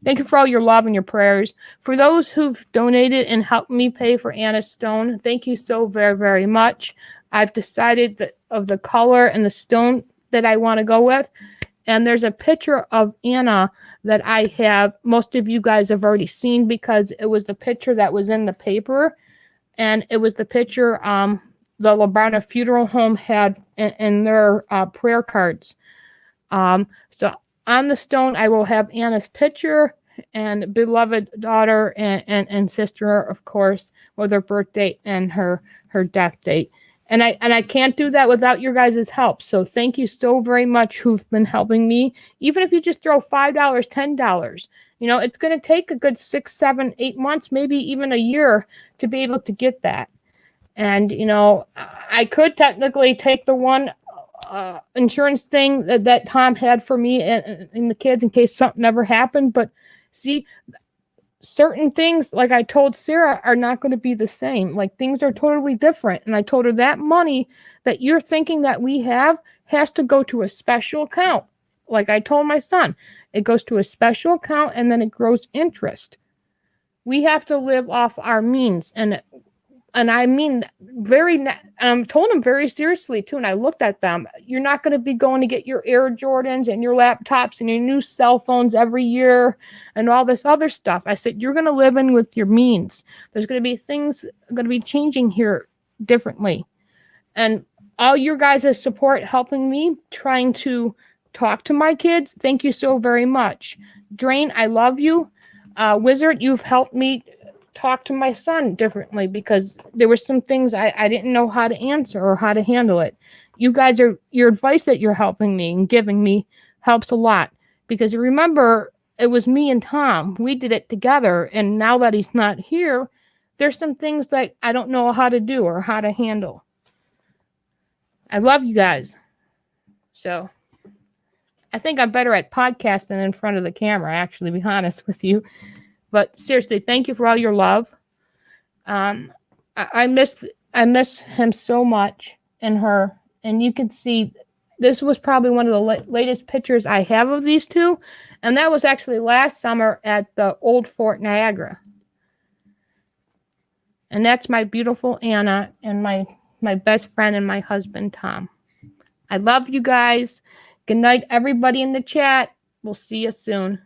S9: Thank you for all your love and your prayers. For those who've donated and helped me pay for Anna's stone, thank you so very, very much. I've decided of the color and the stone that I want to go with. And there's a picture of Anna that I have. Most of you guys have already seen, because it was the picture that was in the paper. And it was the picture the Labrana Funeral Home had in their prayer cards. So on the stone, I will have Anna's picture and beloved daughter and sister, of course, with her birth date and her death date. And I can't do that without your guys' help. So thank you so very much who've been helping me. Even if you just throw $5, $10, it's going to take a good 6, 7, 8 months, maybe even a year to be able to get that. And, I could technically take the one insurance thing that Tom had for me and the kids in case something ever happened. But see, certain things, like I told Sarah, are not going to be the same. Like, things are totally different. And I told her that money that you're thinking that we have has to go to a special account. Like I told my son, it goes to a special account and then it grows interest. We have to live off our means. And I mean, told him very seriously too. And I looked at them. You're not going to be going to get your Air Jordans and your laptops and your new cell phones every year and all this other stuff. I said, you're going to live in with your means. There's going to be things going to be changing here differently. And all your guys' support helping me trying to talk to my kids. Thank you so very much. Drain, I love you. Wizard, you've helped me talk to my son differently, because there were some things I didn't know how to answer or how to handle it. you guys are, your advice that you're helping me and giving me helps a lot, because remember, it was me and Tom. We did it together. And now that he's not here, there's some things that I don't know how to do or how to handle. I love you guys. So I think I'm better at podcasting in front of the camera, actually, to be honest with you. But seriously, thank you for all your love. I miss him so much and her. And you can see this was probably one of the latest pictures I have of these two. And that was actually last summer at the old Fort Niagara. And that's my beautiful Anna and my best friend and my husband, Tom. I love you guys. Good night, everybody in the chat. We'll see you soon.